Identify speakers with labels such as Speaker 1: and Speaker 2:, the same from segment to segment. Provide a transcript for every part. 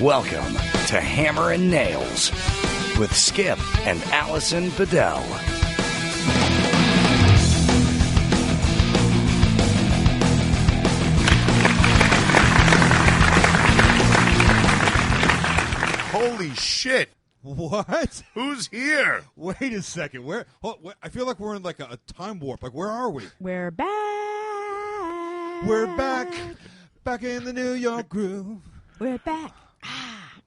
Speaker 1: Welcome to Hammer and Nails with Skip and Alison Bedell.
Speaker 2: Holy shit.
Speaker 3: What?
Speaker 2: Who's here?
Speaker 3: Wait a second. Where? I feel like we're in like a time warp. Like, where are we?
Speaker 4: We're back.
Speaker 3: We're back. Back in the New York groove.
Speaker 4: We're back.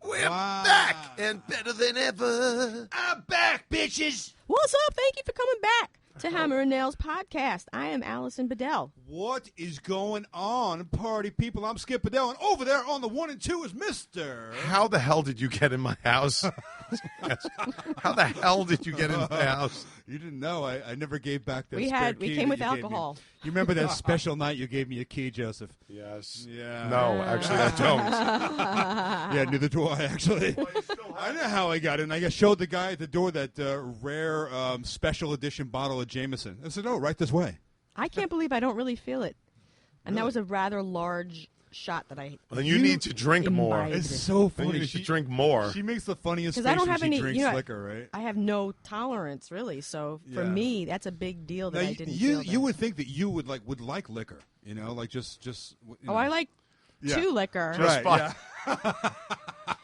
Speaker 2: We're back and better than ever.
Speaker 3: I'm back, bitches.
Speaker 4: What's up? Thank you for coming back to Hammer and Nails podcast. I am Alison Bedell.
Speaker 3: What is going on, party people? I'm Skip Bedell, and over there on the 1 and 2 is Mr.
Speaker 2: How the hell did you get in my house? How the hell did you get in my house?
Speaker 3: You didn't know. I never gave back that
Speaker 4: We
Speaker 3: spare key
Speaker 4: came
Speaker 3: that
Speaker 4: with
Speaker 3: you gave
Speaker 4: alcohol.
Speaker 3: me. You remember that special night you gave me a key, Joseph?
Speaker 2: Yes.
Speaker 3: Yeah.
Speaker 2: No, actually, I don't.
Speaker 3: Yeah, neither do I, actually. I know how I got in. I showed the guy at the door that rare special edition bottle of Jameson. I said, oh, right this way.
Speaker 4: I can't believe I don't really feel it. And
Speaker 3: Really?
Speaker 4: that was a rather large shot that I.
Speaker 2: Well, you need to drink more.
Speaker 4: imbibed.
Speaker 3: It's so
Speaker 2: Then
Speaker 3: funny.
Speaker 2: you should drink more.
Speaker 3: She makes the funniest face
Speaker 4: Because I don't
Speaker 3: when
Speaker 4: have
Speaker 3: she
Speaker 4: any.
Speaker 3: drinks liquor, right?
Speaker 4: I have no tolerance really. So for
Speaker 3: Yeah.
Speaker 4: me, that's a big deal that
Speaker 3: Now,
Speaker 4: I didn't.
Speaker 3: you
Speaker 4: feel that.
Speaker 3: would think that you would like liquor, you know, like just. You know.
Speaker 4: Oh, I like
Speaker 3: Yeah.
Speaker 4: two liquor.
Speaker 2: Just
Speaker 3: Right,
Speaker 2: fine.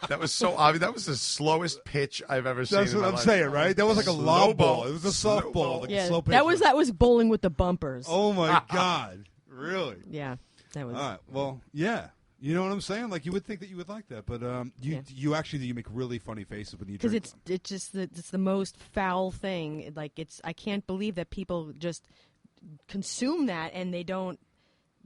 Speaker 2: That was so obvious. That was the slowest pitch I've ever seen.
Speaker 3: That's
Speaker 2: in
Speaker 3: what
Speaker 2: my
Speaker 3: I'm
Speaker 2: life.
Speaker 3: saying, right? That was like a lob
Speaker 2: Snowball.
Speaker 3: ball. It was a softball. Like a
Speaker 4: Yeah,
Speaker 3: slow pitch.
Speaker 4: that was bowling with the bumpers.
Speaker 3: Oh my God! Really?
Speaker 4: Yeah, that was.
Speaker 3: All right. Well, yeah. You know what I'm saying? Like you would think that you would like that, but you make really funny faces when you drink.
Speaker 4: Because it's the most foul thing. Like I can't believe that people just consume that and they don't.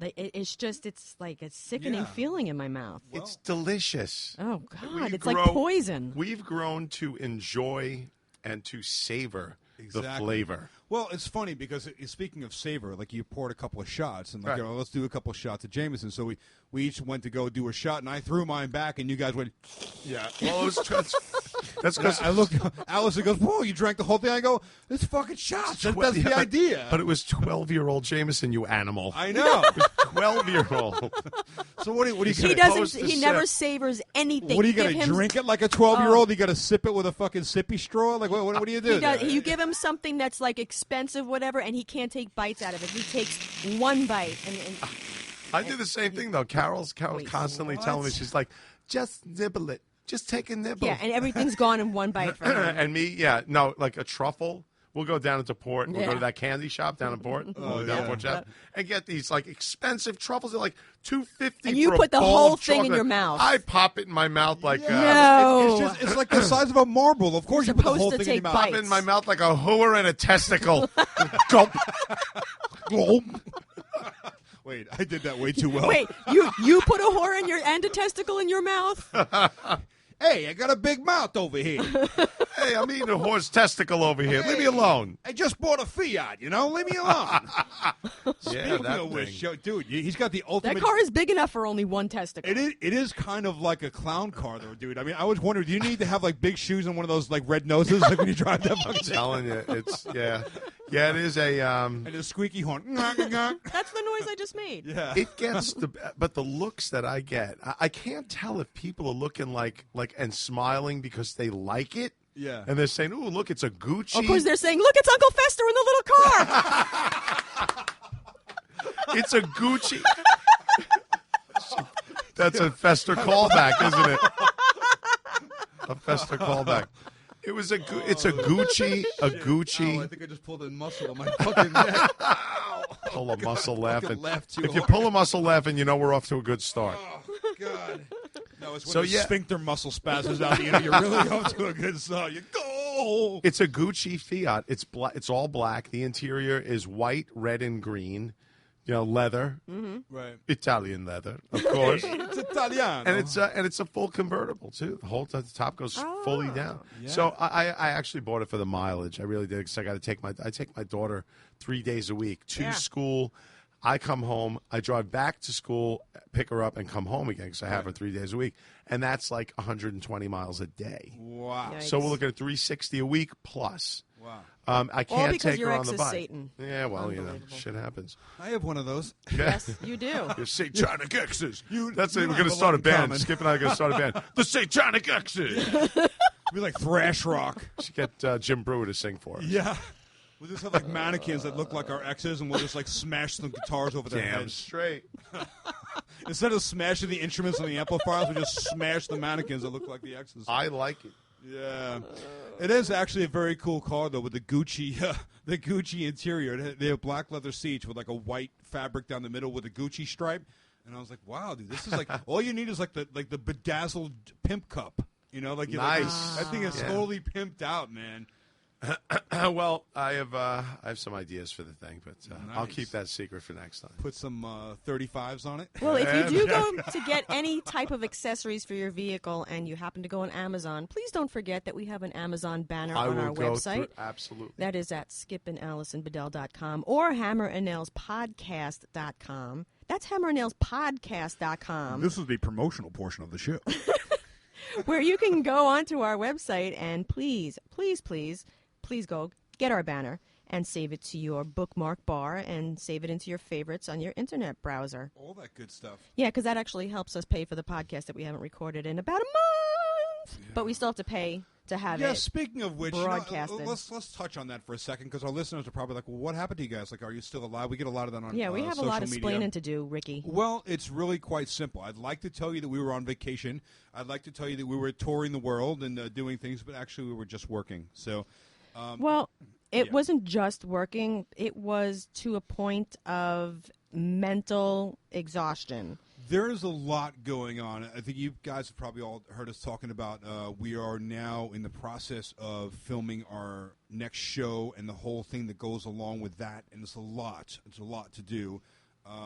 Speaker 4: It's like a sickening feling in my mouth.
Speaker 2: It's delicious.
Speaker 4: Oh God, it's
Speaker 2: We
Speaker 4: like poison.
Speaker 2: We've grown to enjoy and to savor the flavor.
Speaker 3: Well, it's funny because speaking of savor, like you poured a couple of shots and like,
Speaker 2: Right.
Speaker 3: you know, let's do a couple of shots of Jameson. So we each went to go do a shot, and I threw mine back, and you guys went.
Speaker 2: Yeah. Well, that's because
Speaker 3: I looked. Alison goes, "Whoa, you drank the whole thing." I go, "It's fucking shots. That's the idea."
Speaker 2: But it was 12-year-old Jameson, you animal.
Speaker 3: I know.
Speaker 2: 12-year-old.
Speaker 3: So what are you?
Speaker 4: He doesn't. He never savors anything.
Speaker 3: What are you
Speaker 4: Give
Speaker 3: gonna
Speaker 4: him-
Speaker 3: drink it like a 12-year-old? You got to sip it with a fucking sippy straw? Like what do you do?
Speaker 4: He does, you give him something that's like expensive, whatever, and he can't take bites out of it. He takes one bite, and
Speaker 2: I do the same thing though. Carol's constantly telling me, she's like, "Just nibble it. Just take a nibble."
Speaker 4: yeah, and everything's gone in one bite for him.
Speaker 2: And me, like a truffle. We'll go down into Port. And we'll go to that candy shop down in Port. We'll go down Port Shop and get these like expensive truffles. They're like $2.50.
Speaker 4: And you
Speaker 2: for a
Speaker 4: put the
Speaker 2: bowl
Speaker 4: whole
Speaker 2: of
Speaker 4: thing in
Speaker 2: chocolate.
Speaker 4: your mouth.
Speaker 2: I pop it in my mouth like
Speaker 4: No.
Speaker 3: It's like the size of a marble. Of course, you put the
Speaker 4: supposed
Speaker 3: whole
Speaker 4: to
Speaker 3: thing in your
Speaker 4: take
Speaker 3: mouth.
Speaker 2: pop it in my mouth like a hooer and a testicle. Gulp.
Speaker 3: Gulp. Wait, I did that way too well.
Speaker 4: Wait, you put a whore and a testicle in your mouth?
Speaker 3: Hey, I got a big mouth over here.
Speaker 2: Hey, I'm eating a horse testicle over here. Leave me alone.
Speaker 3: I just bought a Fiat, you know? Leave me alone.
Speaker 2: Yeah, that
Speaker 3: Speaking of which,
Speaker 2: thing.
Speaker 3: dude, he's got the ultimate.
Speaker 4: That car is big enough for only one testicle.
Speaker 3: It is kind of like a clown car, though, dude. I mean, I was wondering, do you need to have like big shoes and one of those like red noses, like when you drive that fucking
Speaker 2: I'm
Speaker 3: thing?
Speaker 2: telling you, it's it is a
Speaker 3: And a squeaky horn.
Speaker 4: That's the noise I just made.
Speaker 3: Yeah.
Speaker 2: It gets but the looks that I get, I can't tell if people are looking like and smiling because they like it.
Speaker 3: Yeah.
Speaker 2: And they're saying, "Ooh, look, it's a Gucci."
Speaker 4: Of course, they're saying, "Look, it's Uncle Fester in the little car."
Speaker 2: It's a Gucci. That's a Fester callback, isn't it? A Fester callback. It's a Gucci.
Speaker 3: Ow, I think I just pulled a muscle on my fucking neck.
Speaker 2: Pull a muscle laughing.
Speaker 3: laughed too
Speaker 2: If you
Speaker 3: hard.
Speaker 2: pull a muscle laughing, you know we're off to a good start.
Speaker 3: Oh, God. No, it's when
Speaker 2: So,
Speaker 3: the
Speaker 2: yeah.
Speaker 3: sphincter muscle spasms out. You're really off to a good start. You go.
Speaker 2: It's a Gucci Fiat. It's It's all black. The interior is white, red, and green. You know, leather,
Speaker 3: Right.
Speaker 2: Italian leather, of course.
Speaker 3: It's Italiano.
Speaker 2: And it's a full convertible too. The top goes fully down.
Speaker 3: Yeah.
Speaker 2: So I actually bought it for the mileage. I really did because I got to take my daughter 3 days a week to school. I come home, I drive back to school, pick her up, and come home again because I have her 3 days a week, and that's like 120 miles a day.
Speaker 3: Wow.
Speaker 4: Nice.
Speaker 2: So we're looking at 360 a week plus.
Speaker 3: Wow. Wow.
Speaker 2: I can't
Speaker 4: because
Speaker 2: take
Speaker 4: your
Speaker 2: her on
Speaker 4: ex
Speaker 2: the
Speaker 4: is
Speaker 2: bike.
Speaker 4: Satan.
Speaker 2: Yeah, well,
Speaker 4: Unbelievable.
Speaker 2: shit happens.
Speaker 3: I have one of those.
Speaker 4: Yes, you do.
Speaker 2: Your satanic exes. That's
Speaker 3: you
Speaker 2: it. We're
Speaker 3: have
Speaker 2: going to
Speaker 3: a
Speaker 2: start
Speaker 3: lot
Speaker 2: a
Speaker 3: in
Speaker 2: band.
Speaker 3: common.
Speaker 2: Skip and I are going to start a band. The satanic exes.
Speaker 3: Be like thrash rock.
Speaker 2: Should get Jim Brewer to sing for us.
Speaker 3: Yeah. We'll just have like mannequins that look like our exes, and we'll just like smash some guitars over their
Speaker 2: Damn
Speaker 3: heads.
Speaker 2: straight.
Speaker 3: Instead of smashing the instruments and the amplifiers, we just smash the mannequins that look like the exes.
Speaker 2: I like it.
Speaker 3: Yeah, it is actually a very cool car though, with the Gucci interior. They have black leather seats with like a white fabric down the middle with a Gucci stripe. And I was like, wow, dude, this is like all you need is like the bedazzled pimp cup. You know, like
Speaker 2: Nice.
Speaker 3: That thing is totally pimped out, man.
Speaker 2: Well, I have some ideas for the thing, but I'll
Speaker 3: Nice.
Speaker 2: keep that secret for next time.
Speaker 3: Put some 35s on it.
Speaker 4: Well, if you do go to get any type of accessories for your vehicle and you happen to go on Amazon, please don't forget that we have an Amazon banner
Speaker 2: I
Speaker 4: on
Speaker 2: will
Speaker 4: our
Speaker 2: go
Speaker 4: website.
Speaker 2: through, absolutely.
Speaker 4: That is at skipandalisonbedell.com or hammerandnailspodcast.com. That's hammerandnailspodcast.com.
Speaker 3: This is the promotional portion of the show.
Speaker 4: where you can go onto our website and please go get our banner and save it to your bookmark bar and save it into your favorites on your internet browser.
Speaker 3: All that good stuff.
Speaker 4: Yeah, because that actually helps us pay for the podcast that we haven't recorded in about a month. Yeah. But we still have to pay to have it.
Speaker 3: Yeah, speaking of which,
Speaker 4: broadcasted.
Speaker 3: Let's touch on that for a second, because our listeners are probably like, well, what happened to you guys? Like, are you still alive? We get a lot of that on
Speaker 4: Yeah, we have a
Speaker 3: social
Speaker 4: lot of
Speaker 3: media.
Speaker 4: explaining to do, Ricky.
Speaker 3: Well, it's really quite simple. I'd like to tell you that we were on vacation. I'd like to tell you that we were touring the world and doing things, but actually we were just working. So,
Speaker 4: it wasn't just working. It was to a point of mental exhaustion.
Speaker 3: There is a lot going on. I think you guys have probably all heard us talking about we are now in the process of filming our next show and the whole thing that goes along with that, and it's a lot. It's a lot to do.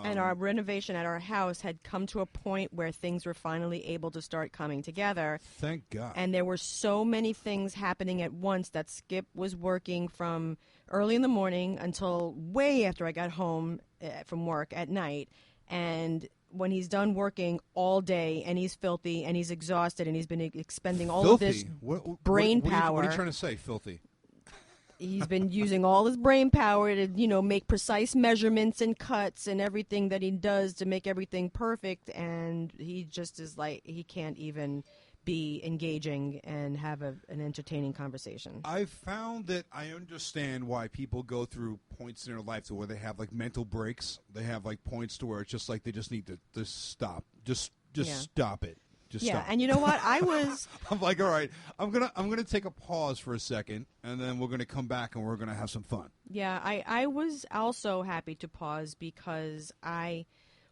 Speaker 4: And our renovation at our house had come to a point where things were finally able to start coming together.
Speaker 3: Thank God.
Speaker 4: And there were so many things happening at once that Skip was working from early in the morning until way after I got home from work at night. And when he's done working all day and he's filthy and he's exhausted and he's been expending all of this brain power.
Speaker 3: What are you trying to say, filthy?
Speaker 4: He's been using all his brain power to, make precise measurements and cuts and everything that he does to make everything perfect. And he just is like, he can't even be engaging and have an entertaining conversation.
Speaker 3: I found that I understand why people go through points in their life to where they have like mental breaks. They have like points to where it's just like they just need to stop. Just stop it. Just stop.
Speaker 4: And you know what?
Speaker 3: I'm like, all right, I'm gonna take a pause for a second, and then we're gonna come back and we're gonna have some fun.
Speaker 4: Yeah, I was also happy to pause because I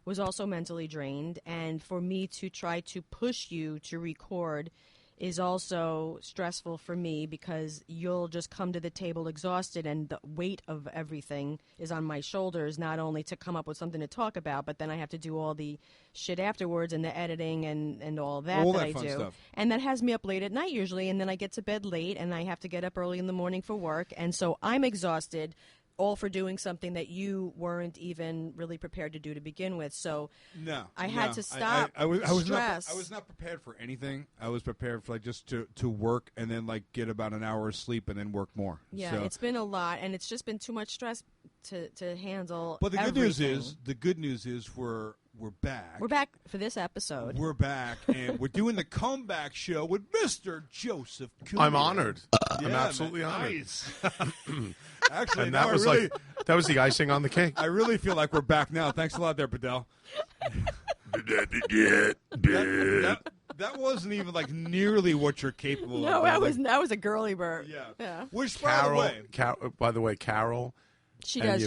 Speaker 4: was also mentally drained, and for me to try to push you to record is also stressful for me because you'll just come to the table exhausted and the weight of everything is on my shoulders, not only to come up with something to talk about, but then I have to do all the shit afterwards and the editing and all that I
Speaker 3: fun
Speaker 4: do.
Speaker 3: Stuff.
Speaker 4: And that has me up late at night usually, and then I get to bed late and I have to get up early in the morning for work, and so I'm exhausted, all for doing something that you weren't even really prepared to do to begin with. So I had to stop.
Speaker 3: I was
Speaker 4: stress.
Speaker 3: not prepared for anything. I was prepared for like just to work and then like get about an hour of sleep and then work more.
Speaker 4: Yeah,
Speaker 3: so.
Speaker 4: it's been a lot, and it's just been too much stress to handle.
Speaker 3: But the
Speaker 4: everything.
Speaker 3: good news is we're back.
Speaker 4: We're back for this episode.
Speaker 3: We're back, and we're doing the comeback show with Mr. Joseph Cumia.
Speaker 2: I'm honored.
Speaker 3: Yeah,
Speaker 2: I'm absolutely honored.
Speaker 3: Nice. Actually,
Speaker 2: And
Speaker 3: now
Speaker 2: that was that was the icing on the cake.
Speaker 3: I really feel like we're back now. Thanks a lot there, Bedell. That wasn't even like nearly what you're capable of.
Speaker 4: No, that was a girly burp.
Speaker 3: Yeah. Which,
Speaker 2: Carol,
Speaker 3: by the way,
Speaker 2: Carol.
Speaker 4: She does.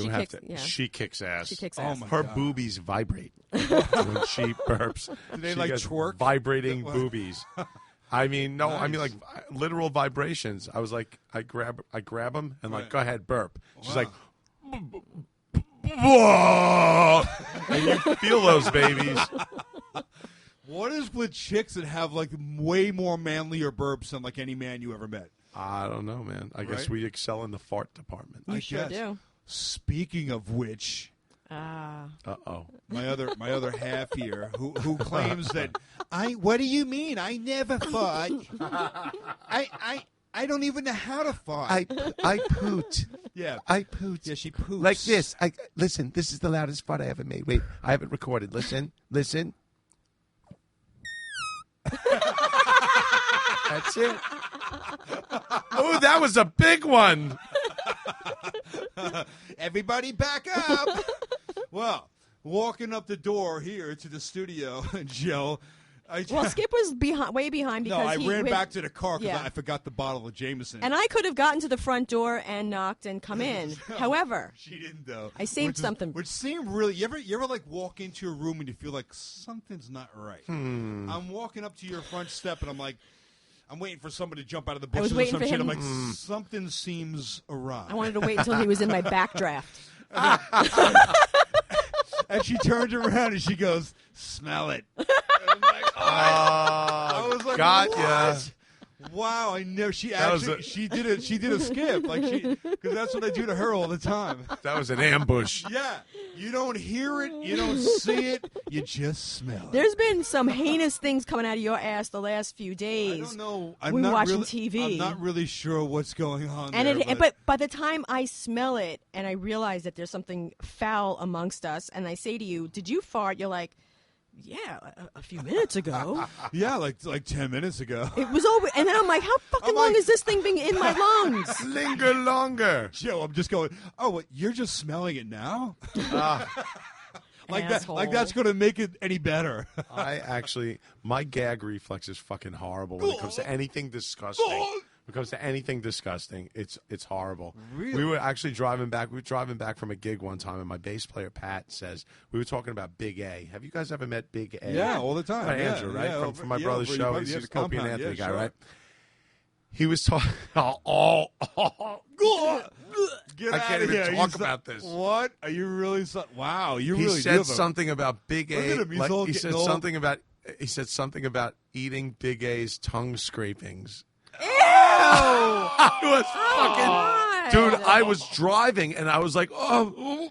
Speaker 2: She kicks ass.
Speaker 4: She kicks ass.
Speaker 3: Oh my
Speaker 2: Her
Speaker 3: God.
Speaker 2: boobies vibrate when she burps.
Speaker 3: Do they
Speaker 2: She
Speaker 3: like
Speaker 2: gets
Speaker 3: twerk?
Speaker 2: Vibrating boobies. I mean, no, I mean
Speaker 3: Nice.
Speaker 2: like literal vibrations. I was like, I grab them and like,
Speaker 3: Right.
Speaker 2: go ahead, burp. She's
Speaker 3: Wow.
Speaker 2: like, whoa, and you feel those babies.
Speaker 3: What is with chicks that have like way more manlier burps than like any man you ever met?
Speaker 2: I don't know, man. I guess
Speaker 3: Right?
Speaker 2: we excel in the fart department.
Speaker 4: You
Speaker 3: I
Speaker 4: sure
Speaker 3: guess.
Speaker 4: do.
Speaker 3: Speaking of which,
Speaker 2: Uh-oh.
Speaker 3: my other half here who claims that what do you mean? I never fought. I don't even know how to fart.
Speaker 2: I poot.
Speaker 3: Yeah.
Speaker 2: I poot.
Speaker 3: Yeah, she poops.
Speaker 2: Like this. Listen, this is the loudest fart I ever made. Wait, I have it recorded. Listen. That's it. Oh, that was a big one.
Speaker 3: Everybody back up. Well, walking up the door here to the studio, Joe.
Speaker 4: Skip was way behind because
Speaker 3: I ran back to the car because
Speaker 4: Yeah.
Speaker 3: I forgot the bottle of Jameson.
Speaker 4: And I could have gotten to the front door and knocked and come in. However,
Speaker 3: she didn't though.
Speaker 4: I saved something.
Speaker 3: Which seemed really. You ever like walk into a room and you feel like something's not right? I'm walking up to your front step and I'm like, I'm waiting for somebody to jump out of the bushes or some shit. I'm like, something seems awry.
Speaker 4: I wanted to wait until he was in my backdraft.
Speaker 3: And she turns around and she goes, "Smell it." And I'm like, I was like,
Speaker 2: got
Speaker 3: what?
Speaker 2: ya.
Speaker 3: Wow, I know she actually she did a skip because that's what I do to her all the time.
Speaker 2: That was an ambush.
Speaker 3: Yeah, you don't hear it, you don't see it, you just smell it.
Speaker 4: There's been some heinous things coming out of your ass the last few days.
Speaker 3: I don't know.
Speaker 4: We were watching TV.
Speaker 3: I'm not really sure what's going on.
Speaker 4: And
Speaker 3: there,
Speaker 4: but by the time I smell it and I realize that there's something foul amongst us, and I say to you, "Did you fart?" You're like, "Yeah, a few minutes ago."
Speaker 3: yeah, like 10 minutes ago.
Speaker 4: It was over, and then I'm like, "How fucking long is this thing being in my lungs?"
Speaker 2: Linger longer.
Speaker 3: Joe, I'm just going, "Oh, what, you're just smelling it now?" Like
Speaker 4: Asshole.
Speaker 3: that, like that's going to make it any better.
Speaker 2: My gag reflex is fucking horrible when it comes to anything disgusting. When it comes to anything disgusting, it's horrible.
Speaker 3: Really?
Speaker 2: We were actually driving back. We were driving back from a gig one time, and my bass player Pat says we were talking about Big A. Have you guys ever met Big A?
Speaker 3: Yeah, all the time.
Speaker 2: Andrew, right?
Speaker 3: Yeah,
Speaker 2: from my
Speaker 3: yeah,
Speaker 2: brother's
Speaker 3: over-
Speaker 2: show.
Speaker 3: yeah,
Speaker 2: He's
Speaker 3: the
Speaker 2: just Opie and
Speaker 3: compound.
Speaker 2: Anthony
Speaker 3: Yeah,
Speaker 2: guy,
Speaker 3: sure.
Speaker 2: right? He was talking.
Speaker 3: Get
Speaker 2: I
Speaker 3: out
Speaker 2: can't
Speaker 3: of
Speaker 2: even
Speaker 3: here.
Speaker 2: talk about this.
Speaker 3: What? Are you really? Wow, you
Speaker 2: He
Speaker 3: really do
Speaker 2: said
Speaker 3: have a-
Speaker 2: something about Big
Speaker 3: Look
Speaker 2: A.
Speaker 3: at him, he's all
Speaker 2: he
Speaker 3: getting
Speaker 2: said
Speaker 3: old.
Speaker 2: something about. He said something about eating Big A's tongue scrapings.
Speaker 4: Ew!
Speaker 2: I was
Speaker 4: God.
Speaker 2: dude. I was driving and I was like, oh.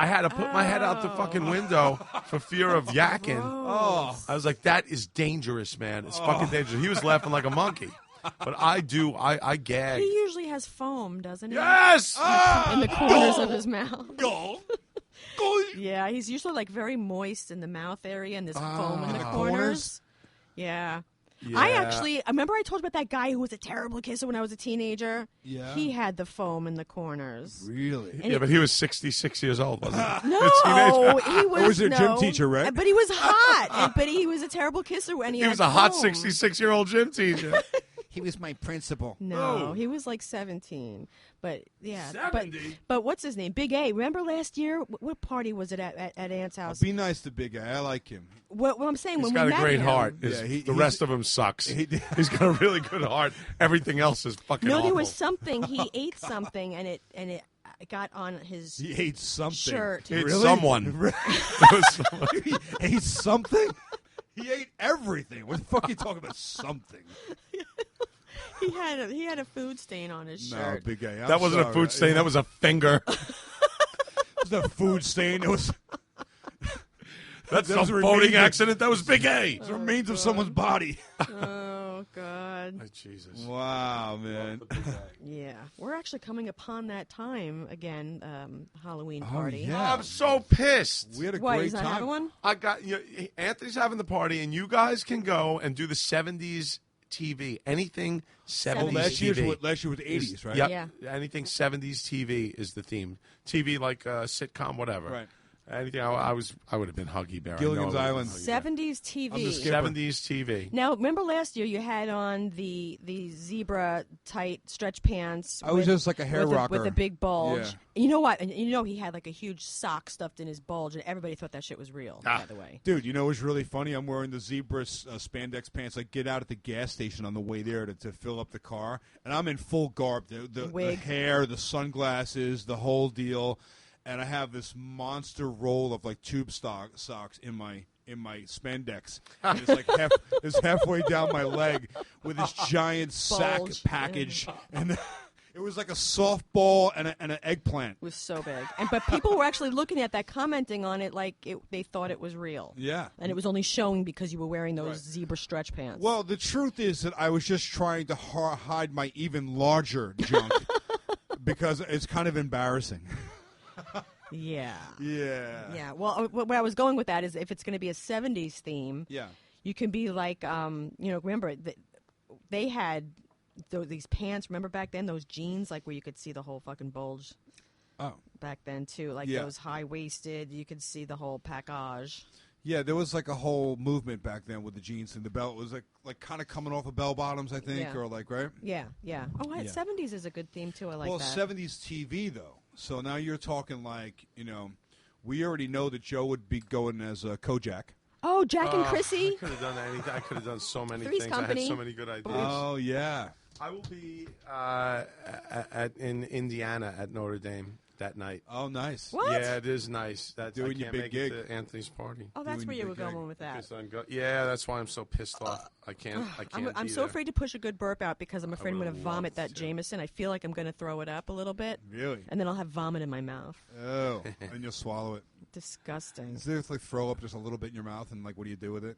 Speaker 2: I had to put my head out the fucking window for fear of yakking.
Speaker 3: Oh,
Speaker 2: I was like, that is dangerous, man. It's fucking dangerous. He was laughing like a monkey, but I gag.
Speaker 4: He usually has foam, doesn't he?
Speaker 2: Yes.
Speaker 4: In the corners of his mouth.
Speaker 3: go.
Speaker 4: Yeah, he's usually like very moist in the mouth area, and there's foam in the
Speaker 3: corners?
Speaker 4: corners. Yeah. I remember I told you about that guy who was a terrible kisser when I was a teenager.
Speaker 3: Yeah.
Speaker 4: He had the foam in the corners.
Speaker 3: Really?
Speaker 2: Yeah, but he was 66 years old, wasn't he?
Speaker 4: No, he was.
Speaker 3: was a gym teacher, right?
Speaker 4: But he was hot. But he was a terrible kisser when he
Speaker 2: He
Speaker 4: had
Speaker 2: was a hot
Speaker 4: foam.
Speaker 2: 66-year-old gym teacher.
Speaker 3: He was my principal.
Speaker 4: No, he was like 17. But yeah,
Speaker 2: 70?
Speaker 4: But what's his name? Big A. Remember last year? What party was it at Aunt's house?
Speaker 3: Be nice to Big Guy. I like him.
Speaker 4: What I'm saying,
Speaker 2: He's
Speaker 4: when
Speaker 2: got
Speaker 4: we
Speaker 2: a
Speaker 4: met
Speaker 2: great
Speaker 4: him,
Speaker 2: heart.
Speaker 3: Yeah,
Speaker 2: The rest of him sucks. He's got a really good heart. Everything else is fucking
Speaker 4: No,
Speaker 2: awful.
Speaker 4: there was something. He ate something, and it got on his
Speaker 3: He ate something.
Speaker 4: shirt.
Speaker 2: He ate
Speaker 3: Really?
Speaker 2: someone. There was someone.
Speaker 3: He ate something? He ate everything. What the fuck are you talking about? Something.
Speaker 4: He had a food stain on his
Speaker 3: No,
Speaker 4: shirt.
Speaker 3: Big Guy.
Speaker 2: That wasn't a food stain. That was a finger.
Speaker 3: It was a food stain. It was
Speaker 2: That's
Speaker 3: That was
Speaker 2: a
Speaker 3: a
Speaker 2: boating
Speaker 3: remains of-
Speaker 2: accident. That was Big A.
Speaker 3: the remains of someone's body.
Speaker 4: Oh God.
Speaker 2: Oh, Jesus.
Speaker 3: Wow, man.
Speaker 4: Yeah, we're actually coming upon that time again. Halloween party.
Speaker 3: yeah.
Speaker 2: I'm so pissed.
Speaker 3: We had a
Speaker 4: Why
Speaker 3: great
Speaker 4: is that
Speaker 3: time.
Speaker 4: having one?
Speaker 2: I got Anthony's having the party, and you guys can go and do the 70s TV. Anything 70s
Speaker 3: Well, last year
Speaker 2: TV.
Speaker 3: was the 80s, right?
Speaker 2: Yep.
Speaker 4: Yeah.
Speaker 2: Anything 70s TV is the theme. TV like sitcom, whatever.
Speaker 3: Right.
Speaker 2: Anything. I would have been Huggy Bear. I know
Speaker 3: Gilligan's
Speaker 2: I
Speaker 3: Island.
Speaker 2: would've been Huggy Bear.
Speaker 4: 70s TV.
Speaker 3: I'm the skipper.
Speaker 2: 70s TV.
Speaker 4: Now, remember last year you had on the zebra tight stretch pants.
Speaker 3: I was just like a hair
Speaker 4: with
Speaker 3: rocker.
Speaker 4: with a big bulge.
Speaker 3: Yeah.
Speaker 4: You know what? And you know he had like a huge sock stuffed in his bulge, and everybody thought that shit was real. By the way,
Speaker 3: Dude, you know what's really funny? I'm wearing the zebra spandex pants. I get out at the gas station on the way there to fill up the car, and I'm in full garb. The
Speaker 4: Wig.
Speaker 3: hair, the sunglasses, the whole deal. And I have this monster roll of like tube socks in my spandex. And it's like it's halfway down my leg with this giant sack
Speaker 4: Bulge.
Speaker 3: package, and It was like a softball and an eggplant.
Speaker 4: It was so big. But people were actually looking at that, commenting on it like they thought it was real.
Speaker 3: Yeah.
Speaker 4: And it was only showing because you were wearing those zebra stretch pants.
Speaker 3: Well, the truth is that I was just trying to hide my even larger junk because it's kind of embarrassing.
Speaker 4: Yeah.
Speaker 3: Yeah.
Speaker 4: Yeah. Well, what I was going with that is if it's going to be a 70s theme, you can be like, remember, they had these pants, remember back then, those jeans, like where you could see the whole fucking bulge.
Speaker 3: Oh.
Speaker 4: Back then, too. Like those high-waisted, you could see the whole package.
Speaker 3: Yeah, there was like a whole movement back then with the jeans and the belt. It was like kind of coming off of bell bottoms, I think, or like, right?
Speaker 4: Yeah, yeah. Oh, 70s is a good theme, too. I like that.
Speaker 3: Well, 70s TV, though. So now you're talking like, we already know that Joe would be going as Kojak.
Speaker 4: Oh, Jack and Chrissy.
Speaker 2: I could have done anything. I could have done so many
Speaker 4: Three's
Speaker 2: things.
Speaker 4: Company.
Speaker 2: I had so many good ideas.
Speaker 3: Oh, yeah.
Speaker 2: I will be in Indiana at Notre Dame that night.
Speaker 3: Oh, nice.
Speaker 4: What?
Speaker 2: Yeah, it is nice. I
Speaker 3: Doing
Speaker 2: can't
Speaker 3: your big
Speaker 2: make
Speaker 3: gig.
Speaker 2: it to Anthony's party.
Speaker 4: Oh, that's
Speaker 3: Doing
Speaker 4: where you
Speaker 3: your
Speaker 4: were
Speaker 3: big
Speaker 4: going with that.
Speaker 2: Yeah, that's why I'm so pissed off. I can't.
Speaker 4: I'm
Speaker 2: be
Speaker 4: so
Speaker 2: there.
Speaker 4: afraid to push a good burp out because I'm afraid I'm going
Speaker 2: would've
Speaker 4: to vomit
Speaker 2: loved
Speaker 4: that
Speaker 2: to.
Speaker 4: Jameson. I feel like I'm going to throw it up a little bit.
Speaker 3: Really?
Speaker 4: And then I'll have vomit in my mouth.
Speaker 3: Oh, and you'll swallow it.
Speaker 4: Disgusting.
Speaker 3: Is there like throw up just a little bit in your mouth and like what do you do with it?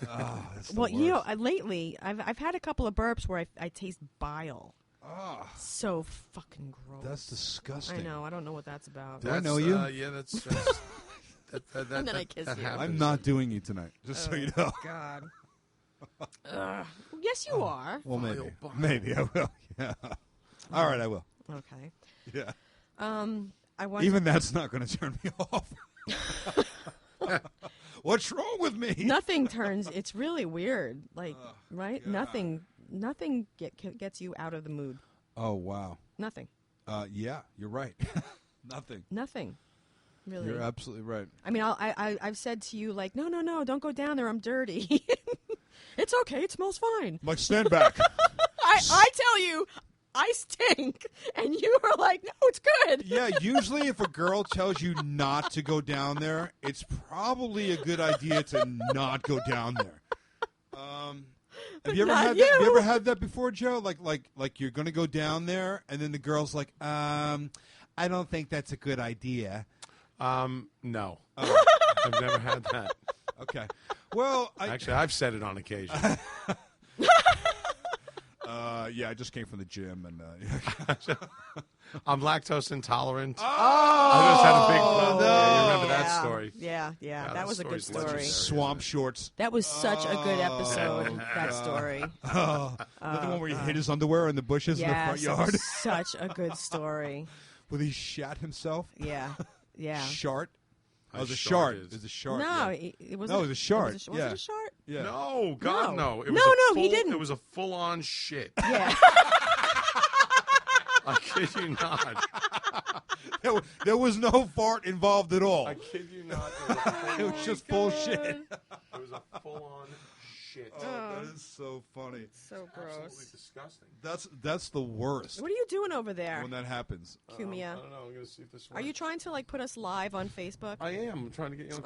Speaker 3: Oh, that's the
Speaker 4: Well,
Speaker 3: worst.
Speaker 4: lately I've had a couple of burps where I taste bile.
Speaker 3: Oh,
Speaker 4: So fucking gross.
Speaker 3: that's disgusting.
Speaker 4: I know. I don't know what that's about.
Speaker 3: Do I know you?
Speaker 2: Yeah, that's
Speaker 4: And then I kiss you.
Speaker 2: happens.
Speaker 3: I'm not doing you tonight, just so you know.
Speaker 4: God. Yes, you are.
Speaker 3: Well, maybe.
Speaker 2: Bile.
Speaker 3: Maybe I will. Yeah. All right, I will.
Speaker 4: Okay.
Speaker 3: Yeah.
Speaker 4: I want.
Speaker 3: Even that's not going to turn me off. What's wrong with me?
Speaker 4: Nothing turns. It's really weird. Like, right?
Speaker 3: God.
Speaker 4: Nothing gets you out of the mood.
Speaker 3: Oh, wow.
Speaker 4: Nothing.
Speaker 3: Yeah, you're right. Nothing.
Speaker 4: Nothing. Really.
Speaker 3: You're absolutely right.
Speaker 4: I mean, I've said to you, like, no, don't go down there. I'm dirty. It's okay. It smells fine.
Speaker 3: Like, stand back.
Speaker 4: I tell you, I stink. And you are like, no, it's good.
Speaker 3: Yeah, usually if a girl tells you not to go down there, it's probably a good idea to not go down there. Have you ever had that? Have you ever had that before, Joe? Like you're going to go down there, and then the girl's like, I don't think that's a good idea.
Speaker 2: No. I've never had that.
Speaker 3: Okay. Well,
Speaker 2: Actually, I've said it on occasion.
Speaker 3: yeah, I just came from the gym, and
Speaker 2: I'm lactose intolerant.
Speaker 3: Oh!
Speaker 2: I just had a big problem.
Speaker 3: no.
Speaker 2: Yeah, you remember that story?
Speaker 4: Yeah.
Speaker 2: Yeah,
Speaker 4: That
Speaker 2: the
Speaker 4: was a good
Speaker 2: story's
Speaker 4: story.
Speaker 2: legendary.
Speaker 3: swamp shorts.
Speaker 4: That was such a good episode, that story.
Speaker 3: Oh, the one where he hid his underwear in the bushes in the front
Speaker 4: Yes,
Speaker 3: yard,
Speaker 4: it was such a good story.
Speaker 3: where he shat himself.
Speaker 4: Yeah.
Speaker 3: Shart. Oh, it was a
Speaker 2: shart
Speaker 3: shart.
Speaker 2: is.
Speaker 3: It was a shart.
Speaker 4: No,
Speaker 3: yeah.
Speaker 4: it was.
Speaker 3: No, it was a shart.
Speaker 4: Was
Speaker 3: Yeah.
Speaker 4: it a shart?
Speaker 3: Yeah.
Speaker 2: No, God, no. It was
Speaker 4: No,
Speaker 2: a
Speaker 4: he
Speaker 2: full-
Speaker 4: didn't.
Speaker 2: It was a full-on shit.
Speaker 4: Yeah.
Speaker 2: I kid you not.
Speaker 3: There was no fart involved at all.
Speaker 2: I kid you not.
Speaker 3: It was just full shit.
Speaker 2: It was a full-on shit.
Speaker 3: Oh, that is so funny.
Speaker 4: So
Speaker 2: Absolutely
Speaker 4: gross.
Speaker 2: disgusting.
Speaker 3: That's the worst
Speaker 4: What are you doing over there,
Speaker 3: when that happens.
Speaker 4: Cumia?
Speaker 2: I don't know. I'm going to see if this works.
Speaker 4: Are you trying to put us live on Facebook?
Speaker 2: I am. I'm trying to get you on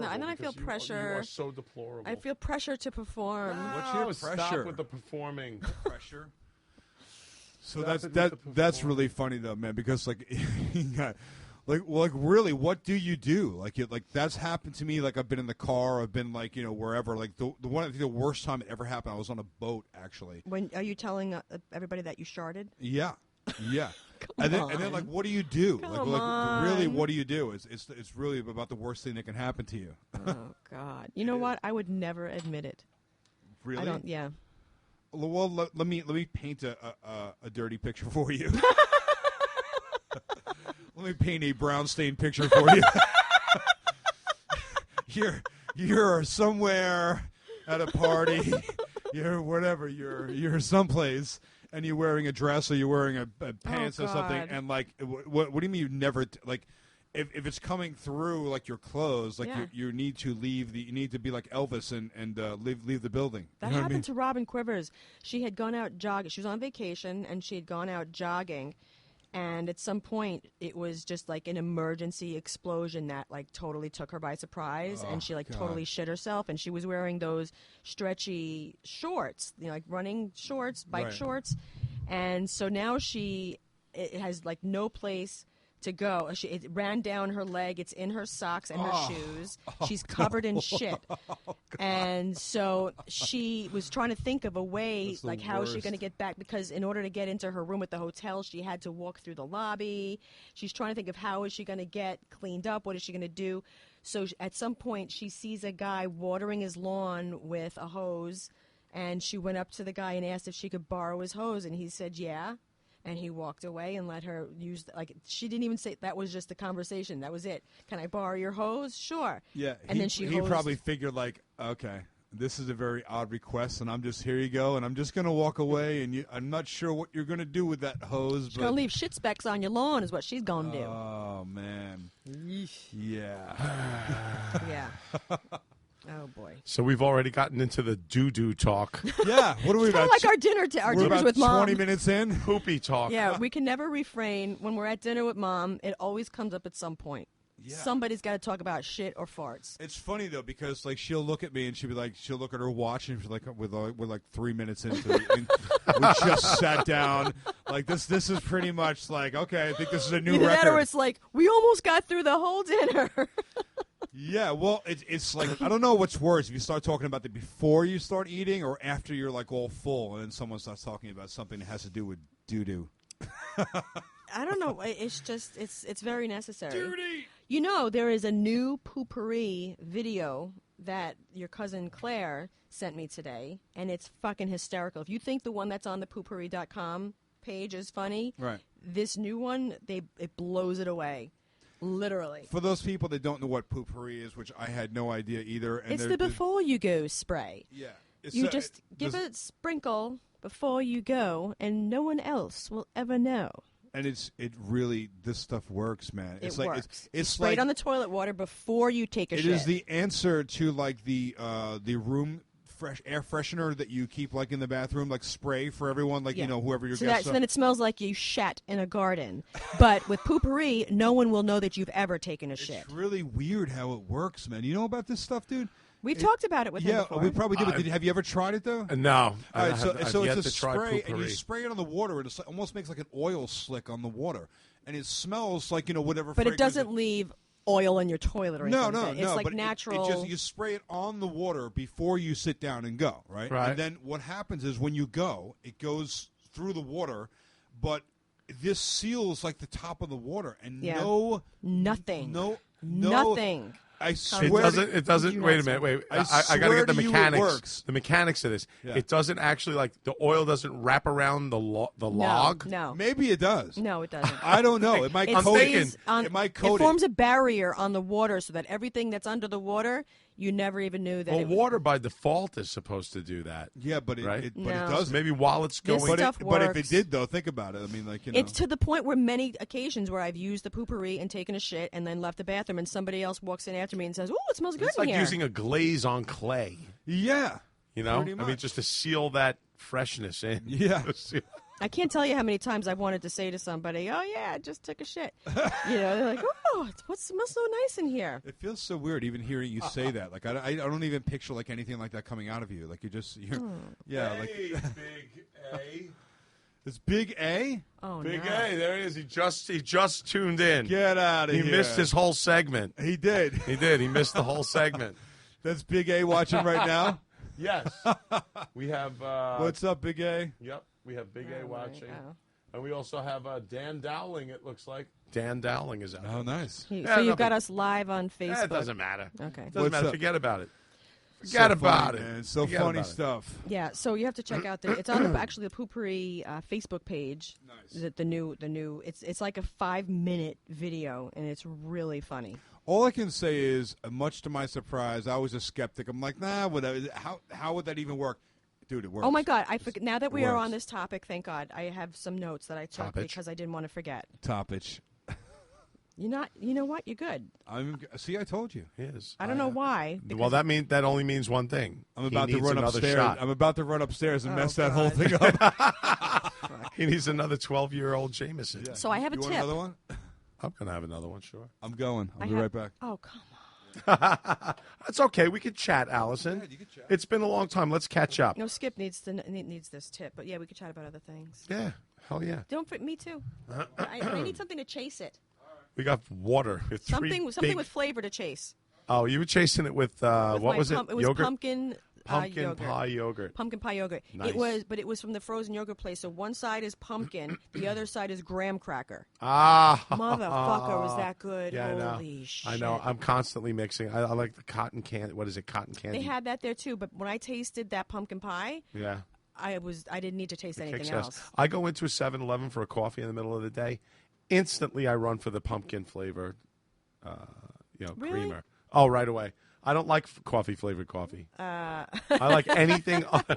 Speaker 4: no, and then I feel pressure.
Speaker 2: You are so deplorable.
Speaker 4: I feel pressure to perform.
Speaker 3: What's your
Speaker 2: Stop
Speaker 3: pressure?
Speaker 2: with the performing.
Speaker 3: Pressure. So
Speaker 2: Stop
Speaker 3: that's
Speaker 2: it with the
Speaker 3: that's
Speaker 2: performing.
Speaker 3: really funny though, man. Because like really, what do you do? Like that's happened to me. Like I've been in the car, I've been like wherever. Like the one I think the worst time it ever happened, I was on a boat actually.
Speaker 4: When are you telling everybody that you sharted?
Speaker 3: Yeah. And then like what do you do?
Speaker 4: Come
Speaker 3: Like really,
Speaker 4: on.
Speaker 3: what do you do? It's really about the worst thing that can happen to you.
Speaker 4: Oh God! You know what? I would never admit it.
Speaker 3: Really?
Speaker 4: I don't. Yeah.
Speaker 3: Well, let me paint a dirty picture for you. Let me paint a brown stained picture for you. You're somewhere at a party. You're someplace, and you're wearing a dress or you're wearing a pants or something.
Speaker 4: God.
Speaker 3: And like, what do you mean you never like? If it's coming through like your clothes, like
Speaker 4: Yeah.
Speaker 3: you need to leave you need to be like Elvis and leave the building.
Speaker 4: That
Speaker 3: You know what I
Speaker 4: happened
Speaker 3: mean?
Speaker 4: to Robin Quivers. She had gone out jogging. She was on vacation, and she had gone out jogging. And at some point, it was just like an emergency explosion that like totally took her by surprise, and she like
Speaker 3: God.
Speaker 4: totally shit herself. And she was wearing those stretchy shorts, like running shorts, bike
Speaker 3: Right.
Speaker 4: shorts. And so now it has like no place to go. It ran down her leg. It's in her socks and her shoes. She's covered in shit. And so she was trying to think of a way, like how is she going to get back? Because in order to get into her room at the hotel, she had to walk through the lobby. She's trying to think of how is she going to get cleaned up? What is she going to do? So at some point, she sees a guy watering his lawn with a hose. And she went up to the guy and asked if she could borrow his hose. And he said, yeah. And he walked away and let her use, she didn't even say, that was just the conversation. That was it. Can I borrow your hose? Sure.
Speaker 3: Yeah.
Speaker 4: And then he
Speaker 3: probably figured, okay, this is a very odd request, and I'm just, here you go, and I'm just going to walk away, and I'm not sure what you're going to do with that hose.
Speaker 4: She's going to leave shit specks on your lawn is what she's going to do.
Speaker 3: Oh, man. Yeah.
Speaker 4: Yeah. Oh, boy.
Speaker 2: So we've already gotten into the doo-doo talk.
Speaker 3: Yeah. What are we about?
Speaker 4: Like our dinners
Speaker 3: about
Speaker 4: with Mom.
Speaker 3: 20 minutes in.
Speaker 2: Poopy talk.
Speaker 4: Yeah, we can never refrain. When we're at dinner with Mom, it always comes up at some point. Yeah. Somebody's got to talk about shit or farts.
Speaker 3: It's funny, though, because she'll look at me and she'll look at her watch and she's like, we're 3 minutes into it. And we just sat down. This is pretty much okay, I think this is a new record.
Speaker 4: That or it's we almost got through the whole dinner.
Speaker 3: Yeah, well, it's I don't know what's worse, if you start talking about it before you start eating or after you're all full and then someone starts talking about something that has to do with doo-doo.
Speaker 4: I don't know. It's just, it's very necessary.
Speaker 3: Dirty!
Speaker 4: You know, there is a new poopery video that your cousin Claire sent me today, and it's fucking hysterical. If you think the one that's on the poopery.com page is funny,
Speaker 3: right?
Speaker 4: This new one, it blows it away. Literally.
Speaker 3: For those people that don't know what poopery is, which I had no idea either. And
Speaker 4: it's the before you go spray.
Speaker 3: Yeah.
Speaker 4: You just give a sprinkle before you go, and no one else will ever know.
Speaker 3: And it really, this stuff works, man.
Speaker 4: It works.
Speaker 3: It's
Speaker 4: spray it on the toilet water before you take a shit.
Speaker 3: It is the answer to the room air freshener that you keep in the bathroom, spray for everyone, whoever your guests are.
Speaker 4: So then it smells like you shat in a garden. But with poopery, no one will know that you've ever taken a shit.
Speaker 3: It's really weird how it works, man. You know about this stuff, dude?
Speaker 4: We've talked about it with him before.
Speaker 3: We probably did. But have you ever tried it, though?
Speaker 2: No.
Speaker 3: All right, so
Speaker 2: I've
Speaker 3: it's a spray,
Speaker 2: poopery.
Speaker 3: and you spray it on the water, and it almost makes like an oil slick on the water. And it smells like, whatever
Speaker 4: But it doesn't leave oil in your toilet or anything.
Speaker 3: No.
Speaker 4: It's
Speaker 3: but
Speaker 4: natural.
Speaker 3: You spray it on the water before you sit down and go, right? And then what happens is when you go, it goes through the water, but this seals the top of the water, and
Speaker 4: nothing.
Speaker 3: Nothing. I swear
Speaker 2: it doesn't. Wait a minute. Wait. I got to get the mechanics. The mechanics of this. Yeah. It doesn't actually the oil doesn't wrap around the log.
Speaker 4: No.
Speaker 3: Maybe it does.
Speaker 4: No, it doesn't.
Speaker 3: I don't know. It might coat it.
Speaker 4: It forms a barrier on the water so that everything that's under the water, you never even knew that.
Speaker 2: Well, water by default is supposed to do that.
Speaker 3: Yeah, but it
Speaker 2: does.
Speaker 3: doesn't.
Speaker 2: Maybe while it's going.
Speaker 3: But if it did, though, think about it. I mean,
Speaker 4: it's to the point where many occasions where I've used the poopery and taken a shit and then left the bathroom, and somebody else walks in after me and says, "Oh, it smells good
Speaker 2: it's
Speaker 4: in here."
Speaker 2: It's like using a glaze on clay.
Speaker 3: Yeah.
Speaker 2: I mean, just to seal that freshness in.
Speaker 3: Yeah.
Speaker 4: I can't tell you how many times I've wanted to say to somebody, "Oh yeah, I just took a shit." They're like, "Oh, it smells so nice in here."
Speaker 3: It feels so weird even hearing you say that. I don't even picture anything like that coming out of you. You're
Speaker 2: Big A.
Speaker 3: It's Big A?
Speaker 4: Oh,
Speaker 2: Big
Speaker 4: no.
Speaker 2: A, there he is. He just tuned in.
Speaker 3: Get out of here.
Speaker 2: He missed his whole segment.
Speaker 3: He did.
Speaker 2: He did. He missed the whole segment.
Speaker 3: That's Big A watching right now?
Speaker 2: Yes. We have...
Speaker 3: What's up, Big A?
Speaker 2: Yep. We have Big A watching. And we also have Dan Dowling, it looks like. Dan Dowling is out there.
Speaker 3: Oh, nice.
Speaker 4: So you've got us live on Facebook.
Speaker 2: It doesn't matter.
Speaker 4: Okay.
Speaker 2: It doesn't matter. Forget about it. Forget about it.
Speaker 3: Man. So funny stuff.
Speaker 4: Yeah, so you have to check out it's on actually the Poopery Facebook page.
Speaker 3: Nice.
Speaker 4: The new it's like a 5-minute video, and it's really funny.
Speaker 3: All I can say is, much to my surprise, I was a skeptic. I'm like, nah, how would that even work? Dude, it works.
Speaker 4: Oh my God! I forget. Now that we are on this topic, thank God, I have some notes that I took because I didn't want to forget.
Speaker 3: Topic.
Speaker 4: You know what? You're good.
Speaker 3: See, I told you.
Speaker 2: He is.
Speaker 4: I don't know why.
Speaker 2: Well, that only means one thing.
Speaker 3: I'm about to run upstairs.
Speaker 2: Shot.
Speaker 3: I'm about to run upstairs and mess that whole thing up.
Speaker 2: He needs another 12-year-old Jameson.
Speaker 4: So I have a tip.
Speaker 3: Want another one?
Speaker 2: I'm gonna have another one. Sure.
Speaker 3: I'm going. I'll be right back.
Speaker 4: Oh, come on.
Speaker 2: That's okay. We could chat, Allison.
Speaker 3: Yeah, you could chat.
Speaker 2: It's been a long time. Let's catch up.
Speaker 4: No, Skip needs this tip, but yeah, we could chat about other things.
Speaker 2: Yeah, hell yeah.
Speaker 4: Don't fit me too. I need something to chase it.
Speaker 2: We got water. With
Speaker 4: Something
Speaker 2: big...
Speaker 4: with flavor to chase.
Speaker 2: Oh, you were chasing it with what was it?
Speaker 4: It was
Speaker 2: yogurt?
Speaker 4: pumpkin
Speaker 2: Pumpkin pie yogurt.
Speaker 4: Pumpkin pie yogurt.
Speaker 2: Nice.
Speaker 4: It was from the frozen yogurt place. So one side is pumpkin, the other side is graham cracker.
Speaker 2: Ah,
Speaker 4: Motherfucker, was that good?
Speaker 2: Yeah,
Speaker 4: Holy shit!
Speaker 2: I know. I'm constantly mixing. I like the cotton candy. What is it? Cotton candy.
Speaker 4: They had that there too, but when I tasted that pumpkin pie,
Speaker 2: Yeah.
Speaker 4: I didn't need to taste anything
Speaker 2: Kicks
Speaker 4: else.
Speaker 2: ass. I go into a 7-Eleven for a coffee in the middle of the day. Instantly, I run for the pumpkin flavored,
Speaker 4: Really?
Speaker 2: creamer. Oh, right away. I don't like coffee flavored coffee. I like anything other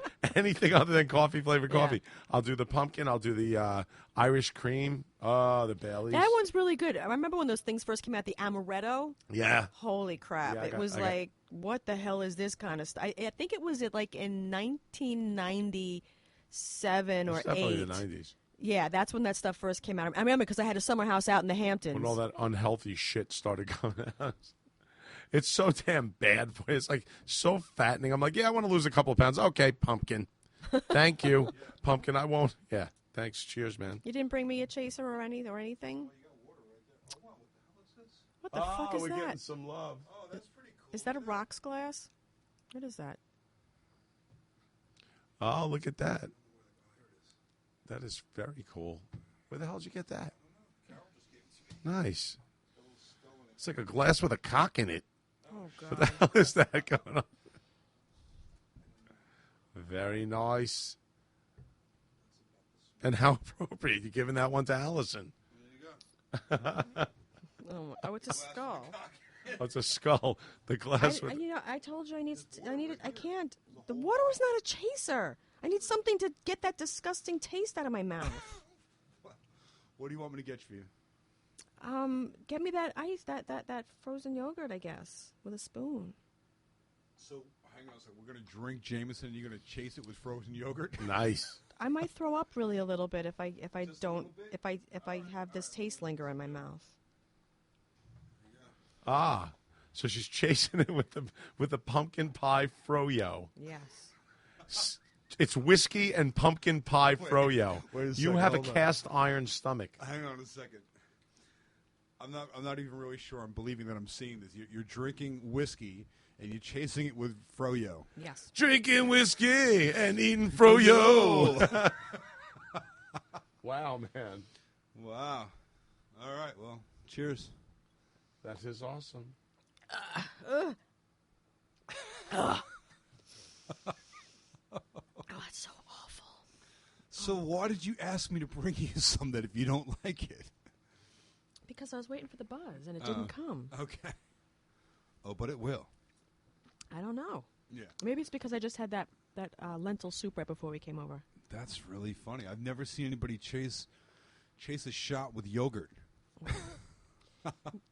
Speaker 2: than coffee flavored coffee. I'll do the pumpkin. I'll do the Irish cream. Oh, the Baileys.
Speaker 4: That one's really good. I remember when those things first came out, the amaretto.
Speaker 2: Yeah.
Speaker 4: Holy crap!
Speaker 2: Yeah,
Speaker 4: It was like, what the hell is this kind of stuff? I think it was like in 1997 or 8.
Speaker 2: Definitely the 90s.
Speaker 4: Yeah, that's when that stuff first came out. I remember because I had a summer house out in the Hamptons.
Speaker 2: When all that unhealthy shit started coming out. It's so damn bad for you. It's like so fattening. I'm like, yeah, I want to lose a couple of pounds. Okay, pumpkin. Thank you. Pumpkin, I won't. Yeah, thanks. Cheers, man.
Speaker 4: You didn't bring me a chaser or anything? What the fuck is
Speaker 2: we're
Speaker 4: that?
Speaker 2: getting some love.
Speaker 3: Oh, that's pretty cool.
Speaker 4: Is that a rocks glass? What is that?
Speaker 2: Oh, look at that. That is very cool. Where the hell did you get that? Nice. It's like a glass with a cock in it.
Speaker 4: Oh, God.
Speaker 2: What the hell is that going on? Very nice. And how appropriate. You're giving that one to Alison.
Speaker 4: Oh, it's a skull.
Speaker 2: Oh, it's a skull. The glass with...
Speaker 4: I told you I need it. I can't. The water was not a chaser. I need something to get that disgusting taste out of my mouth.
Speaker 3: What do you want me to get for you?
Speaker 4: Get me that ice, that frozen yogurt, I guess, with a spoon.
Speaker 3: So, hang on a second. We're going to drink Jameson and you're going to chase it with frozen yogurt?
Speaker 2: Nice.
Speaker 4: I might throw up really a little bit if I have this taste linger in my mouth.
Speaker 2: Ah, so she's chasing it with the pumpkin pie froyo.
Speaker 4: Yes.
Speaker 2: It's whiskey and pumpkin pie froyo.
Speaker 3: wait a
Speaker 2: You
Speaker 3: second,
Speaker 2: have a
Speaker 3: hold on.
Speaker 2: cast iron stomach.
Speaker 3: Hang on a second. I'm not even really sure I'm believing that I'm seeing this. You're drinking whiskey and you're chasing it with froyo.
Speaker 4: Yes.
Speaker 2: Drinking whiskey and eating froyo. Wow, man.
Speaker 3: Wow. All right, well, cheers.
Speaker 2: That is awesome.
Speaker 4: Oh, it's so awful.
Speaker 3: So why did you ask me to bring you some that if you don't like it?
Speaker 4: Because I was waiting for the buzz and it didn't come.
Speaker 3: Okay. Oh, but it will.
Speaker 4: I don't know.
Speaker 3: Yeah.
Speaker 4: Maybe it's because I just had that lentil soup right before we came over.
Speaker 3: That's really funny. I've never seen anybody chase a shot with yogurt.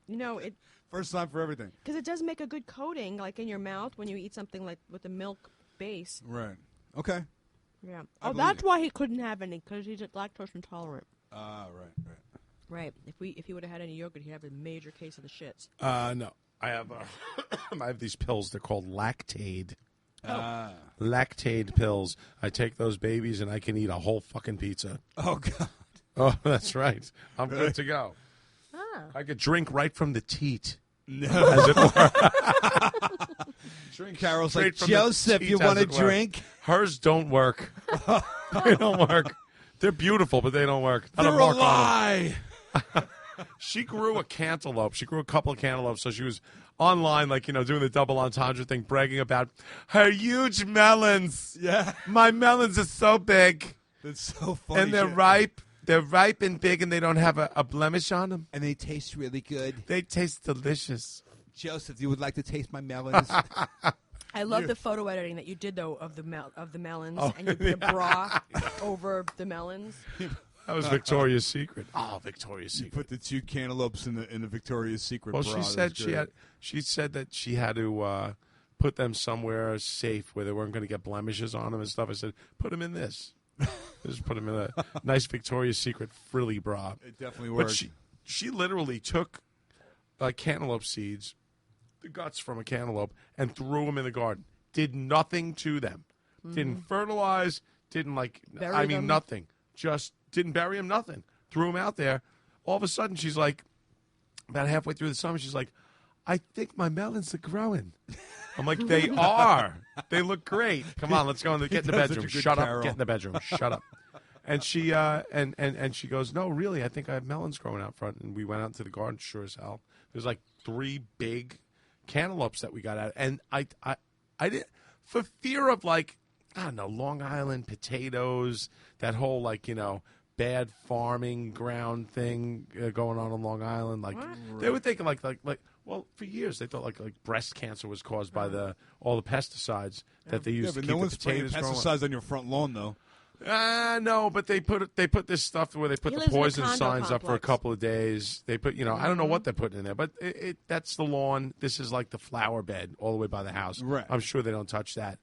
Speaker 4: You know, it
Speaker 3: First time for everything.
Speaker 4: because it does make a good coating, like in your mouth when you eat something like with a milk base.
Speaker 3: Right. Okay.
Speaker 4: Yeah.
Speaker 3: I
Speaker 4: Oh,
Speaker 3: believe
Speaker 4: that's
Speaker 3: it.
Speaker 4: why he couldn't have any because he's lactose intolerant.
Speaker 3: Right.
Speaker 4: Right. If he would have had any yogurt, he'd have a major case of the shits.
Speaker 2: No. I have I have these pills. They're called Lactaid.
Speaker 3: Ah.
Speaker 2: Lactaid pills. I take those babies and I can eat a whole fucking pizza.
Speaker 3: Oh, God.
Speaker 2: Oh, that's right. I'm good to go.
Speaker 4: Ah.
Speaker 2: I could drink right from the teat.
Speaker 3: No.
Speaker 2: As it were.
Speaker 3: Drink Carol's
Speaker 2: Straight
Speaker 3: like,
Speaker 2: from the
Speaker 3: Joseph,
Speaker 2: teat,
Speaker 3: you
Speaker 2: as
Speaker 3: want a
Speaker 2: it were.
Speaker 3: drink?
Speaker 2: Hers don't work. They don't work. They're beautiful, but they don't work. Not
Speaker 3: They're a
Speaker 2: mark on them.
Speaker 3: lie.
Speaker 2: She grew a cantaloupe. She grew a couple of cantaloupes, so she was online, like, doing the double entendre thing, bragging about her huge melons.
Speaker 3: Yeah.
Speaker 2: My melons are so big,
Speaker 3: That's so funny.
Speaker 2: and they're
Speaker 3: shit.
Speaker 2: ripe. They're ripe and big, and they don't have a blemish on them.
Speaker 3: And they taste really good.
Speaker 2: They taste delicious.
Speaker 3: Joseph, you would like to taste my melons?
Speaker 4: I love the photo editing that you did though of the melons,
Speaker 2: Oh,
Speaker 4: and you put a bra over the melons.
Speaker 2: That was Victoria's Secret. Oh, Victoria's
Speaker 3: You
Speaker 2: Secret.
Speaker 3: put the two cantaloupes in the Victoria's Secret
Speaker 2: Well,
Speaker 3: bra.
Speaker 2: she
Speaker 3: That's
Speaker 2: said
Speaker 3: great.
Speaker 2: she said that she had to put them somewhere safe where they weren't going to get blemishes on them and stuff. I said, put them in this. Just put them in a nice Victoria's Secret frilly bra.
Speaker 3: It definitely
Speaker 2: But
Speaker 3: worked.
Speaker 2: she literally took cantaloupe seeds, the guts from a cantaloupe and threw them in the garden. Did nothing to them. Didn't fertilize. Didn't
Speaker 4: Bury them.
Speaker 2: nothing. Just didn't bury them. Nothing. Threw them out there. All of a sudden, she's like, about halfway through the summer, she's like, I think my melons are growing. I'm like, they are. They look great. Come on, let's go get in the bedroom. Shut up. Get in the bedroom. Shut up. And she and she goes, no, really, I think I have melons growing out front. And we went out into the garden, sure as hell. There's 3 big cantaloupes that we got out. And I did, for fear of I don't know, Long Island potatoes, that whole bad farming ground thing going on Long Island. They were thinking well, for years they thought like breast cancer was caused by all the pesticides that they used to keep
Speaker 3: no
Speaker 2: the
Speaker 3: one's spraying
Speaker 2: potatoes growing.
Speaker 3: pesticides on your front lawn, though.
Speaker 2: No, but they put this stuff where they put
Speaker 4: He
Speaker 2: the
Speaker 4: lives in a
Speaker 2: poison
Speaker 4: condo
Speaker 2: signs up for a
Speaker 4: complex.
Speaker 2: couple of days. They put, I don't know what they're putting in there, but that's the lawn. This is like the flower bed all the way by the house.
Speaker 3: Right.
Speaker 2: I'm sure they don't touch that.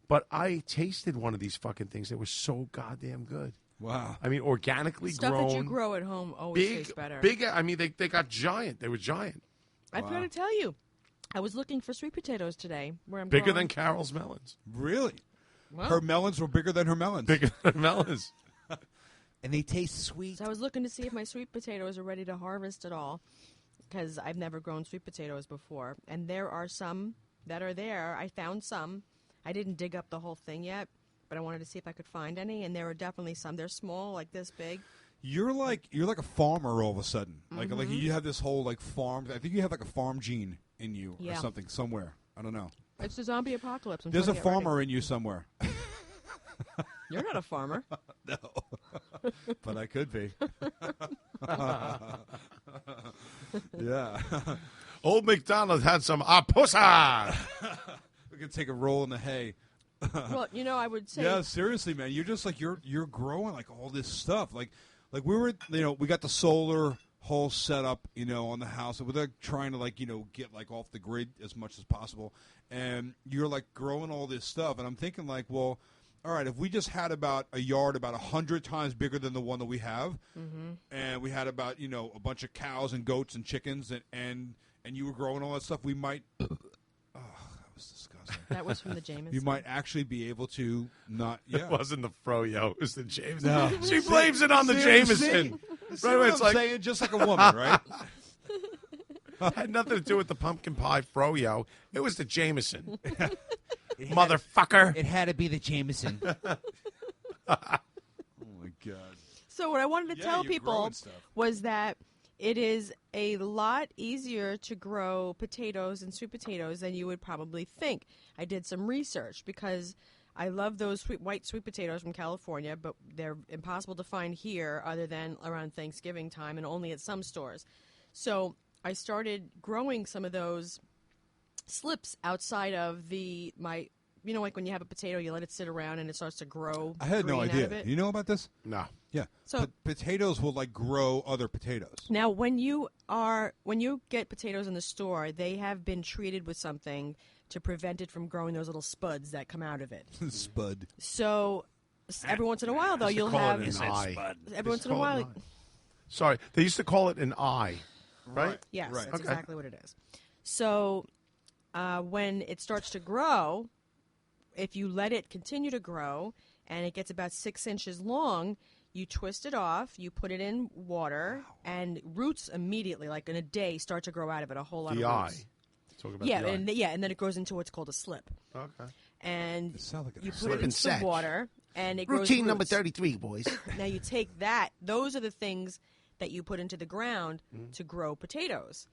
Speaker 2: But I tasted one of these fucking things that was so goddamn good.
Speaker 3: Wow.
Speaker 2: I mean, organically
Speaker 4: Stuff
Speaker 2: grown.
Speaker 4: that you grow at home always tastes better.
Speaker 2: Big. I mean, they got giant. They were giant.
Speaker 4: I've got to tell you, I was looking for sweet potatoes today. Where I'm
Speaker 2: Bigger
Speaker 4: growing.
Speaker 2: than Carol's melons.
Speaker 3: Really?
Speaker 4: Well,
Speaker 3: Her melons were bigger than her melons.
Speaker 2: Bigger than melons.
Speaker 5: And they taste sweet.
Speaker 4: So I was looking to see if my sweet potatoes are ready to harvest at all, because I've never grown sweet potatoes before. And there are some that are there. I found some. I didn't dig up the whole thing yet, but I wanted to see if I could find any. And there are definitely some. They're small, like this big.
Speaker 3: You're like a farmer all of a sudden. Like you have this whole farm. I think you have a farm gene in you or something somewhere. I don't know.
Speaker 4: It's the zombie apocalypse.
Speaker 3: There's a farmer in you somewhere.
Speaker 4: You're not a farmer.
Speaker 3: No, but I could be. Yeah.
Speaker 2: Old MacDonald had some pussa.
Speaker 3: We could take a roll in the hay.
Speaker 4: Well, I would say.
Speaker 3: Yeah, seriously, man. You're just you're growing all this stuff. Like we were, we got the solar whole setup, on the house. We're trying to get off the grid as much as possible. And you're growing all this stuff. And I'm thinking well, all right, if we just had about a yard about 100 times bigger than the one that we have, and we had about, a bunch of cows and goats and chickens and you were growing all that stuff, we might, that was disgusting.
Speaker 4: That was from the Jameson.
Speaker 3: You might actually be able to not,
Speaker 2: It wasn't the Froyo. It was the Jameson.
Speaker 3: No.
Speaker 2: She blames it on the Jameson.
Speaker 3: See
Speaker 2: Right away,
Speaker 3: what
Speaker 2: it's
Speaker 3: I'm saying? Just like a woman, right?
Speaker 2: Had nothing to do with the pumpkin pie Froyo. It was the Jameson. Motherfucker.
Speaker 5: It had to be the Jameson.
Speaker 3: Oh, my God.
Speaker 4: So what I wanted to
Speaker 3: Yeah,
Speaker 4: tell
Speaker 3: you're
Speaker 4: people
Speaker 3: growing stuff.
Speaker 4: was that it is a lot easier to grow potatoes and sweet potatoes than you would probably think. I did some research because I love those white sweet potatoes from California, but they're impossible to find here other than around Thanksgiving time and only at some stores. So I started growing some of those slips outside of my like when you have a potato, you let it sit around and it starts to grow.
Speaker 3: I had no
Speaker 4: green out
Speaker 3: idea.
Speaker 4: of it.
Speaker 3: You know about this?
Speaker 2: No.
Speaker 3: Yeah.
Speaker 4: So-
Speaker 3: potatoes will grow other potatoes.
Speaker 4: Now, when you get potatoes in the store, they have been treated with something to prevent it from growing those little spuds that come out of it.
Speaker 3: Spud.
Speaker 4: So every once in a while, though,
Speaker 2: Used to
Speaker 4: you'll
Speaker 2: call
Speaker 4: have
Speaker 2: it an eye.
Speaker 4: every once in a
Speaker 2: Call it
Speaker 4: while.
Speaker 2: an eye. Sorry, they used to call it an eye, right?
Speaker 4: Yes,
Speaker 3: Right.
Speaker 4: that's
Speaker 2: Okay.
Speaker 4: exactly what it is. So when it starts to grow, if you let it continue to grow and it gets about 6 inches long, you twist it off, you put it in water, and roots immediately, like in a day, start to grow out of it, a whole lot
Speaker 2: The
Speaker 4: of
Speaker 2: eye.
Speaker 4: roots.
Speaker 2: Talk about
Speaker 4: Yeah,
Speaker 2: the eye.
Speaker 4: and then it goes into what's called a slip.
Speaker 2: Okay.
Speaker 4: And
Speaker 3: It sounds like a
Speaker 4: you put
Speaker 5: slip
Speaker 4: it
Speaker 5: and
Speaker 4: into the
Speaker 5: setch.
Speaker 4: water, and it grows
Speaker 5: Routine number
Speaker 4: roots.
Speaker 5: 33, boys.
Speaker 4: Now you take that; those are the things that you put into the ground to grow potatoes.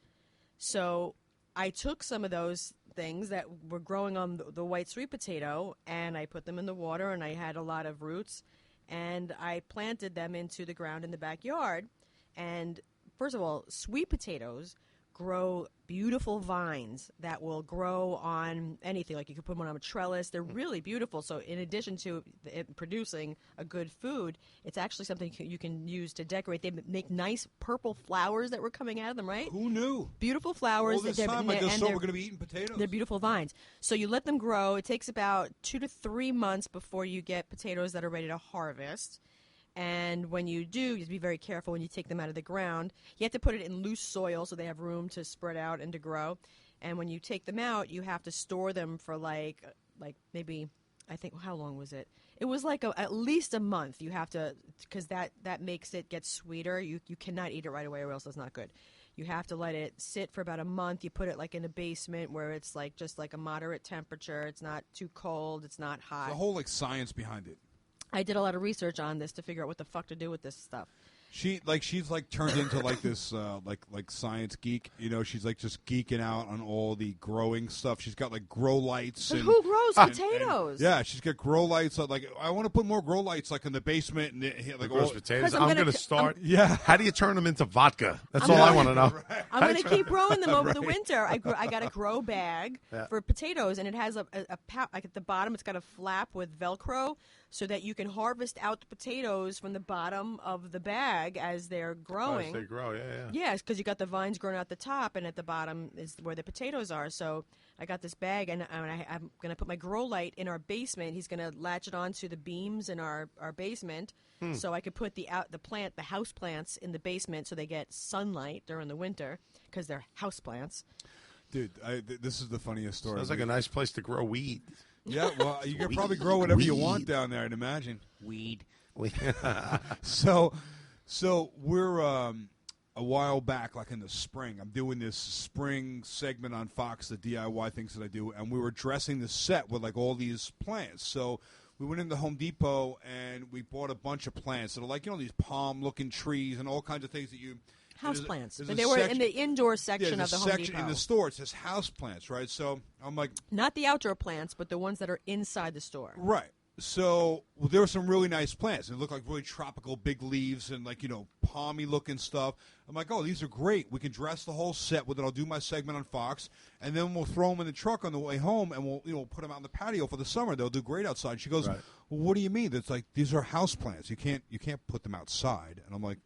Speaker 4: So I took some of those things that were growing on the white sweet potato, and I put them in the water, and I had a lot of roots, and I planted them into the ground in the backyard. And first of all, sweet potatoes grow beautiful vines that will grow on anything. Like you could put them on a trellis. They're really beautiful. So in addition to it producing a good food, it's actually something you can use to decorate. They make nice purple flowers that were coming out of them, right?
Speaker 3: Who knew?
Speaker 4: Beautiful flowers.
Speaker 3: All this
Speaker 4: They're-
Speaker 3: time I just
Speaker 4: and
Speaker 3: saw
Speaker 4: they're-
Speaker 3: we're going to be eating potatoes.
Speaker 4: they're beautiful vines. So you let them grow. It takes about 2 to 3 months before you get potatoes that are ready to harvest. And when you do, you have to be very careful when you take them out of the ground. You have to put it in loose soil so they have room to spread out and to grow. And when you take them out, you have to store them for like maybe, I think, how long was it? It was like at least a month. You have to, because that makes it get sweeter. You cannot eat it right away or else it's not good. You have to let it sit for about a month. You put it like in a basement where it's like just like a moderate temperature. It's not too cold. It's not hot.
Speaker 3: The whole like science behind it.
Speaker 4: I did a lot of research on this to figure out what the fuck to do with this stuff.
Speaker 3: She's turned into like this like science geek. You know, she's like just geeking out on all the growing stuff. She's got like grow lights.
Speaker 4: But
Speaker 3: And
Speaker 4: who grows potatoes?
Speaker 3: yeah, she's got grow lights. Like I want to put more grow lights like in the basement and like
Speaker 2: Gross
Speaker 3: all
Speaker 2: potatoes.
Speaker 4: 'Cause
Speaker 2: I'm going to start.
Speaker 3: Yeah.
Speaker 2: How do you turn them into vodka? That's all I want to know.
Speaker 4: I'm going to keep growing them over the winter. I got a grow bag for potatoes, and it has a like at the bottom. It's got a flap with Velcro so that you can harvest out the potatoes from the bottom of the bag as they're growing.
Speaker 2: As they grow, yeah.
Speaker 4: Yes, because you got the vines growing out the top, and at the bottom is where the potatoes are. So I got this bag, and I'm going to put my grow light in our basement. He's going to latch it onto the beams in our basement, so I could put the house plants in the basement so they get sunlight during the winter because they're house plants.
Speaker 3: Dude, this is the funniest story.
Speaker 2: Sounds like a nice place to grow weed.
Speaker 3: Yeah, well, you can probably grow whatever you want down there, I'd imagine.
Speaker 5: Weed.
Speaker 3: So we're a while back, like in the spring. I'm doing this spring segment on Fox, the DIY things that I do, and we were dressing the set with like all these plants. So we went into Home Depot and we bought a bunch of plants that are like, you know, these palm-looking trees and all kinds of things that you.
Speaker 4: House plants.
Speaker 3: there's
Speaker 4: But
Speaker 3: a
Speaker 4: they were
Speaker 3: section-
Speaker 4: in the indoor section
Speaker 3: yeah,
Speaker 4: of the
Speaker 3: there's
Speaker 4: Home
Speaker 3: a section
Speaker 4: Depot.
Speaker 3: in the store. It says house plants, right? So I'm like,
Speaker 4: Not the outdoor plants, but the ones that are inside the store.
Speaker 3: right. So there were some really nice plants. They look like really tropical, big leaves and like, you know, palmy looking stuff. I'm like, oh, these are great. We can dress the whole set with it. I'll do my segment on Fox, and then we'll throw them in the truck on the way home, and we'll put them out in the patio for the summer. They'll do great outside. She goes,
Speaker 2: Right.
Speaker 3: well, what do you mean? It's like these are house plants. You can't put them outside. And I'm like,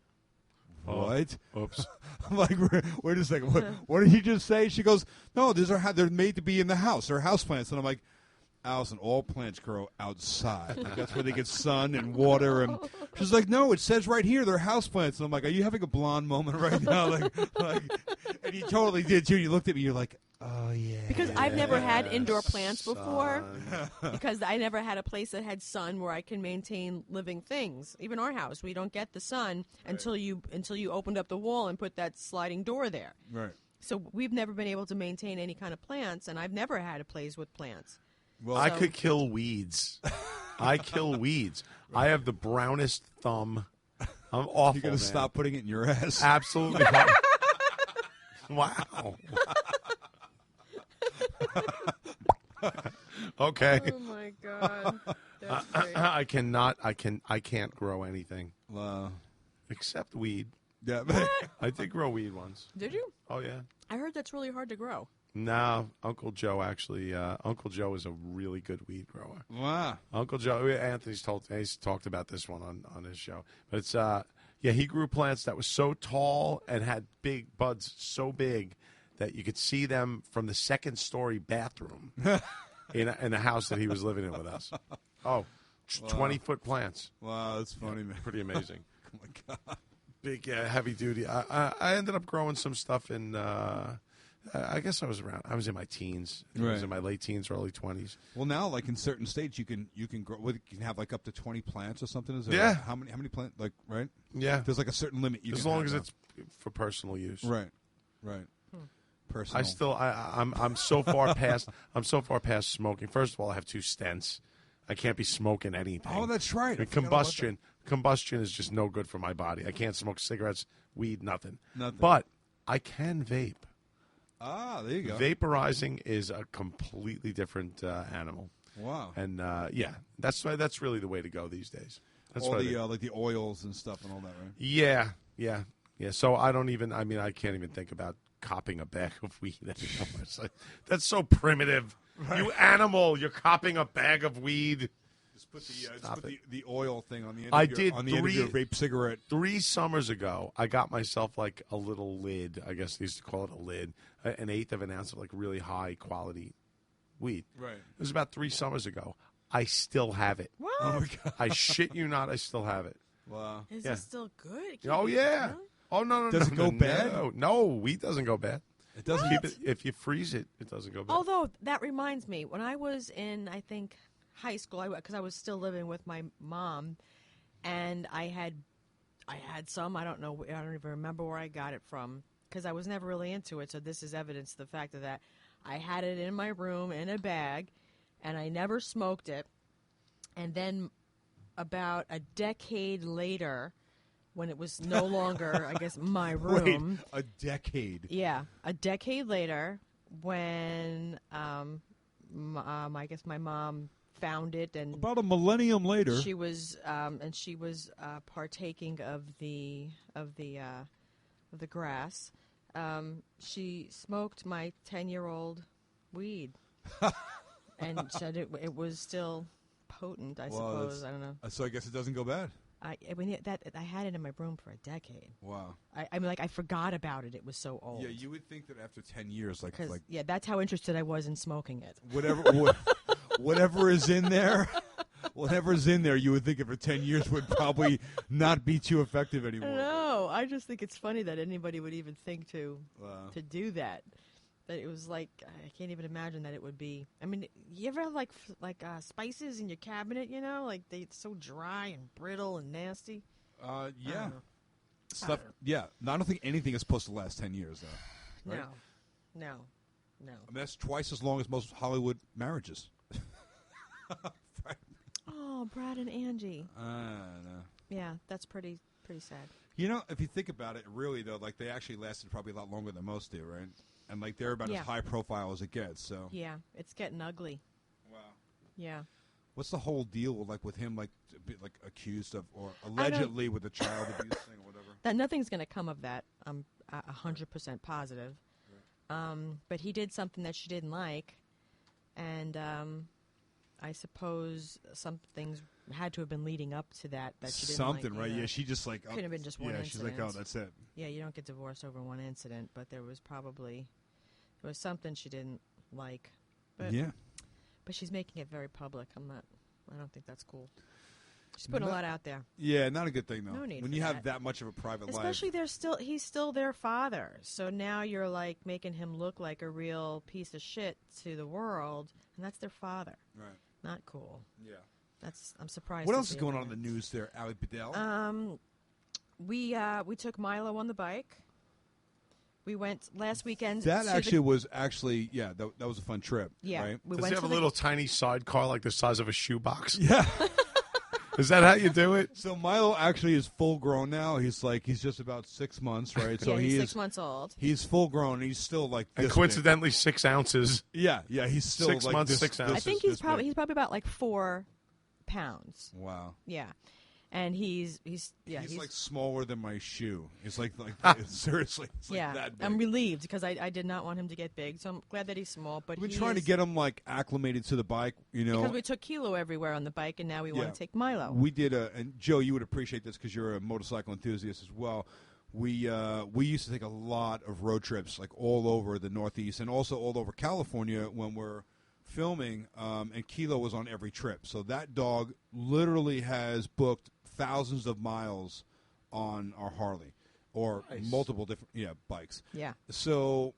Speaker 3: what?
Speaker 2: Oops.
Speaker 3: I'm like, wait a second. What did you just say? She goes, no, they're made to be in the house. They're house plants. And I'm like, Alison, all plants grow outside. Like, that's where they get sun and water. And she's like, no, it says right here they're house plants. And I'm like, are you having a blonde moment right now? Like, and you totally did too. You looked at me. You're like, oh yeah.
Speaker 4: Because I've never had indoor plants before. Because I never had a place that had sun where I can maintain living things. Even our house, we don't get the sun until you opened up the wall and put that sliding door there.
Speaker 3: Right.
Speaker 4: So we've never been able to maintain any kind of plants, and I've never had a place with plants.
Speaker 3: Well,
Speaker 2: I could kill weeds. I kill weeds. I have the brownest thumb. I'm awful.
Speaker 3: you're gonna
Speaker 2: man.
Speaker 3: stop putting it in your ass.
Speaker 2: Absolutely. Wow. Okay.
Speaker 4: Oh my god, that's great.
Speaker 2: I can't grow anything except weed.
Speaker 3: Yeah.
Speaker 2: I did grow weed once.
Speaker 4: Did you?
Speaker 2: Oh yeah.
Speaker 4: I heard that's really hard to grow.
Speaker 2: No, Uncle Joe actually. Uncle Joe is a really good weed grower.
Speaker 3: Wow.
Speaker 2: Uncle Joe. He's talked about this one on his show. But it's he grew plants that was so tall and had big buds so big that you could see them from the second story bathroom in a house that he was living in with us. Oh, 20-foot plants.
Speaker 3: Wow, that's funny, man.
Speaker 2: Pretty amazing.
Speaker 3: Oh my god.
Speaker 2: Big, heavy duty. I ended up growing some stuff in. I guess I was in my teens. I was
Speaker 3: Right.
Speaker 2: in my late teens, early 20s.
Speaker 3: Well, now, like in certain states, you can grow. You can have like up to 20 plants or something. Is there
Speaker 2: Yeah.
Speaker 3: How many plants? Like right?
Speaker 2: Yeah,
Speaker 3: There's like a certain limit. You
Speaker 2: as
Speaker 3: can
Speaker 2: long
Speaker 3: have
Speaker 2: as
Speaker 3: now.
Speaker 2: it's for personal use.
Speaker 3: right. Personal.
Speaker 2: I'm so far past. I'm so far past smoking. First of all, I have 2 stents. I can't be smoking anything.
Speaker 3: Oh, that's right. I
Speaker 2: And
Speaker 3: forgot about that.
Speaker 2: combustion is just no good for my body. I can't smoke cigarettes, weed, nothing.
Speaker 3: Nothing.
Speaker 2: But I can vape.
Speaker 3: Ah, there you go.
Speaker 2: Vaporizing is a completely different animal.
Speaker 3: Wow.
Speaker 2: And that's really the way to go these days. That's
Speaker 3: all
Speaker 2: what I
Speaker 3: the
Speaker 2: think.
Speaker 3: like the oils and stuff and all that, right?
Speaker 2: Yeah. So I can't even think about copping a bag of weed anymore. It's like, that's so primitive. Right. You animal, you're copping a bag of weed.
Speaker 3: Just put the oil thing on the end.
Speaker 2: I
Speaker 3: of your,
Speaker 2: did
Speaker 3: on the end of your vape cigarette.
Speaker 2: 3 summers ago, I got myself like a little lid. I guess they used to call it a lid, an 1/8 of an ounce of like really high quality weed.
Speaker 3: Right.
Speaker 2: It was about 3 summers ago. I still have it.
Speaker 4: What?
Speaker 3: Oh my god.
Speaker 2: I shit you not. I still have it.
Speaker 3: Wow.
Speaker 4: Is
Speaker 2: Yeah.
Speaker 4: it still good?
Speaker 2: Oh yeah.
Speaker 4: Really?
Speaker 2: Oh no.
Speaker 3: Does it go bad?
Speaker 2: No, weed doesn't go bad.
Speaker 3: It doesn't.
Speaker 2: Keep it, if you freeze it, it doesn't go bad.
Speaker 4: Although that reminds me, when I was in, I think, high school, because I was still living with my mom, and I had some. I don't know. I don't even remember where I got it from because I was never really into it. So this is evidence of the fact of that. I had it in my room in a bag, and I never smoked it. And then about a decade later, when it was no longer, I guess, my room.
Speaker 3: Wait, a decade.
Speaker 4: Yeah, a decade later, when I guess my mom found it, and
Speaker 3: About a millennium later.
Speaker 4: she was partaking of the grass. She smoked my 10-year-old weed, and said it was still potent. I suppose. I don't know.
Speaker 3: So I guess it doesn't go bad.
Speaker 4: I mean I had it in my room for a decade.
Speaker 3: Wow.
Speaker 4: I mean, like, I forgot about it. It was so old.
Speaker 3: Yeah, you would think that after 10 years, like
Speaker 4: Yeah, that's how interested I was in smoking it.
Speaker 3: whatever is in there, whatever's in there, you would think after 10 years would probably not be too effective anymore.
Speaker 4: No, I just think it's funny that anybody would even think to do that. That it was like, I can't even imagine that it would be. I mean, you ever have like spices in your cabinet? You know, like it's so dry and brittle and nasty.
Speaker 3: Yeah. Stuff. Yeah. No, I don't think anything is supposed to last 10 years, though. Right?
Speaker 4: No.
Speaker 3: I mean, that's twice as long as most Hollywood marriages. Right.
Speaker 4: Oh, Brad and Angie.
Speaker 3: No.
Speaker 4: Yeah, that's pretty sad.
Speaker 3: You know, if you think about it, really though, like they actually lasted probably a lot longer than most do, right? And like they're about as high profile as it gets. So
Speaker 4: yeah, it's getting ugly.
Speaker 3: Wow.
Speaker 4: Yeah.
Speaker 3: What's the whole deal with him like accused of or allegedly with the child abuse thing or whatever?
Speaker 4: That nothing's going to come of that. I'm 100% positive. Right. But he did something that she didn't like, and I suppose some things had to have been leading up to that she didn't
Speaker 3: something,
Speaker 4: like,
Speaker 3: right?
Speaker 4: know.
Speaker 3: Yeah, she just like
Speaker 4: couldn't have been just one incident.
Speaker 3: She's like, oh, that's it.
Speaker 4: Yeah, you don't get divorced over one incident, but there was something she didn't like. But,
Speaker 3: yeah.
Speaker 4: But she's making it very public. I don't think that's cool. She's putting a lot out there.
Speaker 3: Yeah, not a good thing though.
Speaker 4: No need
Speaker 3: when
Speaker 4: for
Speaker 3: you
Speaker 4: that.
Speaker 3: have that much of a private life.
Speaker 4: Especially he's still their father. So now you're like making him look like a real piece of shit to the world, and that's their father.
Speaker 3: Right.
Speaker 4: Not cool.
Speaker 3: Yeah.
Speaker 4: I'm surprised.
Speaker 3: What else is going on in the news there, Allie Bedell?
Speaker 4: We took Milo on the bike. We went last weekend.
Speaker 3: That was a fun trip.
Speaker 4: Yeah.
Speaker 3: Right?
Speaker 2: Does he have a little tiny sidecar like the size of a shoebox?
Speaker 3: Yeah.
Speaker 2: Is that how you do it?
Speaker 3: So Milo actually is full grown now. He's just about 6 months, right? So
Speaker 4: he's 6 months old.
Speaker 3: He's full grown. And he's still like this
Speaker 2: and coincidentally big. 6 ounces.
Speaker 3: Yeah. He's still
Speaker 2: 6
Speaker 3: like
Speaker 2: months,
Speaker 3: this,
Speaker 2: 6 ounces.
Speaker 4: I think he's probably about like 4 pounds.
Speaker 3: Wow.
Speaker 4: Yeah. And he's
Speaker 3: like smaller than my shoe. He's like seriously. It's like that big.
Speaker 4: I'm relieved because I did not want him to get big, so I'm glad that he's small. But
Speaker 3: we've been trying to get him like acclimated to the bike, you know.
Speaker 4: Because we took Kilo everywhere on the bike, and now we want to take Milo.
Speaker 3: We did and Joe, you would appreciate this because you're a motorcycle enthusiast as well. We used to take a lot of road trips like all over the Northeast and also all over California when we're filming. And Kilo was on every trip, so that dog literally has booked thousands of miles on our Harley or multiple different bikes.
Speaker 4: Yeah.
Speaker 3: So,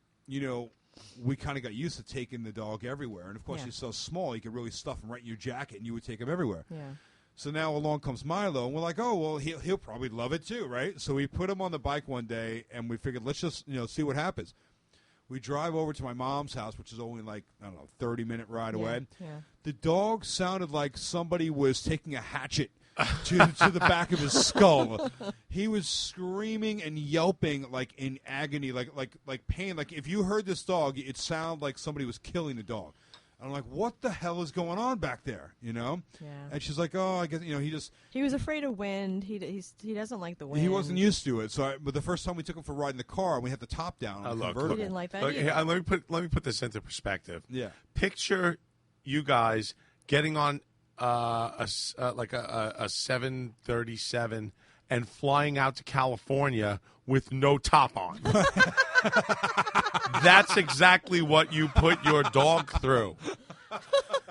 Speaker 3: we kind of got used to taking the dog everywhere. And, of course, he's so small, you could really stuff him right in your jacket and you would take him everywhere.
Speaker 4: Yeah.
Speaker 3: So now along comes Milo, and we're like, oh, well, he'll probably love it too, right? So we put him on the bike one day, and we figured let's just, see what happens. We drive over to my mom's house, which is only like, 30-minute ride away.
Speaker 4: Yeah.
Speaker 3: The dog sounded like somebody was taking a hatchet to the back of his skull. He was screaming and yelping like in agony, like pain. Like if you heard this dog, it sounded like somebody was killing the dog. And I'm like, what the hell is going on back there? Yeah. And she's like, oh, I guess
Speaker 4: he was afraid of wind. He doesn't like the wind.
Speaker 3: He wasn't used to it. So, but the first time we took him for a ride in the car, we had the top down on the convertible.
Speaker 4: He didn't like that.
Speaker 2: Let me put this into perspective.
Speaker 3: Yeah.
Speaker 2: Picture you guys getting on a 737 and flying out to California with no top on. That's exactly what you put your dog through.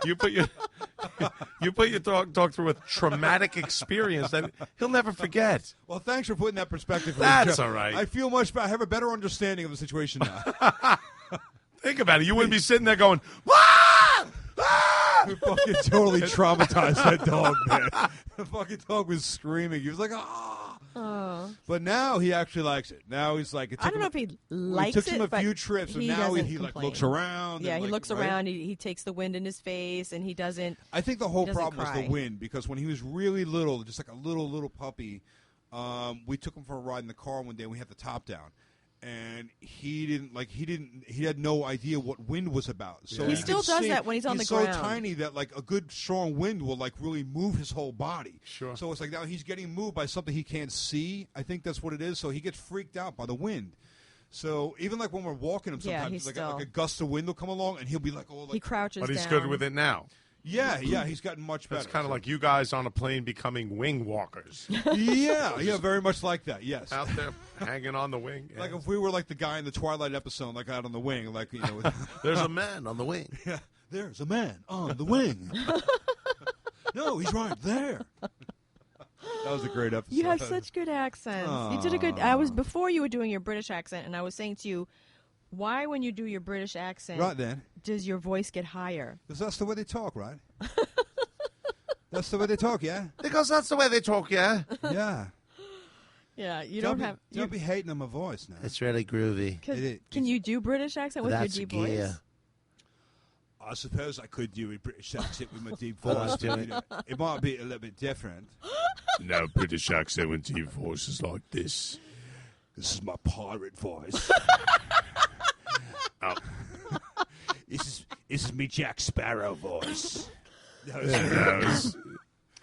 Speaker 2: You put You put your dog through a traumatic experience that he'll never forget.
Speaker 3: Well, thanks for putting that perspective.
Speaker 2: That's all right.
Speaker 3: I feel much better. I have a better understanding of the situation now.
Speaker 2: Think about it. You wouldn't be sitting there going, "Wah! Ah!"
Speaker 3: We fucking totally traumatized that dog, man. The fucking dog was screaming. He was like, "Ah!"
Speaker 4: Oh.
Speaker 3: But now he actually likes it. Now he's like,
Speaker 4: I don't know if he likes it.
Speaker 3: It took him a
Speaker 4: but
Speaker 3: few trips, and
Speaker 4: he
Speaker 3: now
Speaker 4: doesn't
Speaker 3: he like
Speaker 4: complain.
Speaker 3: looks around.
Speaker 4: Yeah,
Speaker 3: and,
Speaker 4: he
Speaker 3: like,
Speaker 4: looks
Speaker 3: right?
Speaker 4: around. He takes the wind in his face, and he doesn't.
Speaker 3: I think the whole
Speaker 4: doesn't
Speaker 3: problem was
Speaker 4: cry.
Speaker 3: the wind, because when he was really little, just like a little puppy, we took him for a ride in the car one day, and we had the top down. And he had no idea what wind was about. So
Speaker 2: He
Speaker 3: you
Speaker 4: still
Speaker 3: could
Speaker 4: does
Speaker 3: see
Speaker 4: that when he's on the
Speaker 3: so
Speaker 4: ground.
Speaker 3: tiny that like a good strong wind will like really move his whole body.
Speaker 2: Sure.
Speaker 3: So it's like now he's getting moved by something he can't see. I think that's what it is. So he gets freaked out by the wind. So even like when we're walking him,
Speaker 4: Yeah,
Speaker 3: sometimes
Speaker 4: he's
Speaker 3: like
Speaker 4: still-
Speaker 3: a gust of wind will come along, and he'll be like, "Oh,
Speaker 4: He
Speaker 3: like
Speaker 4: crouches
Speaker 2: But he's
Speaker 4: down.
Speaker 2: good with it now.
Speaker 3: yeah, he's gotten much better."
Speaker 2: That's kind of like you guys on a plane becoming wing walkers.
Speaker 3: yeah, very much like that. Yes.
Speaker 2: Out there hanging on the wing.
Speaker 3: Like if we were like the guy in the Twilight episode, like out on the wing, like
Speaker 2: There's a man on the wing.
Speaker 3: yeah, there's a man on the wing. No, he's right there. That was a great episode.
Speaker 4: You have such good accents. You did a good. I was before you were doing your British accent, and I was saying to you, why when you do your British accent,
Speaker 3: Right then.
Speaker 4: does your voice get higher?
Speaker 3: Because that's the way they talk, right? That's the way they talk, yeah?
Speaker 2: Because that's the way they talk, yeah?
Speaker 3: Yeah.
Speaker 4: Yeah, you
Speaker 3: Don't
Speaker 4: don't have.
Speaker 3: be hating on my voice now.
Speaker 2: It's really groovy.
Speaker 4: Can you do British accent with
Speaker 2: That's
Speaker 4: your deep
Speaker 2: gear.
Speaker 4: voice?
Speaker 3: I suppose I could do a British accent with my deep
Speaker 2: Well,
Speaker 3: voice.
Speaker 2: let's do it.
Speaker 3: It might be a little bit different.
Speaker 2: No British accent with deep voices like this.
Speaker 3: This is my pirate voice.
Speaker 2: Oh.
Speaker 3: This is me Jack Sparrow voice.
Speaker 2: No, it's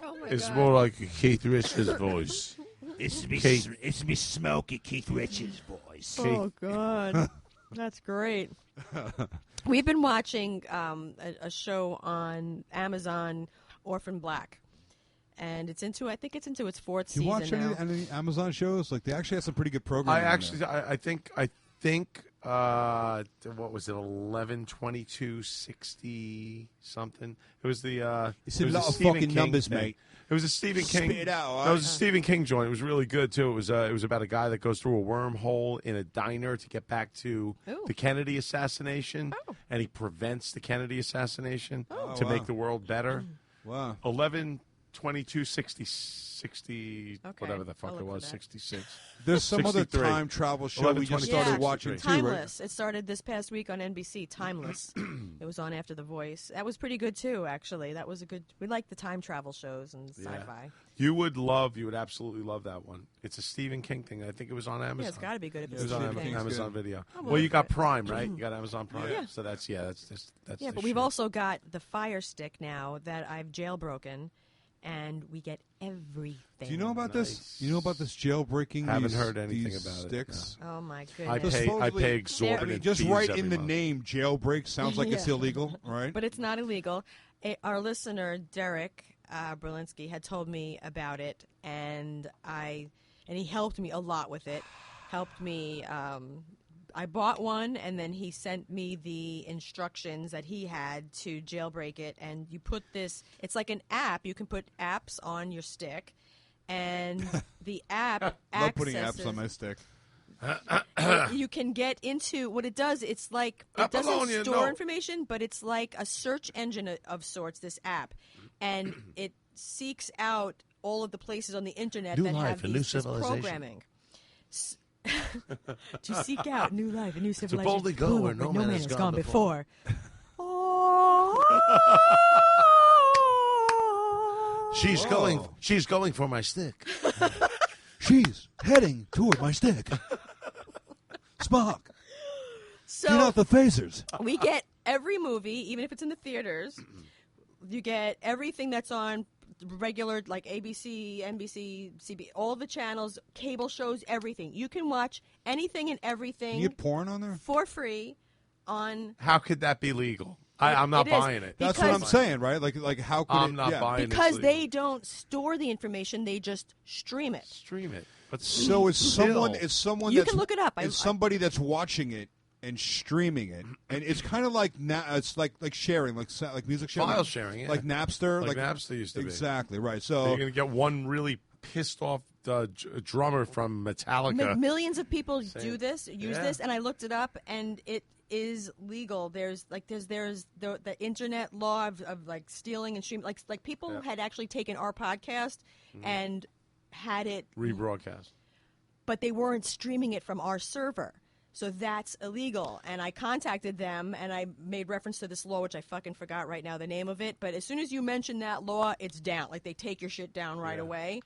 Speaker 4: Oh my
Speaker 2: it's
Speaker 4: God.
Speaker 2: more like a Keith Richards voice.
Speaker 3: It's me smoky Keith Richards voice.
Speaker 4: Oh God, that's great. We've been watching a show on Amazon, Orphan Black, and I think it's into its fourth
Speaker 3: Do you
Speaker 4: season
Speaker 3: watch
Speaker 4: now.
Speaker 3: any Amazon shows? Like they actually have some pretty good programming.
Speaker 2: I think what was it, 11/22/60 something? It was the
Speaker 3: It's
Speaker 2: it
Speaker 3: a
Speaker 2: was
Speaker 3: lot of
Speaker 2: Stephen
Speaker 3: fucking
Speaker 2: King
Speaker 3: numbers,
Speaker 2: thing.
Speaker 3: mate.
Speaker 2: It was a Stephen King.
Speaker 3: Spit it out, all
Speaker 2: It was a
Speaker 3: right?
Speaker 2: Stephen King joint. It was really good too. It was about a guy that goes through a wormhole in a diner to get back to
Speaker 4: Ooh.
Speaker 2: the Kennedy assassination,
Speaker 4: Oh.
Speaker 2: and he prevents the Kennedy assassination
Speaker 3: Oh,
Speaker 2: to
Speaker 3: wow.
Speaker 2: make the world better.
Speaker 3: Wow.
Speaker 2: 11/22/60
Speaker 4: Okay,
Speaker 2: whatever the fuck
Speaker 4: I'll
Speaker 2: it
Speaker 4: look
Speaker 2: was,
Speaker 4: for that.
Speaker 2: 66.
Speaker 3: There's some other
Speaker 2: 63.
Speaker 3: time travel show we just
Speaker 2: 11/22/63.
Speaker 3: started watching too, right?
Speaker 4: Timeless. It started this past week on NBC. Timeless. It was on after The Voice. That was pretty good too. Actually, that was a good. We like the time travel shows and sci-fi.
Speaker 2: You would absolutely love that one. It's a Stephen King thing. I think it was on Amazon.
Speaker 4: Yeah, it's got to be good if
Speaker 2: It
Speaker 4: it's
Speaker 2: was on
Speaker 4: Stephen King.
Speaker 2: Amazon Video.
Speaker 4: I'll
Speaker 2: Well, you
Speaker 4: look
Speaker 2: got
Speaker 4: for it.
Speaker 2: Prime, right? You got Amazon Prime.
Speaker 4: Yeah.
Speaker 2: So that's
Speaker 4: Yeah,
Speaker 2: the
Speaker 4: but
Speaker 2: shit.
Speaker 4: we've also got the Fire Stick now that I've jailbroken, and we get everything.
Speaker 3: Do you know about
Speaker 2: Nice.
Speaker 3: this? You know about this jailbreaking?
Speaker 2: Haven't
Speaker 3: these,
Speaker 2: heard anything
Speaker 3: these
Speaker 2: about it,
Speaker 3: sticks?
Speaker 4: Oh my
Speaker 2: I
Speaker 4: goodness!
Speaker 2: pay
Speaker 3: supposedly-
Speaker 2: exorbitant
Speaker 3: just
Speaker 2: fees
Speaker 3: right
Speaker 2: every
Speaker 3: in the
Speaker 2: month.
Speaker 3: name, jailbreak sounds like it's
Speaker 4: Yeah.
Speaker 3: illegal, right?
Speaker 4: But it's not illegal. Our listener Derek Berlinski had told me about it, and he helped me a lot with it. Helped me. I bought one, and then he sent me the instructions that he had to jailbreak it. And you put this. It's like an app. You can put apps on your stick, and the app
Speaker 3: Love putting
Speaker 4: accesses.
Speaker 3: apps on my stick.
Speaker 4: You can get into what it does. It's like it doesn't
Speaker 2: Apollonia,
Speaker 4: store
Speaker 2: no.
Speaker 4: information, but it's like a search engine of sorts. This app, and it seeks out all of the places on the internet
Speaker 2: New
Speaker 4: that
Speaker 2: life,
Speaker 4: have
Speaker 2: a new
Speaker 4: this
Speaker 2: civilization.
Speaker 4: programming. To seek out new life, a new civilization.
Speaker 2: boldly go where no man has gone
Speaker 4: before.
Speaker 2: She's going. She's going for my stick.
Speaker 3: She's heading toward my stick. Spock,
Speaker 4: So
Speaker 3: get out the phasers.
Speaker 4: we get every movie, even if it's in the theaters. You get everything that's on regular, like ABC, NBC, CB, all the channels, cable shows, everything. You can watch anything and everything
Speaker 3: You get porn on there?
Speaker 4: for free on.
Speaker 2: How could that be legal? I'm not
Speaker 4: It is.
Speaker 2: buying it.
Speaker 3: That's what I'm
Speaker 4: Because-
Speaker 3: saying, right? Like how could
Speaker 2: I'm
Speaker 3: it?
Speaker 2: not
Speaker 3: yeah.
Speaker 2: buying it.
Speaker 4: Because
Speaker 2: It's
Speaker 4: they
Speaker 2: legal.
Speaker 4: don't store the information, they just stream it.
Speaker 2: Stream it. But
Speaker 3: So it's
Speaker 2: still.
Speaker 3: someone. It's someone.
Speaker 4: You
Speaker 3: that's,
Speaker 4: can look it up.
Speaker 3: It's somebody that's watching it and streaming it, and it's kind of like it's like sharing, like music sharing,
Speaker 2: File sharing, yeah.
Speaker 3: like Napster,
Speaker 2: Like Napster used to be.
Speaker 3: Exactly right.
Speaker 2: So
Speaker 3: So
Speaker 2: you're going to get one really pissed off drummer from Metallica.
Speaker 4: Millions of people use this,
Speaker 2: Yeah.
Speaker 4: and I looked it up, and it is legal. There's the internet law of like stealing and streaming. Like people had actually taken our podcast and had it
Speaker 2: Rebroadcast.
Speaker 4: but they weren't streaming it from our server. So that's illegal. And I contacted them, and I made reference to this law, which I fucking forgot right now the name of it. But as soon as you mention that law, it's down. Like, they take your shit down right away.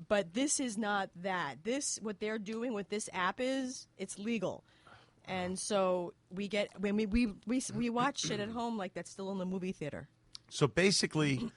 Speaker 4: But this is not that. What they're doing with this app is, it's legal. And so we get, when we watch shit at home like that's still in the movie theater.
Speaker 2: So basically,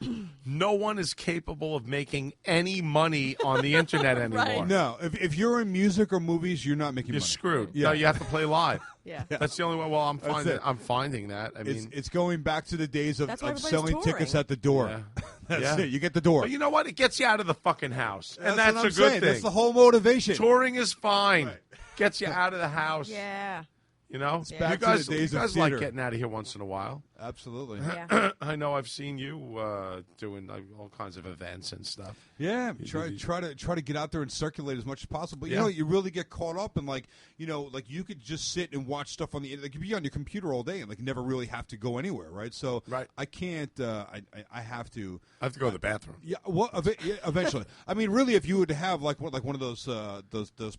Speaker 2: no one is capable of making any money on the internet anymore.
Speaker 4: Right.
Speaker 3: no, if you're in music or movies, you're not making
Speaker 2: You're
Speaker 3: money.
Speaker 2: screwed.
Speaker 3: Yeah.
Speaker 2: No, you have to play live.
Speaker 4: Yeah.
Speaker 2: That's the only way. Well,
Speaker 3: it.
Speaker 2: I'm finding that. I mean,
Speaker 3: It's going back to the days of
Speaker 4: That's why everybody's
Speaker 3: selling
Speaker 4: touring.
Speaker 3: tickets at the door.
Speaker 2: Yeah.
Speaker 3: That's
Speaker 2: Yeah.
Speaker 3: it. You get the door.
Speaker 2: but you know what? It gets you out of the fucking house, and
Speaker 3: That's
Speaker 2: that's
Speaker 3: what
Speaker 2: a
Speaker 3: I'm
Speaker 2: good
Speaker 3: saying.
Speaker 2: thing.
Speaker 3: That's the whole motivation.
Speaker 2: Touring is fine.
Speaker 3: Right.
Speaker 2: Gets you out of the house.
Speaker 4: Yeah.
Speaker 2: You know,
Speaker 3: back
Speaker 2: you
Speaker 3: to the
Speaker 2: guys,
Speaker 3: days
Speaker 2: you
Speaker 3: of
Speaker 2: guys like
Speaker 3: theater.
Speaker 2: getting out of here once in a while.
Speaker 3: Absolutely.
Speaker 4: Yeah.
Speaker 2: I know I've seen you doing all kinds of events and stuff.
Speaker 3: Yeah, try to get out there and circulate as much as possible. But, you
Speaker 2: Yeah.
Speaker 3: know, you really get caught up in like you could just sit and watch stuff on the internet. Like, you could be on your computer all day and like never really have to go anywhere, right? So
Speaker 2: Right.
Speaker 3: I can't. I have to.
Speaker 2: I have to go to the bathroom.
Speaker 3: Yeah, well, eventually. I mean, really, if you would have like one of those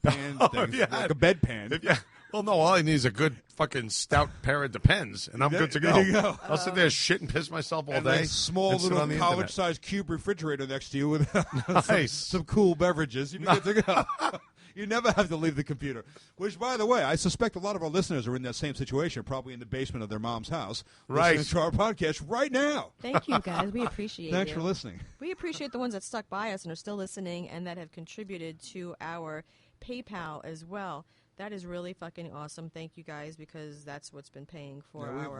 Speaker 3: pan things,
Speaker 2: yeah.
Speaker 3: like a bed pan.
Speaker 2: Yeah. Well, no, all I need is a good fucking stout pair of Depends, and I'm good to go.
Speaker 3: There you go.
Speaker 2: I'll sit there, shit, and piss myself all
Speaker 3: And
Speaker 2: day.
Speaker 3: a small
Speaker 2: and sit
Speaker 3: little
Speaker 2: on the internet.
Speaker 3: college-sized cube refrigerator next to you with
Speaker 2: Nice.
Speaker 3: some cool beverages. You'd be good to go. You never have to leave the computer. Which, by the way, I suspect a lot of our listeners are in that same situation, probably in the basement of their mom's house,
Speaker 2: Right.
Speaker 3: listening to our podcast right now.
Speaker 4: Thank you, guys. We appreciate
Speaker 3: Thanks
Speaker 4: you.
Speaker 3: for listening.
Speaker 4: We appreciate the ones that stuck by us and are still listening and that have contributed to our PayPal as well. That is really fucking awesome. Thank you guys, because that's what's been paying for
Speaker 3: Yeah, we have
Speaker 4: our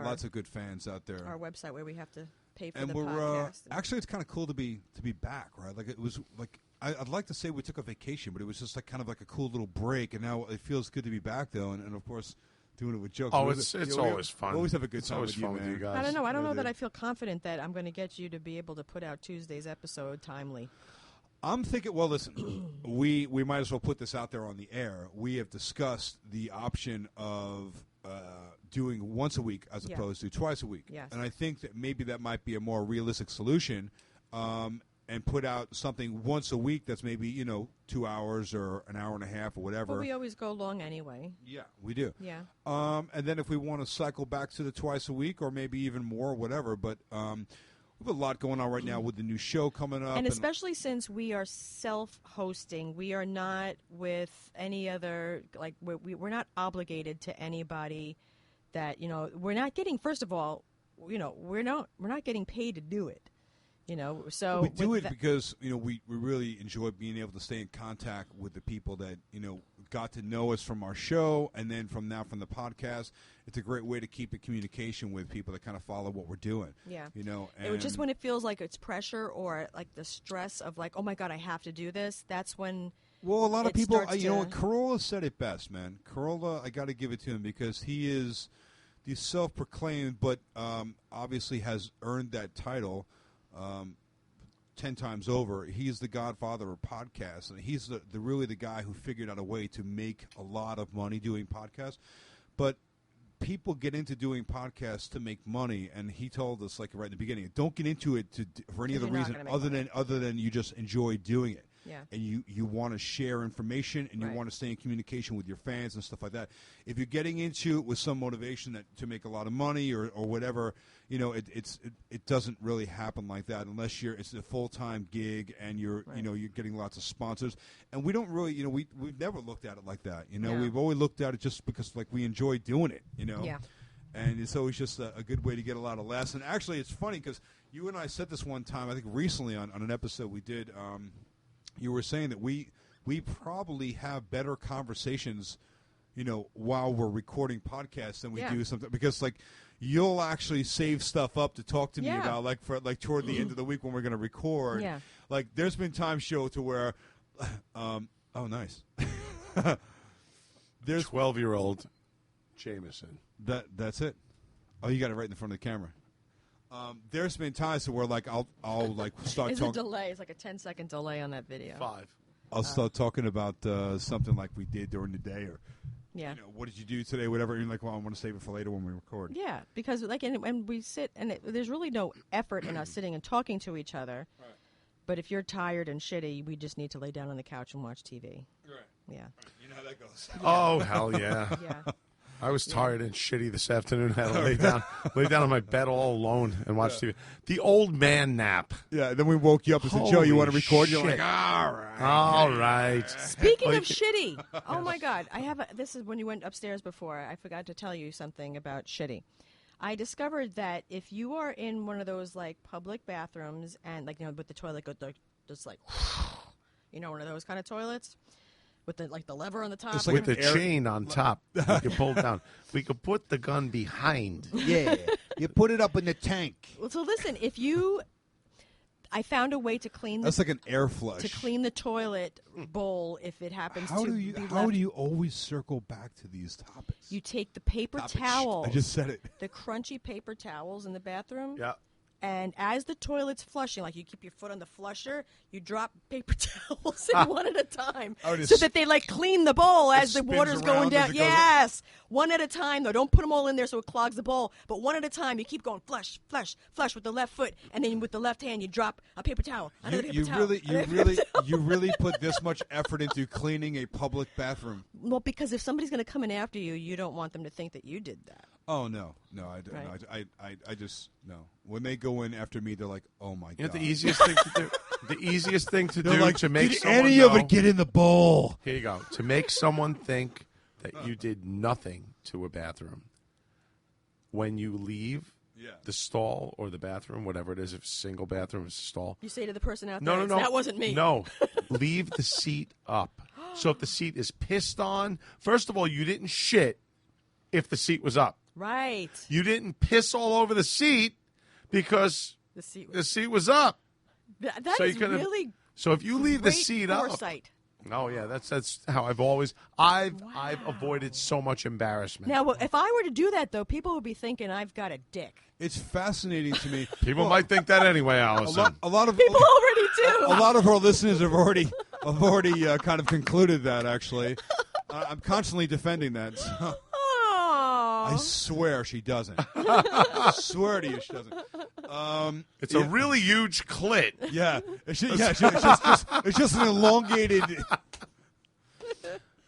Speaker 3: lots of good fans out there.
Speaker 4: our website where we have to pay for
Speaker 3: And
Speaker 4: the
Speaker 3: we're
Speaker 4: podcast.
Speaker 3: actually, it's kind of cool to be back, right? Like, it was like I'd like to say we took a vacation, but it was just like kind of like a cool little break. And now it feels good to be back, though, and of course doing it with jokes.
Speaker 2: Oh, it's always fun.
Speaker 3: We always have a good
Speaker 2: It's
Speaker 3: time
Speaker 2: always
Speaker 3: with
Speaker 2: fun
Speaker 3: you,
Speaker 2: with
Speaker 3: man.
Speaker 2: you guys.
Speaker 4: I don't know. I don't know
Speaker 3: Really
Speaker 4: that
Speaker 3: do.
Speaker 4: I feel confident that I'm going to get you to be able to put out Tuesday's episode timely.
Speaker 3: I'm thinking, well, listen, we might as well put this out there on the air. We have discussed the option of doing once a week as
Speaker 4: Yeah.
Speaker 3: opposed to twice a week.
Speaker 4: Yes.
Speaker 3: And I think that maybe that might be a more realistic solution, and put out something once a week that's maybe, 2 hours or an hour and a half or whatever.
Speaker 4: But we always go long anyway.
Speaker 3: Yeah, we do.
Speaker 4: Yeah.
Speaker 3: And then if we want to cycle back to the twice a week or maybe even more or whatever, but we have a lot going on right now with the new show coming up.
Speaker 4: And especially since we are self-hosting, we are not with any other, like, we're not obligated to anybody that, we're not getting, first of all, we're not getting paid to do it. So
Speaker 3: we do
Speaker 4: with
Speaker 3: it because we really enjoy being able to stay in contact with the people that got to know us from our show, and then from the podcast. It's a great way to keep in communication with people that kind of follow what we're doing.
Speaker 4: Yeah.
Speaker 3: And
Speaker 4: it was just when it feels like it's pressure or like the stress of like, oh my God, I have to do this. That's when.
Speaker 3: Well, a lot of
Speaker 4: it
Speaker 3: people,
Speaker 4: starts
Speaker 3: what,
Speaker 4: to-
Speaker 3: Corolla said it best, man. Corolla, I got to give it to him because he is the self-proclaimed, but obviously has earned that title 10 times over. He's the godfather of podcasts, and he's really the guy who figured out a way to make a lot of money doing podcasts. But people get into doing podcasts to make money, and he told us, like right in the beginning, don't get into it for any other
Speaker 4: You're not
Speaker 3: reason
Speaker 4: gonna make
Speaker 3: other than you just enjoy doing it.
Speaker 4: Yeah.
Speaker 3: And you want to share information, and you
Speaker 4: Right.
Speaker 3: want to stay in communication with your fans and stuff like that. If you're getting into it with some motivation to make a lot of money or whatever, it doesn't really happen like that unless it's a full-time gig and you're
Speaker 4: Right.
Speaker 3: you're getting lots of sponsors. And we don't really we've never looked at it like that.
Speaker 4: Yeah.
Speaker 3: We've always looked at it just because like we enjoy doing it.
Speaker 4: Yeah.
Speaker 3: And it's always just a good way to get a lot of laughs. And actually, it's funny because you and I said this one time, I think recently on an episode we did. You were saying that we probably have better conversations, while we're recording podcasts than we
Speaker 4: Yeah.
Speaker 3: do something, because like you'll actually save stuff up to talk to me
Speaker 4: Yeah.
Speaker 3: about for toward the end of the week when we're going to record.
Speaker 4: Yeah.
Speaker 3: Like there's been times, show to where, oh nice. There's
Speaker 2: 12-year-old Jameson.
Speaker 3: That's it. Oh, you got it right in the front of the camera. There's been times where like I'll like start
Speaker 4: It's a
Speaker 3: talking.
Speaker 4: delay. It's like a 10-second delay on that video.
Speaker 2: 5.
Speaker 3: I'll start talking about something like we did during the day, or
Speaker 4: Yeah.
Speaker 3: what did you do today, whatever. And you're like, well, I want to save it for later when we record.
Speaker 4: Yeah, because like, and we sit, and there's really no effort in us sitting and talking to each other.
Speaker 3: Right.
Speaker 4: But if you're tired and shitty, we just need to lay down on the couch and watch TV.
Speaker 3: Right.
Speaker 4: Yeah.
Speaker 3: You know how that goes.
Speaker 2: Oh, hell yeah.
Speaker 4: Yeah.
Speaker 2: I was tired and shitty this afternoon. I had to lay down on my bed all alone and watch TV. The old man nap.
Speaker 3: Yeah. Then we woke you up and said, Joe, you
Speaker 2: Holy
Speaker 3: want to record? You're
Speaker 2: shit.
Speaker 3: like, all right.
Speaker 2: All right.
Speaker 4: Speaking of shitty, oh my God, this is when you went upstairs before. I forgot to tell you something about shitty. I discovered that if you are in one of those like public bathrooms and like with the toilet just like one of those kind of toilets with the like the lever on the top,
Speaker 2: With the chain on top, we could pull down. We could put the gun behind.
Speaker 5: Yeah. You put it up in the tank.
Speaker 4: Well, so listen, I found a way to clean
Speaker 3: That's like an air flush.
Speaker 4: the toilet bowl if it happens
Speaker 3: How
Speaker 4: to
Speaker 3: do you
Speaker 4: be
Speaker 3: how
Speaker 4: left.
Speaker 3: do you always circle back to these topics?
Speaker 4: You take the paper towels,
Speaker 3: I just said it.
Speaker 4: the crunchy paper towels in the bathroom.
Speaker 2: Yeah.
Speaker 4: And as the toilet's flushing, like you keep your foot on the flusher, you drop paper towels in one at a time so that they like clean the bowl as the
Speaker 3: spins
Speaker 4: water's going
Speaker 3: around as
Speaker 4: down.
Speaker 3: it goes
Speaker 4: Yes, one at a time though. Don't put them all in there so it clogs the bowl. But one at a time, you keep going flush, flush, flush with the left foot, and then with the left hand, you drop a paper towel. Another paper towel.
Speaker 3: You really put this much effort into cleaning a public bathroom.
Speaker 4: Well, because if somebody's going to come in after you, you don't want them to think that you did that.
Speaker 3: Oh no, I
Speaker 4: Right.
Speaker 3: just no. When they go in after me, they're like, "Oh my
Speaker 2: You know
Speaker 3: god!"
Speaker 2: the easiest thing to do. The easiest thing to
Speaker 3: They're
Speaker 2: do
Speaker 3: like,
Speaker 2: to make
Speaker 3: "Did
Speaker 2: someone
Speaker 3: any
Speaker 2: know,
Speaker 3: of it get in the bowl?"
Speaker 2: Here you go. To make someone think that you did nothing to a bathroom. When you leave the stall or the bathroom, whatever it is, if it's a single bathroom, it's a stall.
Speaker 4: You say to the person out
Speaker 2: No,
Speaker 4: there,
Speaker 2: no, no.
Speaker 4: that wasn't me.
Speaker 2: No. Leave the seat up. So if the seat is pissed on, first of all, you didn't shit if the seat was up.
Speaker 4: Right.
Speaker 2: You didn't piss all over the seat because
Speaker 4: The seat
Speaker 2: the seat was up.
Speaker 4: That
Speaker 2: So
Speaker 4: is
Speaker 2: you could've-
Speaker 4: really
Speaker 2: So if you leave the
Speaker 4: great
Speaker 2: seat
Speaker 4: foresight.
Speaker 2: up. Oh yeah, that's how I've avoided so much embarrassment.
Speaker 4: Now, if I were to do that, though, people would be thinking I've got a dick.
Speaker 3: It's fascinating to me.
Speaker 2: People might think that anyway, Alison.
Speaker 3: A lot of
Speaker 4: People already do.
Speaker 3: a lot of our listeners have already kind of concluded that. Actually, I'm constantly defending that. So. I
Speaker 4: Oh.
Speaker 3: swear she doesn't. I swear to you, she doesn't.
Speaker 2: It's a really huge clit.
Speaker 3: Yeah, it's just an elongated.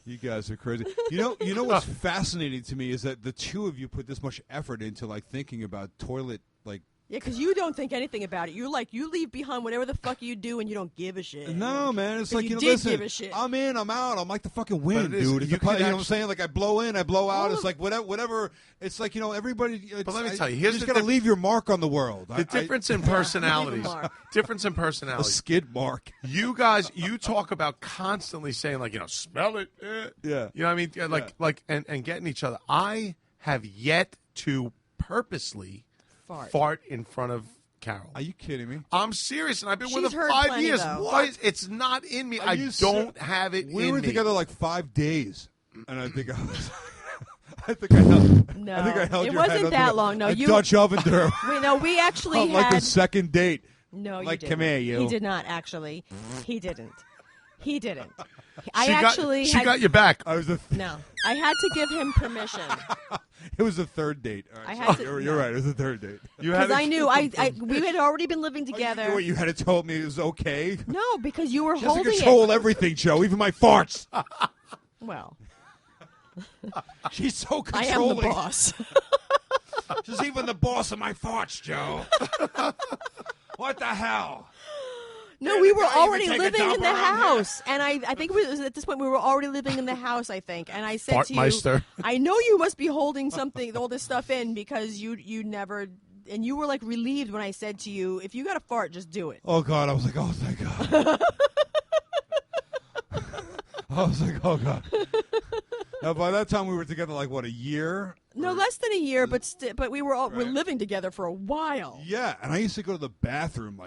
Speaker 3: You guys are crazy. You know what's fascinating to me is that the two of you put this much effort into like thinking about toilet like.
Speaker 4: Yeah, because you don't think anything about it. You leave behind whatever the fuck you do, and you don't give a shit.
Speaker 3: No, man, it's
Speaker 4: But
Speaker 3: like
Speaker 4: you
Speaker 3: know,
Speaker 4: did
Speaker 3: listen,
Speaker 4: give a shit.
Speaker 3: I'm in, I'm out. I'm like the fucking wind,
Speaker 2: But it is-
Speaker 3: dude. It's
Speaker 2: you
Speaker 3: a pi-
Speaker 2: could
Speaker 3: you know what I'm
Speaker 2: actually-
Speaker 3: saying? Like I blow in, I blow out. It's like whatever. It's like everybody. It's,
Speaker 2: But let me tell you, here's
Speaker 3: just
Speaker 2: the
Speaker 3: got to leave your mark on the world.
Speaker 2: The difference in personalities. Difference in
Speaker 3: a
Speaker 2: personalities.
Speaker 3: skid mark.
Speaker 2: You guys, you talk about constantly saying like, smell it.
Speaker 3: Yeah.
Speaker 2: You know what I mean? Like, and getting each other. I have yet to purposely fart in front of Carol.
Speaker 3: Are you kidding me?
Speaker 2: I'm serious, and I've been with
Speaker 4: She's
Speaker 2: her
Speaker 4: heard
Speaker 2: 5
Speaker 4: plenty,
Speaker 2: years.
Speaker 4: though.
Speaker 2: What? It's not in me. I
Speaker 3: you
Speaker 2: don't have it
Speaker 3: We
Speaker 2: in
Speaker 3: were
Speaker 2: me.
Speaker 3: together like 5 days, and I think I was. I think I held.
Speaker 4: No,
Speaker 3: I think I held
Speaker 4: it
Speaker 3: your
Speaker 4: wasn't
Speaker 3: hand
Speaker 4: that
Speaker 3: under
Speaker 4: long. No,
Speaker 3: a
Speaker 4: you.
Speaker 3: Dutch oven her.
Speaker 4: We actually
Speaker 3: on like
Speaker 4: had.
Speaker 3: the second date.
Speaker 4: No, you
Speaker 3: like,
Speaker 4: didn't.
Speaker 3: come here, you.
Speaker 4: He did not actually. He didn't. He didn't.
Speaker 2: She got you back.
Speaker 3: I was
Speaker 4: No, I had to give him permission
Speaker 3: It was the third date. All right,
Speaker 4: I had
Speaker 3: so
Speaker 4: to-
Speaker 3: you're
Speaker 4: no.
Speaker 3: right. It was the third date.
Speaker 4: because I knew we had already been living together.
Speaker 3: You had told me it was okay.
Speaker 4: No, because you were
Speaker 3: She has to
Speaker 4: holding
Speaker 3: control
Speaker 4: it.
Speaker 3: everything, Joe, even my farts.
Speaker 4: Well,
Speaker 3: She's so
Speaker 4: I am
Speaker 3: controlling.
Speaker 4: the boss.
Speaker 3: She's even the boss of my farts, Joe. What the hell?
Speaker 4: No,
Speaker 3: Yeah,
Speaker 4: we
Speaker 3: the
Speaker 4: were
Speaker 3: guy even
Speaker 4: already
Speaker 3: take a
Speaker 4: living in
Speaker 3: dump
Speaker 4: the
Speaker 3: around here?
Speaker 4: house, and I think it was at this point we were already living in the house. I think, and I said to you,
Speaker 2: Fartmeister.
Speaker 4: I know you must be holding all this stuff in because you never, and you were like relieved when I said to you, if you got a fart, just do it.
Speaker 3: Oh, God. I was like, oh, thank God. I was like, oh, God. Now, by that time, we were together like, what, a year?
Speaker 4: No, less than a year, but we were we're living together for a while.
Speaker 3: Yeah, and I used to go to the bathroom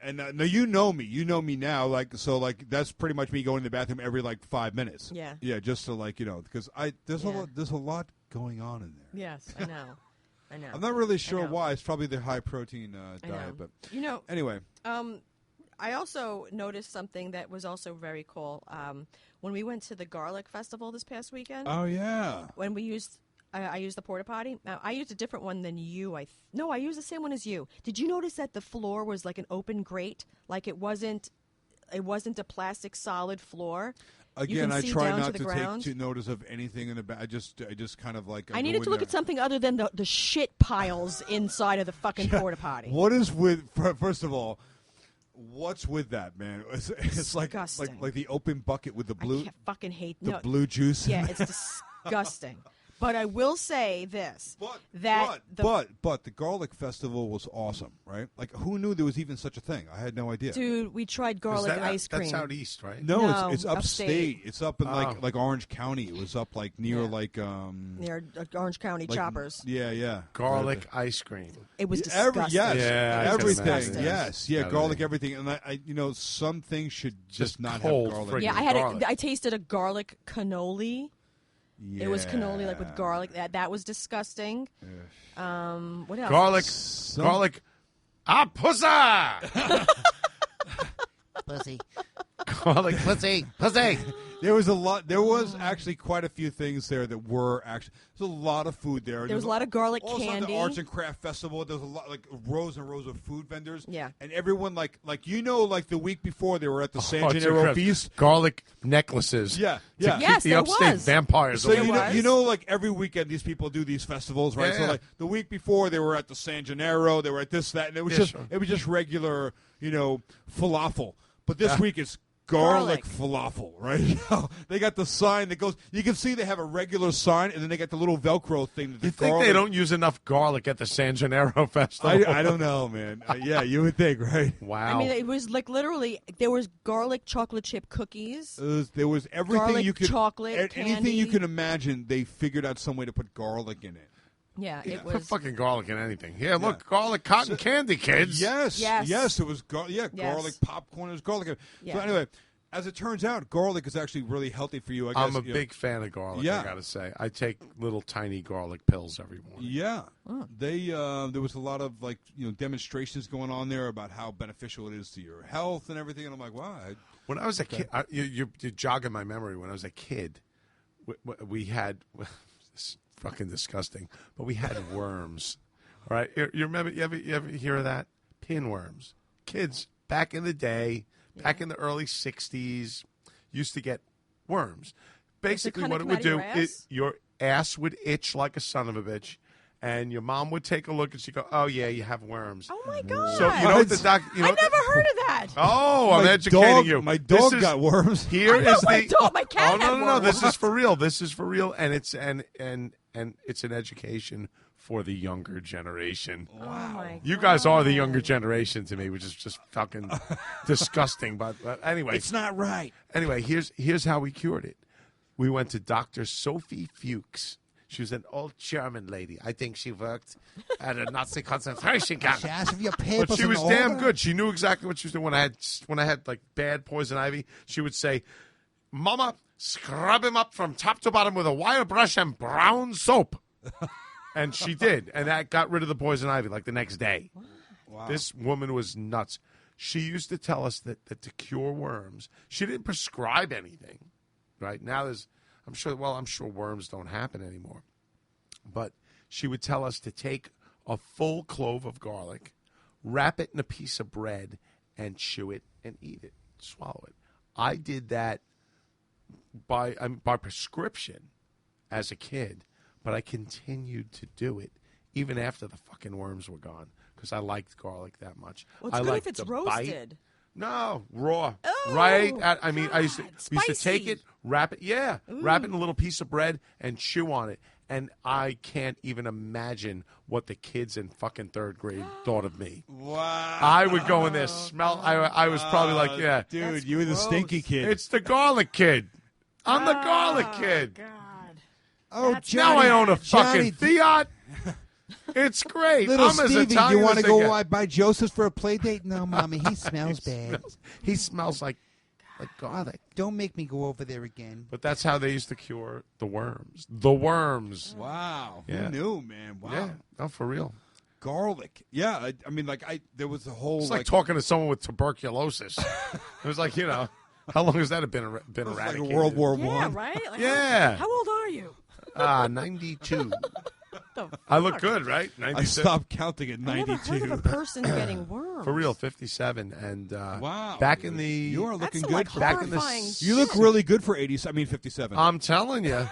Speaker 3: and now you know me now, so that's pretty much me going to the bathroom every 5 minutes.
Speaker 4: Yeah,
Speaker 3: just to because there's a lot going on in there.
Speaker 4: Yes, I know.
Speaker 3: I'm not really sure why. It's probably the high protein diet, but anyway.
Speaker 4: I also noticed something that was also very cool. When we went to the garlic festival this past weekend.
Speaker 3: Oh yeah.
Speaker 4: When we used. I used the porta potty. Now, I used a different one than you. I used the same one as you. Did you notice that the floor was like an open grate? Like it wasn't a plastic solid floor.
Speaker 3: Again, I try not to take too notice of anything in the back. I just kind of
Speaker 4: I needed to look at something other than the shit piles inside of the fucking porta potty.
Speaker 3: What is first of all? What's with that, man? It's like the open bucket with the blue.
Speaker 4: I fucking hate
Speaker 3: the blue juice.
Speaker 4: Yeah, it's disgusting. But I will say this:
Speaker 3: but the garlic festival was awesome, right? Who knew there was even such a thing? I had no idea.
Speaker 4: Dude, we tried garlic ice cream.
Speaker 2: That's out east, right?
Speaker 3: No, it's upstate. It's up in like Orange County. It was up near
Speaker 4: near Orange County Choppers.
Speaker 3: Yeah.
Speaker 2: Garlic ice cream.
Speaker 4: It was disgusting.
Speaker 3: Everything. Yes, garlic everything. And I some things should just not have garlic.
Speaker 4: Yeah, I tasted a garlic cannoli.
Speaker 3: Yeah.
Speaker 4: It was cannoli with garlic. That was disgusting. What
Speaker 2: Garlic.
Speaker 4: else?
Speaker 2: Garlic. Pussy.
Speaker 5: Pussy.
Speaker 2: Garlic.
Speaker 5: Pussy.
Speaker 3: There was a lot. There was actually quite a few things there that were actually. There's a lot of food there.
Speaker 4: There was a lot of garlic
Speaker 3: candy.
Speaker 4: candy.
Speaker 3: The Arts and Craft Festival. There was a lot, rows and rows of food vendors.
Speaker 4: Yeah.
Speaker 3: And everyone, the week before they were at the San Gennaro Feast.
Speaker 2: Garlic necklaces.
Speaker 3: Yeah.
Speaker 2: To keep the upstate vampires
Speaker 3: so
Speaker 2: away.
Speaker 3: every weekend these people do these festivals, right?
Speaker 2: Yeah.
Speaker 3: So the week before they were at the San Gennaro. They were at this, that, and it was just regular, falafel. But this week it's garlic falafel, right? They got the sign that goes. You can see they have a regular sign, and then they got the little Velcro thing.
Speaker 2: You think they don't use enough garlic at the San Gennaro Festival?
Speaker 3: I don't know, man. Yeah, you would think, right?
Speaker 2: Wow.
Speaker 4: I mean, it was literally there was garlic chocolate chip cookies.
Speaker 3: There was everything
Speaker 4: garlic
Speaker 3: you could
Speaker 4: chocolate
Speaker 3: anything
Speaker 4: candy.
Speaker 3: you can imagine. They figured out some way to put garlic in it.
Speaker 4: Yeah, it
Speaker 2: Put
Speaker 4: was
Speaker 2: fucking garlic in anything. Yeah, look, garlic cotton candy, kids.
Speaker 3: Yes. It was garlic popcorn. It was garlic.
Speaker 4: Yeah.
Speaker 3: So anyway. As it turns out, garlic is actually really healthy for you. I guess,
Speaker 2: I'm a big fan of garlic, I got to say. I take little tiny garlic pills every morning.
Speaker 3: Yeah. There was a lot of demonstrations going on there about how beneficial it is to your health and everything. And I'm like, wow.
Speaker 2: When I was a kid, you're jogging my memory. When I was a kid, we had, it's fucking disgusting, but we had worms. All right? You remember, you ever hear of that? Pinworms. Kids, back in the day, back in the early 60s, used to get worms. Basically, what it would do is your ass would itch like a son of a bitch, and your mom would take a look and she'd go, "Oh yeah, you have worms."
Speaker 4: Oh my god!
Speaker 2: So you know what the doc?
Speaker 4: I never heard of that.
Speaker 2: Oh, I'm educating you.
Speaker 3: My dog got worms.
Speaker 2: Here is
Speaker 4: my dog. My cat.
Speaker 2: Oh no!
Speaker 4: Worms.
Speaker 2: This is for real. This is for real, and it's and it's an education for the younger generation.
Speaker 4: Wow. Oh my God.
Speaker 2: You guys are the younger generation to me, which is just fucking disgusting. But anyway.
Speaker 5: It's not right.
Speaker 2: Anyway, here's how we cured it. We went to Dr. Sophie Fuchs. She was an old German lady. I think she worked at a Nazi concentration camp.
Speaker 5: She asked if your papers
Speaker 2: But she
Speaker 5: in
Speaker 2: was
Speaker 5: order.
Speaker 2: damn good. She knew exactly what she was doing. When I had like bad poison ivy, she would say, "Mama, scrub him up from top to bottom with a wire brush and brown soap." And she did, and that got rid of the poison ivy like the next day. Wow. This woman was nuts. She used to tell us that to cure worms, she didn't prescribe anything. Right now, I'm sure worms don't happen anymore. But she would tell us to take a full clove of garlic, wrap it in a piece of bread, and chew it and eat it, swallow it. I did that by prescription as a kid. But I continued to do it even after the fucking worms were gone because I liked garlic that much.
Speaker 4: Well, it's
Speaker 2: I
Speaker 4: good
Speaker 2: liked
Speaker 4: if it's
Speaker 2: the
Speaker 4: roasted.
Speaker 2: Bite. No, raw.
Speaker 4: Oh,
Speaker 2: right? I mean,
Speaker 4: God,
Speaker 2: we used to take it, wrap it, wrap it in a little piece of bread and chew on it. And I can't even imagine what the kids in fucking third grade thought of me.
Speaker 3: Wow.
Speaker 2: I would go in there, smell. I was probably like, yeah.
Speaker 3: Dude,
Speaker 4: That's
Speaker 3: you were the
Speaker 4: gross.
Speaker 3: stinky kid.
Speaker 2: It's the garlic kid. I'm the garlic kid.
Speaker 4: God.
Speaker 3: Oh,
Speaker 4: That's
Speaker 3: Johnny,
Speaker 2: Now I own a
Speaker 3: Johnny,
Speaker 2: fucking Fiat. It's great.
Speaker 3: Little
Speaker 2: I'm as
Speaker 3: Stevie,
Speaker 2: Italian
Speaker 3: you want
Speaker 2: as
Speaker 3: to
Speaker 2: they
Speaker 3: go
Speaker 2: get.
Speaker 3: buy Joseph's for a play date?
Speaker 5: No, Mommy, he smells bad.
Speaker 2: He smells like garlic.
Speaker 5: Don't make me go over there again.
Speaker 2: But that's how they used to cure the worms. The worms.
Speaker 3: Wow.
Speaker 2: Yeah.
Speaker 3: Who knew, man? Wow.
Speaker 2: Yeah. No, for real.
Speaker 3: Garlic. Yeah. I mean, there was a whole
Speaker 2: It's like talking to someone with tuberculosis. It was like, how long has that been
Speaker 3: like
Speaker 2: eradicated?
Speaker 3: World War
Speaker 4: Yeah,
Speaker 3: One.
Speaker 4: right? Like,
Speaker 2: Yeah.
Speaker 4: How old are you?
Speaker 2: 92.
Speaker 4: The
Speaker 2: I look
Speaker 4: fuck?
Speaker 2: good, right?
Speaker 3: I
Speaker 2: 92.
Speaker 3: stopped counting at
Speaker 4: I never
Speaker 3: 92.
Speaker 4: heard of a person getting worms.
Speaker 2: For real, 57. And
Speaker 3: Wow.
Speaker 2: back in the...
Speaker 3: You are
Speaker 4: That's
Speaker 3: looking
Speaker 4: some,
Speaker 3: good.
Speaker 4: like,
Speaker 3: for
Speaker 2: back in the
Speaker 4: horrifying
Speaker 3: You look
Speaker 4: shit.
Speaker 3: really good for 57.
Speaker 2: I'm telling you.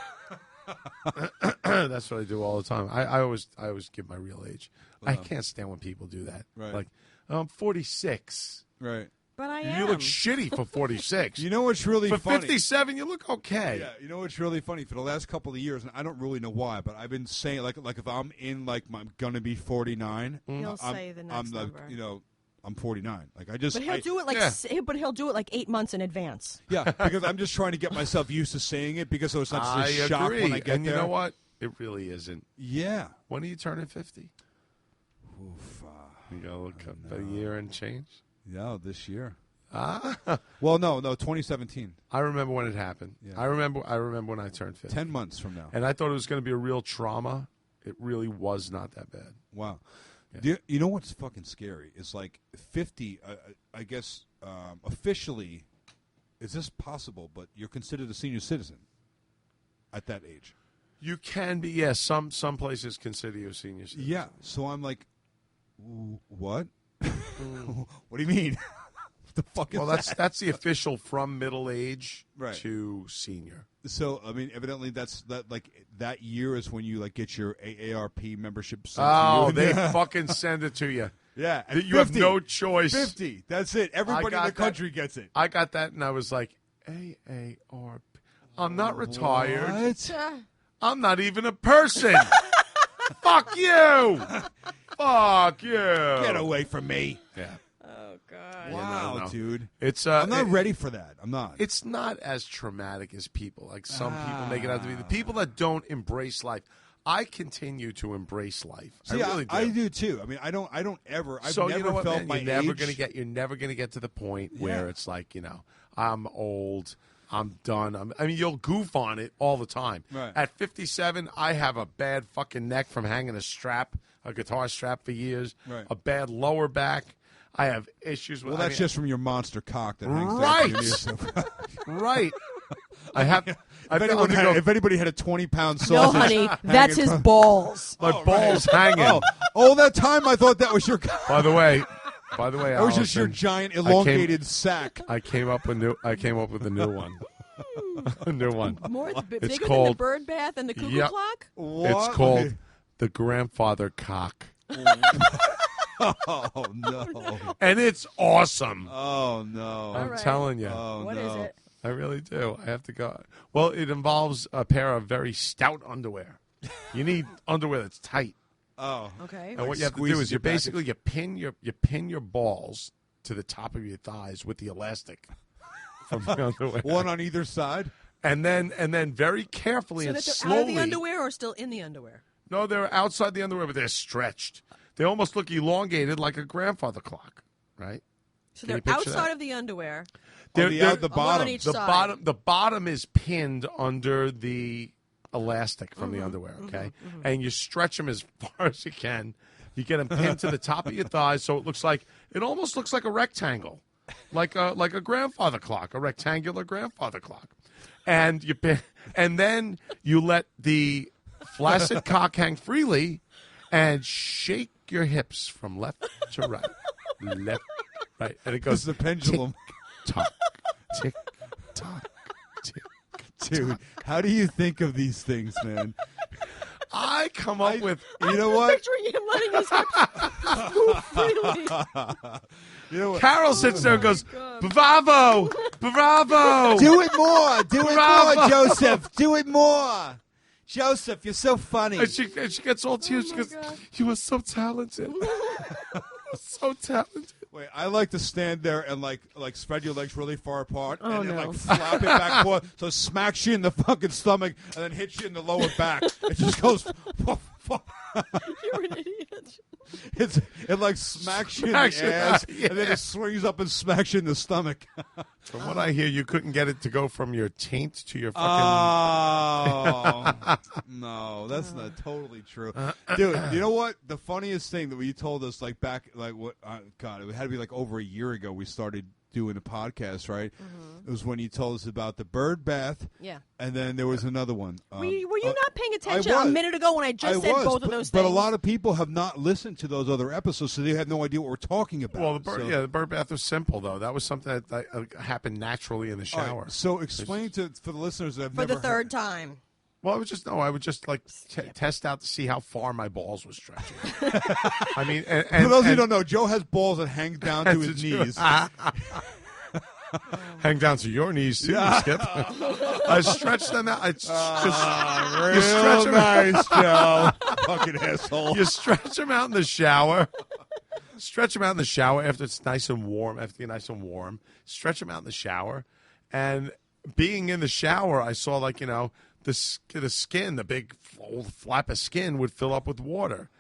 Speaker 2: That's what I do all the time. I always give my real age. I can't stand when people do that.
Speaker 3: Right.
Speaker 2: Like, I'm 46.
Speaker 3: Right.
Speaker 4: But I
Speaker 2: You
Speaker 4: am.
Speaker 2: look shitty for 46.
Speaker 3: You know what's really
Speaker 2: for
Speaker 3: funny?
Speaker 2: 57, you look okay.
Speaker 3: Yeah, you know what's really funny? For the last couple of years, and I don't really know why, but I've been saying like if I'm in I'm gonna be 49,
Speaker 4: He'll say the next
Speaker 3: I'm
Speaker 4: number.
Speaker 3: I'm 49. Like I just
Speaker 4: But he'll do it like.
Speaker 2: Yeah.
Speaker 4: But he'll do it like 8 months in advance.
Speaker 3: yeah, because I'm just trying to get myself used to saying it because so it's not
Speaker 2: I
Speaker 3: just a shock
Speaker 2: agree.
Speaker 3: when I get
Speaker 2: and
Speaker 3: there.
Speaker 2: you know what? It really isn't.
Speaker 3: Yeah.
Speaker 2: When are you turning 50?
Speaker 3: Oof,
Speaker 2: You got to look up a year and change.
Speaker 3: yeah, this year.
Speaker 2: Ah.
Speaker 3: Well, no, 2017.
Speaker 2: I remember when it happened.
Speaker 3: Yeah.
Speaker 2: I remember when I turned 50.
Speaker 3: 10 months from now.
Speaker 2: And I thought it was going to be a real trauma. It really was not that bad.
Speaker 3: Wow.
Speaker 2: Yeah.
Speaker 3: You know what's fucking scary? It's like 50, I guess, officially, is this possible, but you're considered a senior citizen at that age.
Speaker 2: You can be, yes. Some places consider you a senior citizen.
Speaker 3: Yeah. So I'm like, what? What do you mean? What the fuck is
Speaker 2: Well,
Speaker 3: that?
Speaker 2: that's the official from middle age
Speaker 3: Right.
Speaker 2: to senior.
Speaker 3: So I mean, evidently that year is when you get your AARP membership. Sent
Speaker 2: Oh,
Speaker 3: to you.
Speaker 2: they fucking send it to you.
Speaker 3: yeah.
Speaker 2: You
Speaker 3: and
Speaker 2: have
Speaker 3: 50,
Speaker 2: no choice.
Speaker 3: 50. That's it. Everybody in
Speaker 2: got
Speaker 3: the
Speaker 2: that.
Speaker 3: country gets it.
Speaker 2: I got that, and I was like, AARP. I'm not retired.
Speaker 3: What?
Speaker 2: I'm not even a person. Fuck you. Fuck you.
Speaker 3: Get away from me!
Speaker 2: Yeah.
Speaker 4: Oh God.
Speaker 3: Wow,
Speaker 2: no.
Speaker 3: dude.
Speaker 2: It's
Speaker 3: I'm not ready for that. I'm not.
Speaker 2: It's not as traumatic as people. Like some people make it out to be. The people that don't embrace life. I continue to embrace life.
Speaker 3: See,
Speaker 2: I really do.
Speaker 3: I do too. I mean, I don't ever. I've
Speaker 2: So
Speaker 3: never
Speaker 2: you know what,
Speaker 3: felt
Speaker 2: man?
Speaker 3: my
Speaker 2: You're never
Speaker 3: age.
Speaker 2: You're never gonna get to the point where
Speaker 3: Yeah.
Speaker 2: it's like, I'm old. I'm done. I mean, you'll goof on it all the time.
Speaker 3: Right.
Speaker 2: At 57, I have a bad fucking neck from hanging a guitar strap for years.
Speaker 3: Right.
Speaker 2: A bad lower back. I have issues with.
Speaker 3: Well, that's just from your monster cock that hangs
Speaker 2: Right.
Speaker 3: down from your knee.
Speaker 2: right. I have.
Speaker 3: If anybody had a 20-pound
Speaker 4: No,
Speaker 3: sausage,
Speaker 4: honey, that's his balls.
Speaker 2: my balls hanging.
Speaker 3: all that time I thought that was your. That
Speaker 2: By the way,
Speaker 3: was just your
Speaker 2: Allison,
Speaker 3: giant elongated sack.
Speaker 2: I came up with a new one. A new one.
Speaker 4: Bigger than the
Speaker 2: called-
Speaker 4: bird bath and the cuckoo
Speaker 2: Yep.
Speaker 4: clock.
Speaker 3: What?
Speaker 2: It's called the grandfather cock,
Speaker 3: Oh no!
Speaker 2: and it's awesome.
Speaker 3: Oh no!
Speaker 2: I'm
Speaker 4: right.
Speaker 2: telling you.
Speaker 3: Oh
Speaker 4: What
Speaker 3: no!
Speaker 4: is it?
Speaker 2: I really do. I have to go. Well, it involves a pair of very stout underwear. You need underwear that's tight.
Speaker 3: Oh,
Speaker 4: Okay.
Speaker 2: And what you have to do
Speaker 3: squeezes
Speaker 2: is
Speaker 3: your
Speaker 2: you pin your balls to the top of your thighs with the elastic from the underwear.
Speaker 3: one on either side.
Speaker 2: And then very carefully
Speaker 4: So
Speaker 2: and
Speaker 4: that they're
Speaker 2: slowly.
Speaker 4: out of the underwear or still in the underwear?
Speaker 2: No, they're outside the underwear, but they're stretched. They almost look elongated like a grandfather clock, right?
Speaker 4: So
Speaker 2: Can
Speaker 4: they're
Speaker 2: you picture
Speaker 4: outside
Speaker 2: that?
Speaker 4: of the underwear.
Speaker 3: On the
Speaker 2: they're-
Speaker 3: the
Speaker 4: One on
Speaker 3: bottom.
Speaker 4: each
Speaker 2: The
Speaker 4: side.
Speaker 2: bottom is pinned under the elastic from
Speaker 4: Mm-hmm,
Speaker 2: the underwear, okay? And you stretch them as far as you can. You get them pinned to the top of your thighs, so it almost looks like a rectangle, like a grandfather clock, a rectangular grandfather clock. And then you let the flaccid cock hang freely, and shake your hips from left to right, left, right, and it
Speaker 3: This
Speaker 2: goes
Speaker 3: is the pendulum.
Speaker 2: tock, tick, tock, tick.
Speaker 3: Dude, how do you think of these things, man?
Speaker 2: I come up with.
Speaker 3: You know
Speaker 4: I'm
Speaker 3: what?
Speaker 4: picturing him letting his hips move freely.
Speaker 3: You know what?
Speaker 2: Carol sits there and goes, "Bravo, bravo."
Speaker 3: Do it more. Do it
Speaker 2: Bravo.
Speaker 3: more, Joseph. Do it more. Joseph, you're so funny.
Speaker 2: And she gets all tears. She
Speaker 4: my
Speaker 2: goes,
Speaker 4: God.
Speaker 2: "You were so talented, so talented."
Speaker 3: Wait, I like to stand there and like spread your legs really far apart
Speaker 4: Oh,
Speaker 3: and then
Speaker 4: no.
Speaker 3: like flap it back and forth, so it smacks you in the fucking stomach and then hits you in the lower back. It just goes.
Speaker 4: You're an idiot.
Speaker 3: It like smacks you in
Speaker 2: Smacks
Speaker 3: the
Speaker 2: you,
Speaker 3: ass
Speaker 2: yeah.
Speaker 3: and then it swings up and smacks you in the stomach.
Speaker 2: From what I hear, you couldn't get it to go from your taint to your fucking.
Speaker 3: Oh no, that's not totally true, dude. You know what? The funniest thing that you told us, like back, like what? God, it had to be like over a year ago. We started doing a podcast, right? It was when you told us about the bird bath.
Speaker 4: Yeah.
Speaker 3: And then there was another one.
Speaker 4: Were you not paying attention
Speaker 3: was.
Speaker 4: a minute ago when I just said both of those things?
Speaker 3: But a lot of people have not listened to those other episodes, so they have no idea what we're talking about.
Speaker 2: Well, the bird bath was simple though. That was something that happened naturally in the
Speaker 3: All
Speaker 2: shower.
Speaker 3: right, so explain for the listeners that have
Speaker 4: For
Speaker 3: never
Speaker 4: the third
Speaker 3: heard.
Speaker 4: time.
Speaker 2: Well, I would just like test out to see how far my balls was stretching. I mean, and
Speaker 3: For those who
Speaker 2: and-
Speaker 3: don't know, Joe has balls that hang down to his knees.
Speaker 2: Hang down to your knees too, Skip. I stretch them out. You stretch
Speaker 3: Real
Speaker 2: them
Speaker 3: nice, Joe. Fucking asshole.
Speaker 2: You stretch them out in the shower. Stretch them out in the shower after it's nice and warm. After you're nice and warm, stretch them out in the shower. And being in the shower, I saw the skin, the big old flap of skin would fill up with water.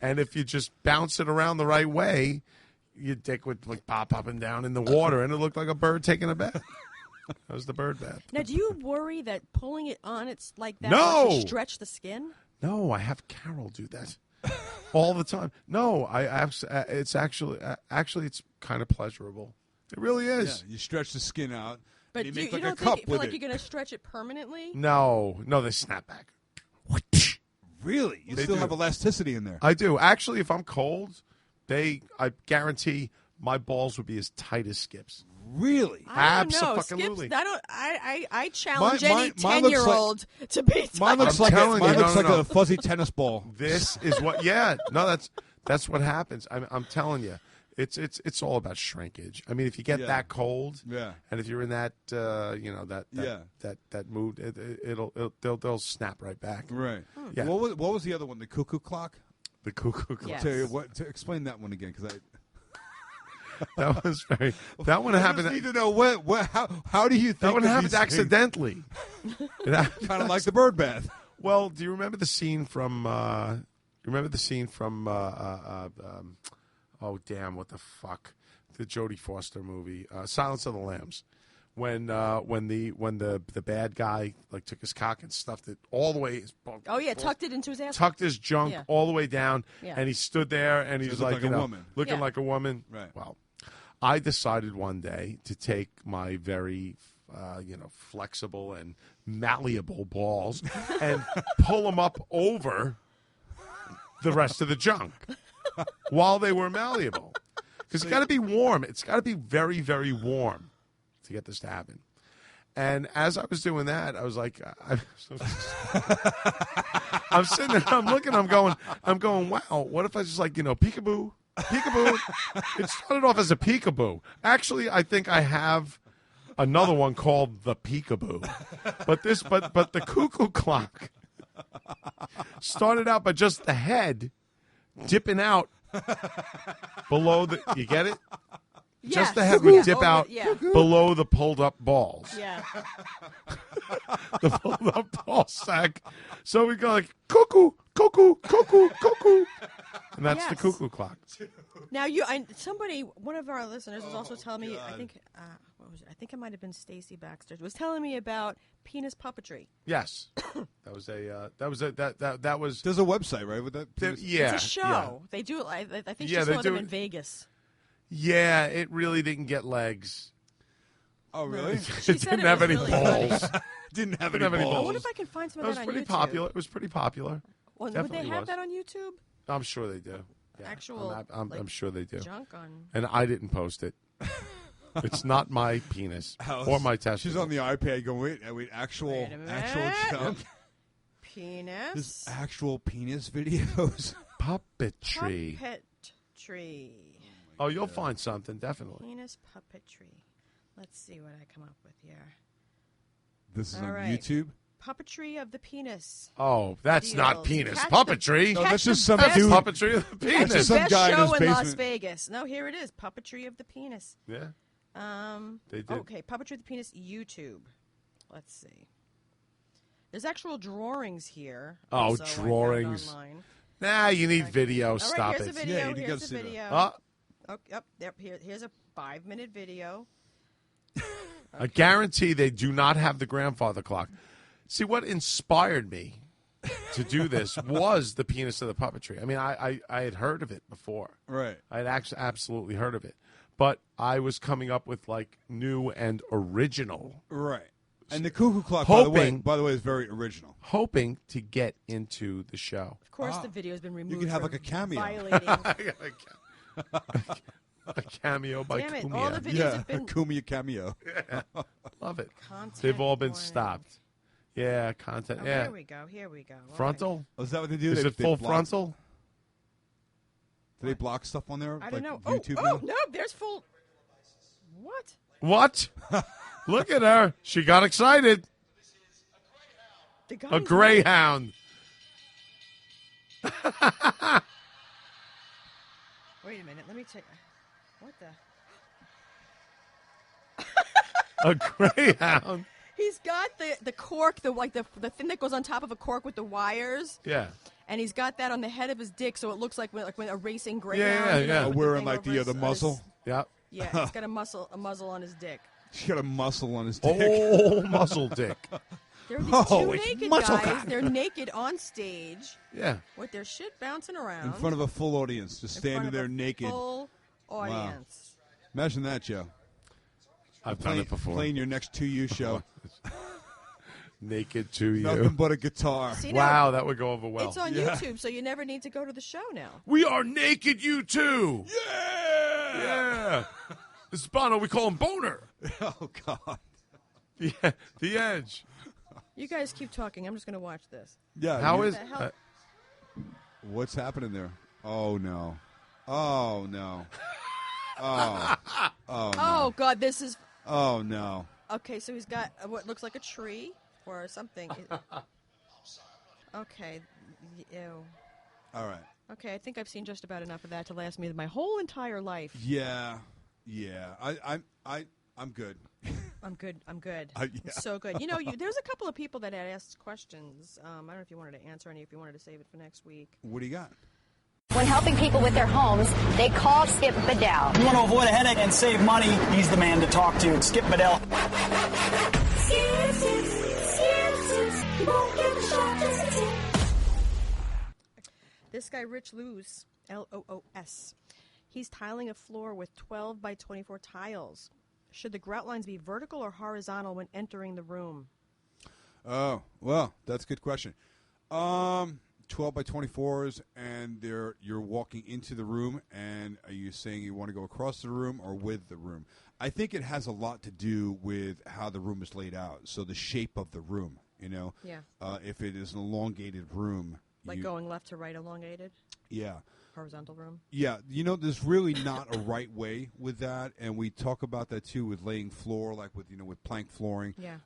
Speaker 2: And if you just bounce it around the right way, your dick would like pop up and down in the water, and it looked like a bird taking a bath. That was the bird bath.
Speaker 4: Now, do you worry that pulling it on it's like that
Speaker 2: No.
Speaker 4: will stretch the skin?
Speaker 2: No, I have Carol do that all the time. No, it's actually it's kind of pleasurable. It really
Speaker 3: Yeah,
Speaker 2: is.
Speaker 3: you stretch the skin out.
Speaker 4: But
Speaker 3: and
Speaker 4: you,
Speaker 3: you make
Speaker 4: you
Speaker 3: like
Speaker 4: don't
Speaker 3: a cup
Speaker 4: think feel
Speaker 3: with
Speaker 4: like
Speaker 3: it.
Speaker 4: you're going to stretch it permanently?
Speaker 2: No, they snap back.
Speaker 3: Really? You
Speaker 2: They
Speaker 3: still
Speaker 2: do.
Speaker 3: have elasticity in there.
Speaker 2: I do. Actually, if I'm cold, I guarantee my balls would be as tight as Skip's.
Speaker 3: Really?
Speaker 4: I don't know.
Speaker 2: Abso-fucking-lutely.
Speaker 4: Skips, I challenge
Speaker 3: Mine-
Speaker 4: any
Speaker 3: mine looks
Speaker 4: 10-year-old to be
Speaker 3: Mine looks
Speaker 2: I'm
Speaker 3: like
Speaker 2: telling you, no.
Speaker 3: a fuzzy tennis ball.
Speaker 2: This is what. Yeah, no, that's what happens. I'm telling you, it's all about shrinkage. I mean, if you get
Speaker 3: Yeah.
Speaker 2: that cold,
Speaker 3: Yeah.
Speaker 2: and if you're in that that mood, they'll snap right back.
Speaker 3: Right.
Speaker 2: Yeah.
Speaker 3: What was the other one? The cuckoo clock?
Speaker 2: The cuckoo clock.
Speaker 4: Yes.
Speaker 3: Tell you what. Explain that one again, because
Speaker 2: That was very. That one
Speaker 3: I
Speaker 2: happened.
Speaker 3: just need to know how do you think
Speaker 2: That one
Speaker 3: of
Speaker 2: happened
Speaker 3: these things?
Speaker 2: accidentally.
Speaker 3: Kind of like the bird bath.
Speaker 2: Well, do you remember the scene from? Oh damn! What the fuck? The Jodie Foster movie, Silence of the Lambs, when the bad guy like took his cock and stuffed it all the way.
Speaker 4: Oh, yeah, tucked it into his ass.
Speaker 2: Tucked his junk
Speaker 4: Yeah.
Speaker 2: all the way down,
Speaker 4: Yeah.
Speaker 2: and he stood there and he
Speaker 3: So
Speaker 2: was
Speaker 3: he looked
Speaker 2: like,
Speaker 3: like a woman.
Speaker 2: looking
Speaker 4: Yeah.
Speaker 2: like a woman.
Speaker 3: Right.
Speaker 2: Well, I decided one day to take my very, flexible and malleable balls and pull them up over the rest of the junk while they were malleable. Because it's got to be warm. It's got to be very, very warm to get this to happen. And as I was doing that, I was like, I'm sitting there, I'm looking, I'm going, wow, what if I just peekaboo? Peekaboo. It started off as a peekaboo. Actually, I think I have another one called the peekaboo. But the cuckoo clock started out by just the head dipping out below the. You get it?
Speaker 4: Yes.
Speaker 2: Just the head would
Speaker 4: Yeah,
Speaker 2: dip
Speaker 4: over-
Speaker 2: out
Speaker 4: yeah.
Speaker 2: below the pulled up balls.
Speaker 4: Yeah.
Speaker 2: The pulled up ball sack. So we go like cuckoo, cuckoo, cuckoo, cuckoo. And that's the
Speaker 4: Yes.
Speaker 2: cuckoo clock.
Speaker 4: Now, one of our listeners was also telling me, I think, what was it? I think it might have been Stacy Baxter, was telling me about penis puppetry.
Speaker 2: Yes. That was that was
Speaker 3: There's a website, right? With that.
Speaker 2: yeah.
Speaker 4: It's a show. They do it. I think
Speaker 2: Yeah,
Speaker 4: she
Speaker 2: they
Speaker 4: saw them
Speaker 2: do
Speaker 4: in
Speaker 2: it.
Speaker 4: Vegas.
Speaker 2: Yeah, it really didn't get legs.
Speaker 3: Oh, really?
Speaker 4: She
Speaker 2: It
Speaker 4: said
Speaker 2: didn't
Speaker 4: it
Speaker 2: have
Speaker 4: was
Speaker 2: any
Speaker 4: really funny.
Speaker 2: balls.
Speaker 3: Didn't have
Speaker 2: Didn't have any
Speaker 4: I
Speaker 2: balls.
Speaker 4: wonder if I can find some
Speaker 2: It
Speaker 4: of
Speaker 2: was
Speaker 4: that on
Speaker 2: pretty
Speaker 4: YouTube.
Speaker 2: popular. It was pretty popular.
Speaker 4: Would they
Speaker 2: Definitely
Speaker 4: have
Speaker 2: was.
Speaker 4: that on YouTube?
Speaker 2: I'm sure they do. Yeah.
Speaker 4: Actual,
Speaker 2: I'm
Speaker 4: like,
Speaker 2: sure they do.
Speaker 4: Junk on.
Speaker 2: And I didn't post it. It's not my penis or my testicle.
Speaker 3: She's on the iPad going, wait, actual
Speaker 4: Wait a minute.
Speaker 3: junk.
Speaker 4: Penis.
Speaker 3: There's actual penis videos.
Speaker 2: puppetry.
Speaker 4: Puppetry.
Speaker 2: Oh, you'll find something, definitely.
Speaker 4: Penis puppetry. Let's see what I come up with here.
Speaker 3: This is
Speaker 4: All
Speaker 3: on
Speaker 4: right.
Speaker 3: YouTube.
Speaker 4: puppetry of the penis.
Speaker 2: Oh, that's not
Speaker 4: Deals.
Speaker 2: penis
Speaker 4: Catch
Speaker 2: puppetry.
Speaker 3: No,
Speaker 4: Catch
Speaker 3: that's
Speaker 4: the
Speaker 3: just some
Speaker 4: best-
Speaker 3: dude.
Speaker 2: Puppetry of the
Speaker 4: Catch the
Speaker 2: penis.
Speaker 3: some
Speaker 4: best
Speaker 3: guy in
Speaker 4: show
Speaker 3: his
Speaker 4: in Las
Speaker 3: basement.
Speaker 4: Vegas. No, here it is. Puppetry of the penis.
Speaker 2: Yeah. They did.
Speaker 4: Okay, puppetry of the penis YouTube. Let's see. There's actual drawings here.
Speaker 2: Oh,
Speaker 4: also, I found
Speaker 2: drawings.
Speaker 4: online.
Speaker 2: Nah, you need video.
Speaker 4: All right,
Speaker 2: Stop
Speaker 4: here's
Speaker 2: it.
Speaker 4: a video.
Speaker 3: Yeah, you
Speaker 4: here's
Speaker 3: gotta
Speaker 4: a
Speaker 3: see that.
Speaker 4: video.
Speaker 2: Oh,
Speaker 4: Yep, here's a 5-minute video.
Speaker 2: I guarantee they do not have the grandfather clock. See, what inspired me to do this was the penis of the puppetry. I mean, I had heard of it before.
Speaker 3: Right.
Speaker 2: I had actually absolutely heard of it. But I was coming up with, like, new and original,
Speaker 3: Right. And the cuckoo clock,
Speaker 2: Hoping-
Speaker 3: by the way, is very original.
Speaker 2: hoping to get into the show.
Speaker 4: Of course, the video has been removed.
Speaker 3: can have
Speaker 4: for
Speaker 3: like a cameo.
Speaker 4: Violating.
Speaker 2: A cameo by
Speaker 4: Damn it!
Speaker 2: Cumia.
Speaker 4: All the videos
Speaker 3: Yeah,
Speaker 4: have been
Speaker 3: Cumia cameo.
Speaker 2: Love it.
Speaker 4: content
Speaker 2: They've all been
Speaker 4: warning.
Speaker 2: stopped. Yeah, content.
Speaker 4: Oh,
Speaker 2: yeah.
Speaker 4: Here we go. Here we go. All
Speaker 2: Frontal?
Speaker 3: Oh, is that what they do?
Speaker 2: Is
Speaker 3: They-
Speaker 2: it
Speaker 3: they
Speaker 2: full
Speaker 3: block-
Speaker 2: frontal?
Speaker 3: Do they block stuff on there?
Speaker 4: I don't know.
Speaker 3: like YouTube
Speaker 4: oh,
Speaker 3: now?
Speaker 4: no! There's full. What?
Speaker 2: What? Look at her. She got excited.
Speaker 4: The guy's
Speaker 2: A greyhound.
Speaker 4: Wait a minute. Let me take. What the?
Speaker 2: A greyhound.
Speaker 4: He's got the cork, the thing that goes on top of a cork with the wires,
Speaker 2: Yeah.
Speaker 4: and he's got that on the head of his dick, so it looks like when a racing greyhound.
Speaker 2: yeah,
Speaker 4: you know,
Speaker 2: yeah.
Speaker 4: with the
Speaker 3: Wearing
Speaker 4: thing
Speaker 3: like
Speaker 4: over
Speaker 3: the
Speaker 4: his-
Speaker 3: the
Speaker 4: on
Speaker 3: muzzle.
Speaker 4: his-
Speaker 2: Yep.
Speaker 4: Yeah, he's got a muzzle on his dick.
Speaker 3: She got a muscle on his dick.
Speaker 2: Oh, muzzle dick.
Speaker 4: There are these
Speaker 3: Oh,
Speaker 4: two
Speaker 3: it's
Speaker 4: naked
Speaker 3: muscle
Speaker 4: guys.
Speaker 3: cock.
Speaker 4: They're naked on stage
Speaker 2: Yeah.
Speaker 4: with their shit bouncing around
Speaker 3: In front of a full audience, just
Speaker 4: in front
Speaker 3: standing
Speaker 4: of
Speaker 3: there
Speaker 4: a
Speaker 3: naked.
Speaker 4: Full audience.
Speaker 3: Imagine that, Joe.
Speaker 2: I've done it before.
Speaker 3: Playing your next 2U show.
Speaker 2: Naked to
Speaker 3: Nothing
Speaker 2: you.
Speaker 3: but a guitar.
Speaker 4: See, now,
Speaker 2: Wow, that would go over well.
Speaker 4: it's on
Speaker 3: Yeah.
Speaker 4: YouTube, so you never need to go to the show now.
Speaker 2: We are naked, you two.
Speaker 3: Yeah!
Speaker 2: Yeah. This is Bono. We call him Boner.
Speaker 3: Oh, God.
Speaker 2: Yeah. The Edge.
Speaker 4: You guys keep talking. I'm just going to watch this.
Speaker 3: Yeah.
Speaker 2: How
Speaker 3: you-
Speaker 2: is?
Speaker 4: the hell?
Speaker 3: What's happening there? Oh, no. Oh, no. Oh. Oh, no.
Speaker 4: Oh, God, this is...
Speaker 3: Oh, no.
Speaker 4: Okay, so he's got what looks like a tree or something. Okay. Ew.
Speaker 3: All right.
Speaker 4: Okay, I think I've seen just about enough of that to last me my whole entire life.
Speaker 3: Yeah. Yeah. I'm good.
Speaker 4: I'm good. I'm good.
Speaker 3: Yeah.
Speaker 4: I'm so good. You know, there's a couple of people that had asked questions. I don't know if you wanted to answer any, if you wanted to save it for next week.
Speaker 3: What do you got?
Speaker 6: When helping people with their homes, they call Skip Bedell.
Speaker 7: You want to avoid a headache and save money, he's the man to talk to. Skip Bedell.
Speaker 4: This guy, Rich Loos, Loos, he's tiling a floor with 12 by 24 tiles. Should the grout lines be vertical or horizontal when entering the room?
Speaker 3: Oh, well, that's a good question. 12 by 24s, and you're walking into the room, and are you saying you want to go across the room or with the room? I think it has a lot to do with how the room is laid out, so the shape of the room, you know?
Speaker 4: Yeah.
Speaker 3: If it is an elongated room.
Speaker 4: Like going left to right elongated?
Speaker 3: Yeah.
Speaker 4: Horizontal room?
Speaker 3: Yeah, you know, there's really not a right way with that, and we talk about that too with laying floor, like with plank flooring.
Speaker 4: Yeah.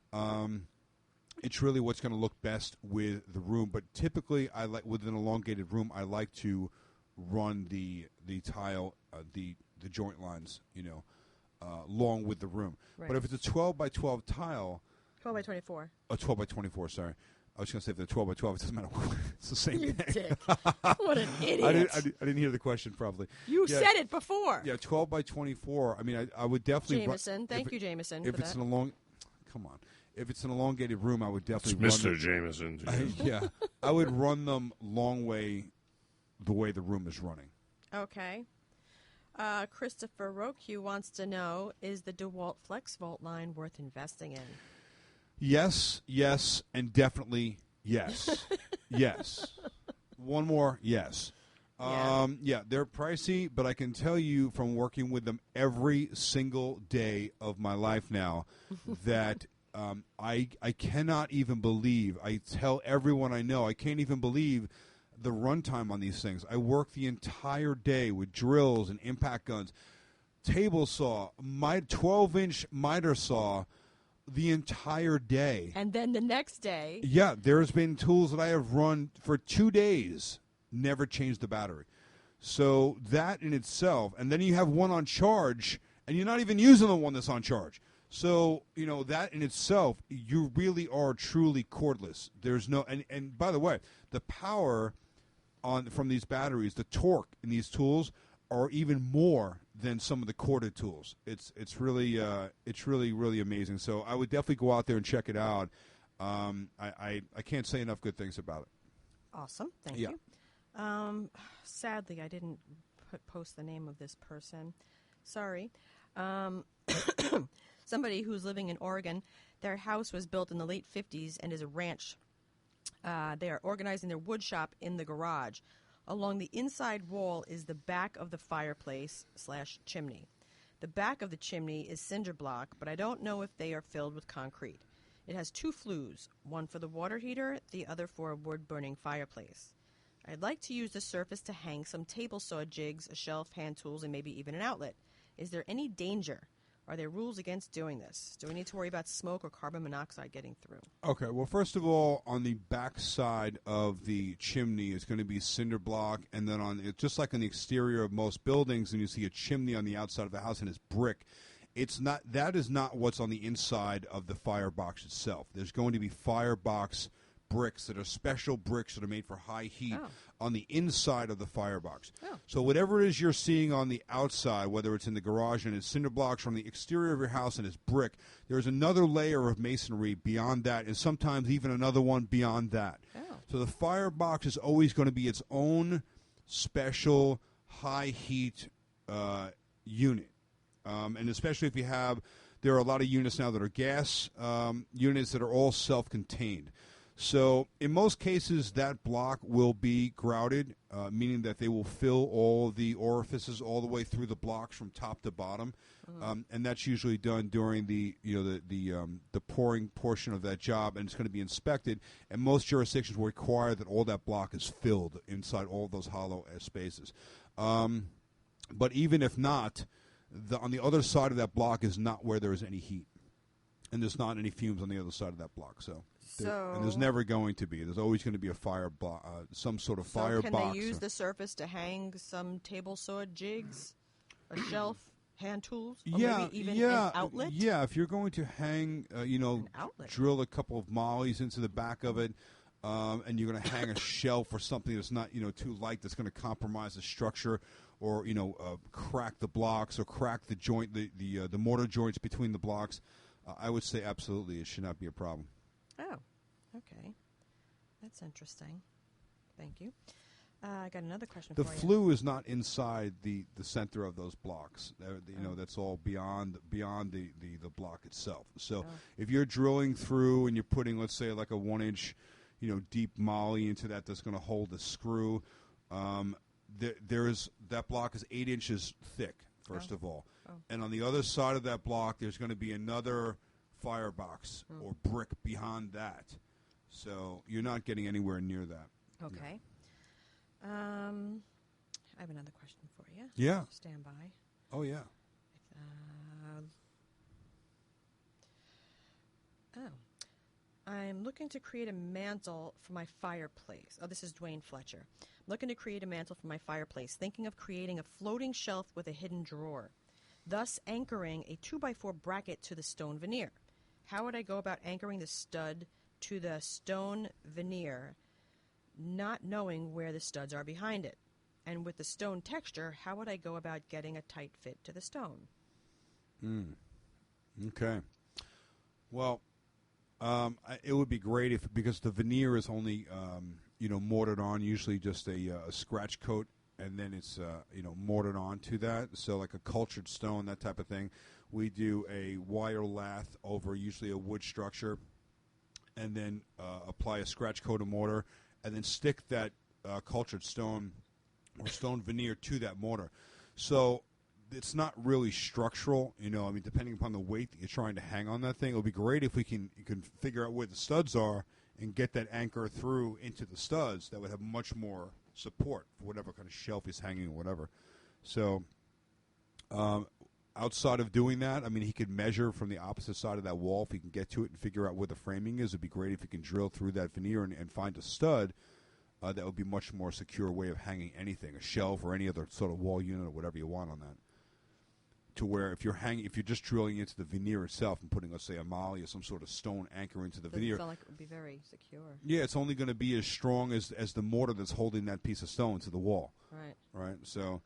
Speaker 3: It's really what's going to look best with the room, but typically, I like with an elongated room, I like to run the tile, the joint lines, along with the room.
Speaker 4: Right.
Speaker 3: But if it's a 12 by 12 tile,
Speaker 4: 12 by 24.
Speaker 3: 12 by 24, sorry. I was going to say if they're 12 by 12, it doesn't matter. It's the same
Speaker 4: You
Speaker 3: thing.
Speaker 4: dick. What an idiot.
Speaker 3: I didn't hear the question probably.
Speaker 4: You
Speaker 3: Yeah.
Speaker 4: said it before.
Speaker 3: Yeah, 12 by 24. I mean, I would definitely
Speaker 4: Jameson. Thank you, Jameson,
Speaker 3: If
Speaker 4: for
Speaker 3: it's
Speaker 4: that.
Speaker 3: come on. If it's an elongated room, I would
Speaker 2: It's
Speaker 3: definitely run
Speaker 2: Mr. Jameson.
Speaker 3: yeah, I would run them long way, the way the room is running.
Speaker 4: Okay. Christopher Roque wants to know, is the DeWalt Flex Vault line worth investing in?
Speaker 3: Yes, and definitely yes. Yes. One more, yes.
Speaker 4: Yeah.
Speaker 3: They're pricey, but I can tell you from working with them every single day of my life now that I cannot even believe, I tell everyone I know, I can't even believe the runtime on these things. I work the entire day with drills and impact guns, table saw, my 12-inch miter saw, the entire day.
Speaker 4: And then the next day.
Speaker 3: Yeah, there's been tools that I have run for 2 days, never changed the battery. So that in itself, and then you have one on charge, and you're not even using the one that's on charge. So, that in itself, you really are truly cordless. There's no, and by the way, the power from these batteries, the torque in these tools are even more than some of the corded tools. It's really really amazing. So I would definitely go out there and check it out. I can't say enough good things about it.
Speaker 4: Awesome, thank you. Sadly, I didn't post the name of this person. Sorry. Somebody who's living in Oregon, their house was built in the late 50s and is a ranch. They are organizing their wood shop in the garage. Along the inside wall is the back of the fireplace/chimney. The back of the chimney is cinder block, but I don't know if they are filled with concrete. It has 2 flues, one for the water heater, the other for a wood-burning fireplace. I'd like to use the surface to hang some table saw jigs, a shelf, hand tools, and maybe even an outlet. Is there any danger? Are there rules against doing this? Do we need to worry about smoke or carbon monoxide getting through?
Speaker 3: Okay, well, first of all, on the back side of the chimney is going to be cinder block, and then just like on the exterior of most buildings, and you see a chimney on the outside of the house and it's brick, that is not what's on the inside of the firebox itself. There's going to be firebox bricks that are special bricks that are made for high heat on the inside of the firebox. So whatever it is you're seeing on the outside, whether it's in the garage and it's cinder blocks, or on the exterior of your house and it's brick, there's another layer of masonry beyond that, and sometimes even another one beyond that. So the firebox is always going to be its own special high heat unit. And especially if there are a lot of units now that are gas units that are all self-contained. So in most cases, that block will be grouted, meaning that they will fill all the orifices all the way through the blocks from top to bottom, and that's usually done during the pouring portion of that job, and it's going to be inspected. And most jurisdictions will require that all that block is filled inside all of those hollow spaces. But even if not, on the other side of that block is not where there is any heat, and there's not any fumes on the other side of that block. And there's never going to be. There's always going to be a fire block, some sort of fire box.
Speaker 4: So can they use the surface to hang some table saw jigs, a shelf, hand tools, or maybe even an outlet?
Speaker 3: Yeah, if you're going to hang, drill a couple of mollies into the back of it, and you're going to hang a shelf or something that's not too light, that's going to compromise the structure, or crack the blocks or crack the joint, the mortar joints between the blocks, I would say absolutely it should not be a problem.
Speaker 4: Oh, okay. That's interesting. Thank you. I got another question for you.
Speaker 3: The flue is not inside the center of those blocks. That's all beyond the block itself. So if you're drilling through and you're putting, let's say, like a 1-inch, deep molly into that's going to hold the screw, that block is 8 inches thick, first of all. And on the other side of that block, there's going to be another firebox or brick behind that. So you're not getting anywhere near that.
Speaker 4: Okay. I have another question for you.
Speaker 3: Yeah.
Speaker 4: Stand by.
Speaker 3: Oh, yeah.
Speaker 4: I'm looking to create a mantle for my fireplace. Oh, this is Dwayne Fletcher. I'm looking to create a mantle for my fireplace, thinking of creating a floating shelf with a hidden drawer, thus anchoring a 2x4 bracket to the stone veneer. How would I go about anchoring the stud to the stone veneer, not knowing where the studs are behind it? And with the stone texture, how would I go about getting a tight fit to the stone?
Speaker 3: Okay. Well, it would be great because the veneer is only mortared on, usually just a scratch coat, and then it's mortared on to that. So like a cultured stone, that type of thing. We do a wire lath over usually a wood structure, and then apply a scratch coat of mortar, and then stick that cultured stone or stone veneer to that mortar. So it's not really structural, depending upon the weight that you're trying to hang on that thing. It would be great if you can figure out where the studs are and get that anchor through into the studs. That would have much more support for whatever kind of shelf is hanging or whatever. So outside of doing that, I mean, he could measure from the opposite side of that wall if he can get to it and figure out where the framing is. It'd be great if he can drill through that veneer and find a stud. That would be a much more secure way of hanging anything, a shelf or any other sort of wall unit or whatever you want on that. To where if you're just drilling into the veneer itself and putting, let's say, a molly or some sort of stone anchor into the veneer.
Speaker 4: Doesn't sound like it would be very secure.
Speaker 3: Yeah, it's only going to be as strong as the mortar that's holding that piece of stone to the wall.
Speaker 4: Right.
Speaker 3: Right. So,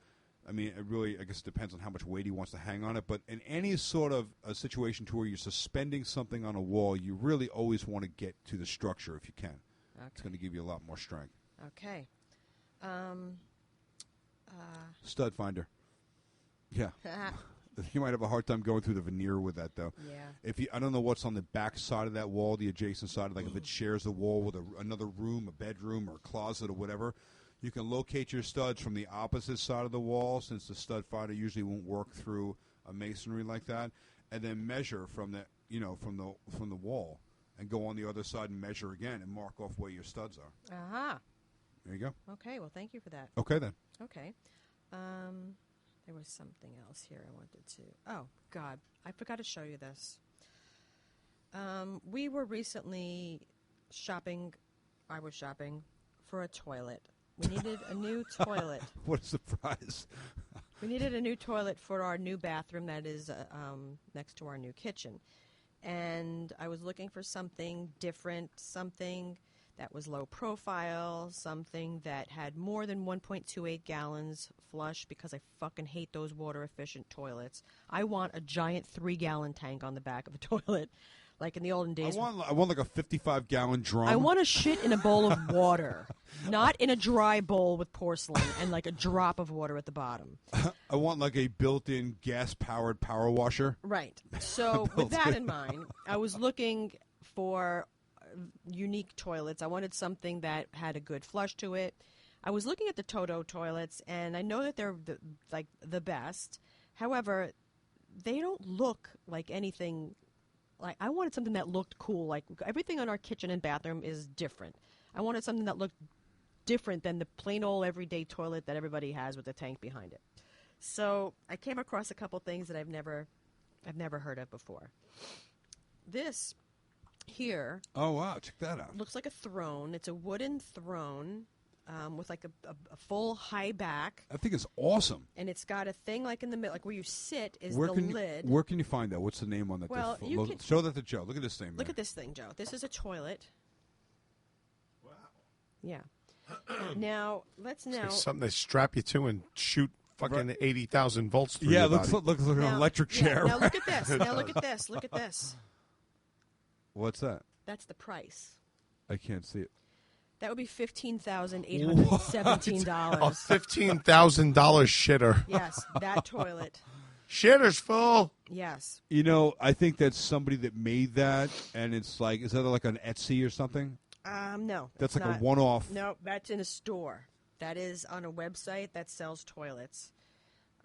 Speaker 3: I mean, it really, I guess, it depends on how much weight he wants to hang on it. But in any sort of a situation to where you're suspending something on a wall, you really always want to get to the structure if you can.
Speaker 4: Okay.
Speaker 3: It's going to give you a lot more strength.
Speaker 4: Okay.
Speaker 3: Stud finder. Yeah. You might have a hard time going through the veneer with that, though.
Speaker 4: Yeah.
Speaker 3: I don't know what's on the back side of that wall, the adjacent side, like if it shares the wall with another room, a bedroom, or a closet, or whatever. You can locate your studs from the opposite side of the wall, since the stud finder usually won't work through a masonry like that, and then measure from the from the wall, and go on the other side and measure again and mark off where your studs are.
Speaker 4: Aha.
Speaker 3: There you go.
Speaker 4: Okay. Well, thank you for that.
Speaker 3: Okay then.
Speaker 4: Okay. There was something else here I wanted to. Oh God, I forgot to show you this. We were recently shopping. I was shopping for a toilet. We needed a new toilet.
Speaker 3: What a surprise.
Speaker 4: We needed a new toilet for our new bathroom that is next to our new kitchen. And I was looking for something different, something that was low profile, something that had more than 1.28 gallons flush, because I fucking hate those water-efficient toilets. I want a giant 3-gallon tank on the back of a toilet, like in the olden days.
Speaker 3: I want like a 55-gallon drum.
Speaker 4: I want to shit in a bowl of water, not in a dry bowl with porcelain and like a drop of water at the bottom.
Speaker 3: I want like a built-in gas-powered power washer.
Speaker 4: Right. So with that in mind, I was looking for unique toilets. I wanted something that had a good flush to it. I was looking at the Toto toilets, and I know that they're the best. However, they don't look like anything. Like, I wanted something that looked cool. Like, everything on our kitchen and bathroom is different. I wanted something that looked different than the plain old everyday toilet that everybody has with a tank behind it. So I came across a couple things that I've never heard of before. This here.
Speaker 3: Oh, wow. Check that out.
Speaker 4: Looks like a throne. It's a wooden throne with like a full high back.
Speaker 3: I think it's awesome.
Speaker 4: And it's got a thing like in the middle, like where you sit is
Speaker 3: Where
Speaker 4: the
Speaker 3: can
Speaker 4: lid.
Speaker 3: Where can you find that? What's the name on that?
Speaker 4: Well, you can
Speaker 3: show that to Joe. Look at this thing.
Speaker 4: Look at this thing, Joe. This is a toilet.
Speaker 2: Wow.
Speaker 4: Yeah. Now, let's now.
Speaker 2: It's like something they strap you to and shoot fucking 80,000 volts through
Speaker 3: Yeah,
Speaker 2: your
Speaker 3: looks
Speaker 2: body.
Speaker 3: like an electric chair.
Speaker 4: Now look at this. Now look at this. Look at this.
Speaker 3: What's that?
Speaker 4: That's the price.
Speaker 3: I can't see it.
Speaker 4: That would be $15,817.
Speaker 2: A $15,000 shitter.
Speaker 4: Yes, that toilet.
Speaker 2: Shitter's full.
Speaker 4: Yes.
Speaker 3: You know, I think that's somebody that made that, and it's like, is that like an Etsy or something?
Speaker 4: No.
Speaker 3: That's like
Speaker 4: not.
Speaker 3: a one-off.
Speaker 4: No, that's in a store. That is on a website that sells toilets.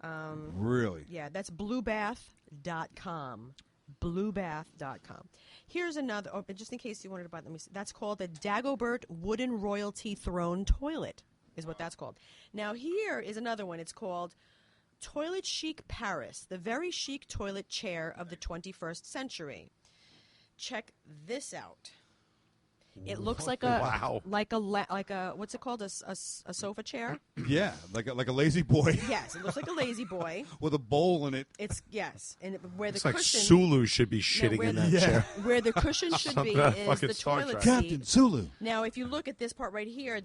Speaker 3: Really?
Speaker 4: Yeah, that's bluebath.com. Bluebath.com. Here's another, just in case you wanted to buy them, that's called the Dagobert Wooden Royalty Throne Toilet, is what that's called. Now, here is another one. It's called Toilet Chic Paris, the very chic toilet chair of the 21st century. Check this out. It looks like a what's it called, a sofa chair?
Speaker 3: Yeah, like a lazy boy.
Speaker 4: Yes, it looks like a lazy boy
Speaker 3: with a bowl in it.
Speaker 4: It's and where the
Speaker 2: It's like
Speaker 4: cushion.
Speaker 2: Sulu should be shitting in that chair.
Speaker 4: Where the cushion should be is the toilet seat.
Speaker 3: Captain Sulu.
Speaker 4: Now, if you look at this part right here,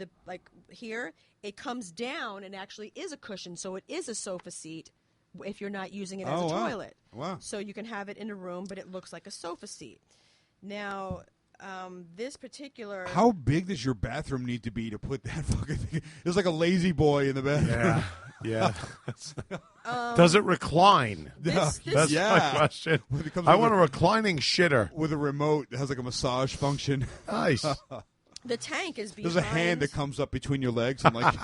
Speaker 4: here it comes down and actually is a cushion, so it is a sofa seat. If you're not using it as a toilet,
Speaker 3: wow!
Speaker 4: So you can have it in a room, but it looks like a sofa seat. Now. This particular.
Speaker 3: How big does your bathroom need to be to put that fucking thing? It's like a lazy boy in the bathroom.
Speaker 2: Yeah. Does it recline?
Speaker 4: That's
Speaker 2: my question. I want a reclining shitter
Speaker 3: with a remote that has like a massage function.
Speaker 2: Nice.
Speaker 4: The tank is behind.
Speaker 3: There's a hand that comes up between your legs. I'm like,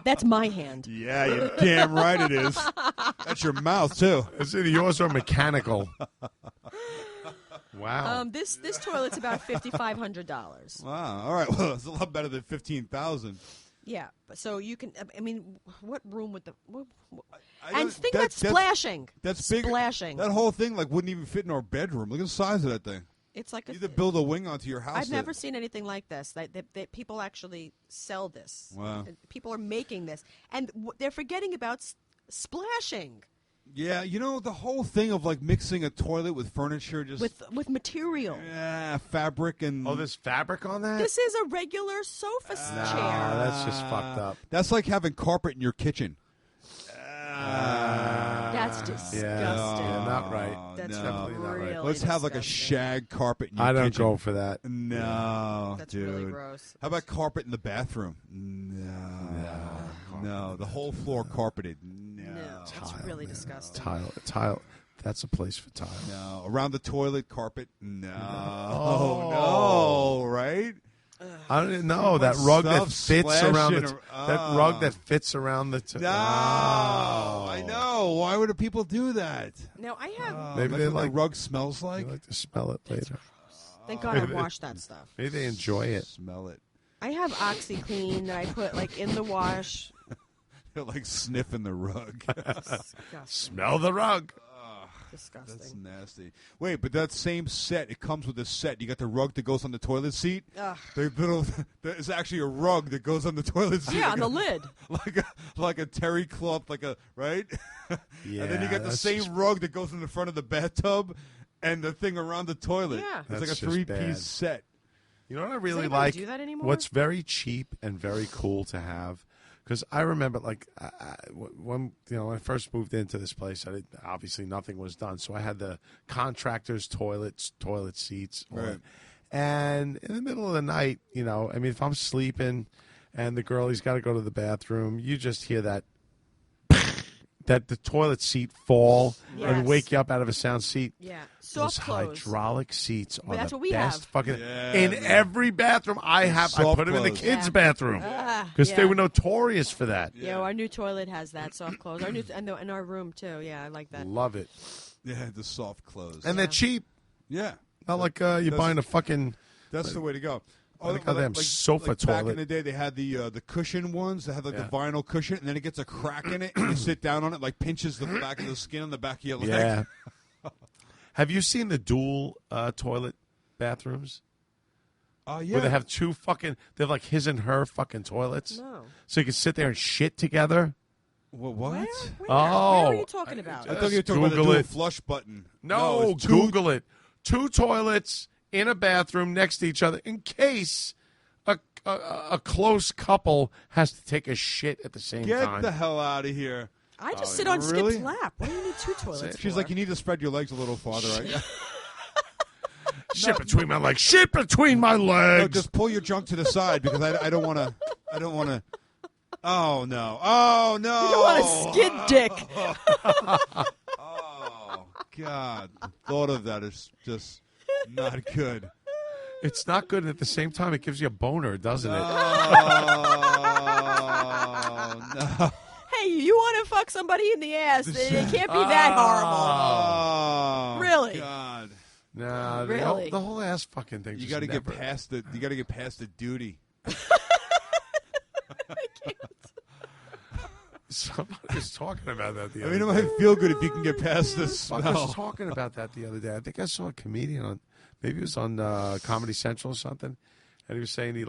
Speaker 4: that's my hand.
Speaker 3: Yeah, you're damn right it is. That's your mouth too.
Speaker 2: It's either yours or mechanical. Wow.
Speaker 4: This toilet's about $5,500.
Speaker 3: Wow. All right. Well, it's a lot better than $15,000.
Speaker 4: Yeah, so you can. I mean, what room would the?
Speaker 3: I
Speaker 4: And think about splashing.
Speaker 3: That's big.
Speaker 4: Splashing.
Speaker 3: That whole thing wouldn't even fit in our bedroom. Look at the size of that thing.
Speaker 4: It's like
Speaker 3: you either build a wing onto your house.
Speaker 4: I've never seen anything like this. That people actually sell this.
Speaker 3: Wow.
Speaker 4: People are making this, and they're forgetting about splashing.
Speaker 3: Yeah, the whole thing of like mixing a toilet with furniture, just
Speaker 4: with material.
Speaker 3: Yeah, fabric and
Speaker 2: there's fabric on that.
Speaker 4: This is a regular sofa chair.
Speaker 2: That's just fucked up.
Speaker 3: That's like having carpet in your kitchen.
Speaker 4: That's disgusting.
Speaker 2: Yeah, not right.
Speaker 4: That's
Speaker 2: definitely not right.
Speaker 4: really
Speaker 3: Let's have like a shag carpet in your
Speaker 2: I
Speaker 3: kitchen.
Speaker 2: don't go for that.
Speaker 3: No,
Speaker 4: That's
Speaker 3: dude.
Speaker 4: really gross.
Speaker 3: How about carpet in the bathroom? No. The whole floor carpeted. No.
Speaker 4: That's really disgusting.
Speaker 2: Tile. That's a place for tile.
Speaker 3: No. Around the toilet, carpet? No. No, right?
Speaker 2: I don't know that rug that fits around that rug that fits around the.
Speaker 3: No, I know. Why would people do that?
Speaker 4: Now I have.
Speaker 2: Maybe they like
Speaker 3: the rug smells like.
Speaker 2: They like to smell it later.
Speaker 4: Thank God I washed that stuff.
Speaker 2: Maybe they enjoy it.
Speaker 3: Smell it.
Speaker 4: I have OxyClean that I put like in the wash.
Speaker 3: They're like sniffing the rug.
Speaker 2: Smell the rug.
Speaker 4: Disgusting.
Speaker 3: That's nasty. Wait, but that same set, it comes with a set. You got the rug that goes on the toilet seat. There's actually a rug that goes on the toilet seat.
Speaker 4: Yeah, on the lid.
Speaker 3: Like a terry cloth, right?
Speaker 2: Yeah.
Speaker 3: And then you got the same rug that goes in the front of the bathtub and the thing around the toilet.
Speaker 4: Yeah.
Speaker 3: It's
Speaker 2: That's
Speaker 3: like a 3-piece set.
Speaker 2: You know what I really
Speaker 4: anybody
Speaker 2: like?
Speaker 4: do that anymore?
Speaker 2: What's very cheap and very cool to have. Because I remember, when I first moved into this place, obviously nothing was done, so I had the contractor's toilet seats,
Speaker 3: right.
Speaker 2: And in the middle of the night, if I'm sleeping, and the girlie's got to go to the bathroom, you just hear that the toilet seat fall and wake you up out of a sound seat.
Speaker 4: Yeah,
Speaker 2: Those
Speaker 4: soft close.
Speaker 2: hydraulic seats are
Speaker 4: That's
Speaker 2: the
Speaker 4: what we
Speaker 2: best
Speaker 4: have.
Speaker 2: fucking
Speaker 3: Yeah,
Speaker 2: in every bathroom I have. I
Speaker 3: Soft
Speaker 2: put them in the
Speaker 3: close.
Speaker 2: kids' bathroom because they were notorious for that.
Speaker 4: Yeah, our new toilet has that soft close. Our new and in our room too. Yeah, I like that.
Speaker 2: Love it.
Speaker 3: Yeah, the soft close.
Speaker 2: And they're cheap.
Speaker 3: Yeah.
Speaker 2: Not like you're buying a fucking.
Speaker 3: That's the way to go.
Speaker 2: Like a damn sofa toilet.
Speaker 3: Back in the day, they had the cushion ones. They had the vinyl cushion, and then it gets a crack in it, and you sit down on it, pinches the back of the skin on the back of your leg.
Speaker 2: Yeah. Have you seen the dual toilet bathrooms?
Speaker 3: Yeah.
Speaker 2: Where they have two fucking. They have like his and her fucking toilets.
Speaker 4: No.
Speaker 2: So you can sit there and shit together.
Speaker 3: What?
Speaker 4: Where
Speaker 2: Oh.
Speaker 4: are you talking about?
Speaker 3: I thought you were talking about the
Speaker 2: Google
Speaker 3: dual
Speaker 2: it.
Speaker 3: flush button.
Speaker 2: No,
Speaker 3: it's
Speaker 2: Google it. Two toilets in a bathroom next to each other in case a close couple has to take a shit at the same time.
Speaker 3: Get the hell out of here.
Speaker 4: I just sit on
Speaker 3: really?
Speaker 4: Skip's lap. What do you need two toilets
Speaker 3: She's
Speaker 4: for?
Speaker 3: like, you need to spread your legs a little farther. Right?
Speaker 2: Shit between my legs. Shit between my
Speaker 3: No,
Speaker 2: legs.
Speaker 3: just pull your junk to the side because I don't want to. I don't want to. Oh no! Oh no!
Speaker 4: You don't want a skid dick.
Speaker 3: Oh God! The thought of that is just not good.
Speaker 2: It's not good, and at the same time, it gives you a boner, doesn't it?
Speaker 3: Oh no!
Speaker 4: Hey, you want to fuck somebody in the ass? It can't be that horrible.
Speaker 3: Oh,
Speaker 4: Really?
Speaker 3: God!
Speaker 2: Nah,
Speaker 4: Really?
Speaker 2: the whole ass fucking thing.
Speaker 3: You got to get past the. You got to get past the duty.
Speaker 2: Somebody was talking about that the
Speaker 3: I
Speaker 2: other
Speaker 3: mean, it
Speaker 2: day.
Speaker 3: might feel good if you can get past this
Speaker 2: I was
Speaker 3: smell.
Speaker 2: talking about that the other day. I think I saw a comedian on, maybe it was on Comedy Central or something, and he was saying he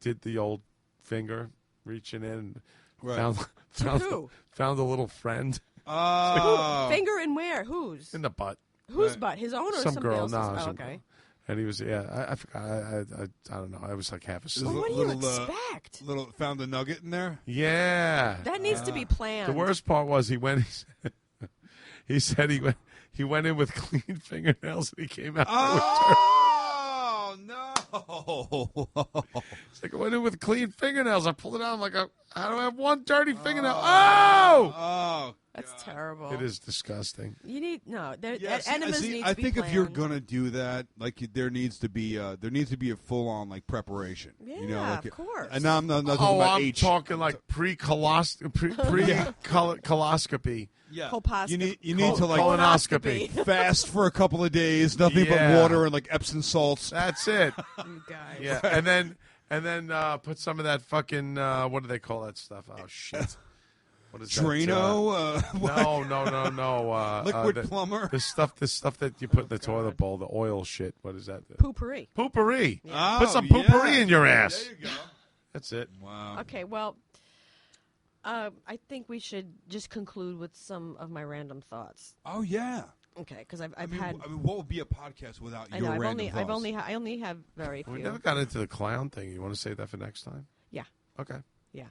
Speaker 2: did the old finger reaching in, and found a little friend
Speaker 4: Finger in where? Whose?
Speaker 2: in the butt.
Speaker 4: Whose butt? His own or
Speaker 2: Some
Speaker 4: somebody
Speaker 2: girl,
Speaker 4: else's?
Speaker 2: no,
Speaker 4: Oh,
Speaker 2: some
Speaker 4: okay.
Speaker 2: girl. And he was, I forgot. I don't know. I was like half asleep.
Speaker 4: Well, what do you expect?
Speaker 3: Found a nugget in there.
Speaker 2: Yeah.
Speaker 4: That needs to be planned.
Speaker 2: The worst part was he said he went in with clean fingernails and he came out.
Speaker 3: Oh no!
Speaker 2: It's like I went in with clean fingernails. I pulled it out. I'm like, how do I have one dirty fingernail? Oh!
Speaker 4: That's terrible.
Speaker 2: It is disgusting.
Speaker 4: You need
Speaker 3: Yes,
Speaker 4: enemas need to
Speaker 3: I
Speaker 4: be
Speaker 3: think if you're
Speaker 4: planned.
Speaker 3: gonna do that, there needs to be a full on preparation.
Speaker 4: Yeah, of course.
Speaker 3: And now I'm not talking about
Speaker 2: I'm talking like pre-coloscopy.
Speaker 3: Yeah.
Speaker 4: Colposcopy.
Speaker 3: You need to
Speaker 2: colonoscopy.
Speaker 3: fast for a couple of days, nothing but
Speaker 2: Yeah.
Speaker 3: water and Epsom salts.
Speaker 2: That's it.
Speaker 4: You guys.
Speaker 2: Yeah, and then And then put some of that fucking what do they call that stuff? Oh shit. What is
Speaker 3: Drano?
Speaker 2: That? No.
Speaker 3: Liquid plumber?
Speaker 2: The stuff that you put in the toilet bowl, the oil shit. What is that?
Speaker 4: Poopery.
Speaker 2: Poopery.
Speaker 3: Yeah.
Speaker 2: Put some
Speaker 3: Oh,
Speaker 2: poopery
Speaker 3: yeah.
Speaker 2: in your ass.
Speaker 3: There you go.
Speaker 2: That's it.
Speaker 3: Wow.
Speaker 4: Okay, well, I think we should just conclude with some of my random thoughts.
Speaker 3: Oh, yeah.
Speaker 4: Okay, because I've
Speaker 3: I mean,
Speaker 4: had.
Speaker 3: what would be a podcast without
Speaker 4: I
Speaker 3: your
Speaker 4: know.
Speaker 3: random thoughts?
Speaker 4: I only have very few.
Speaker 2: We never got into the clown thing. You want to save that for next time?
Speaker 4: Yeah.
Speaker 2: Okay.
Speaker 4: Yeah.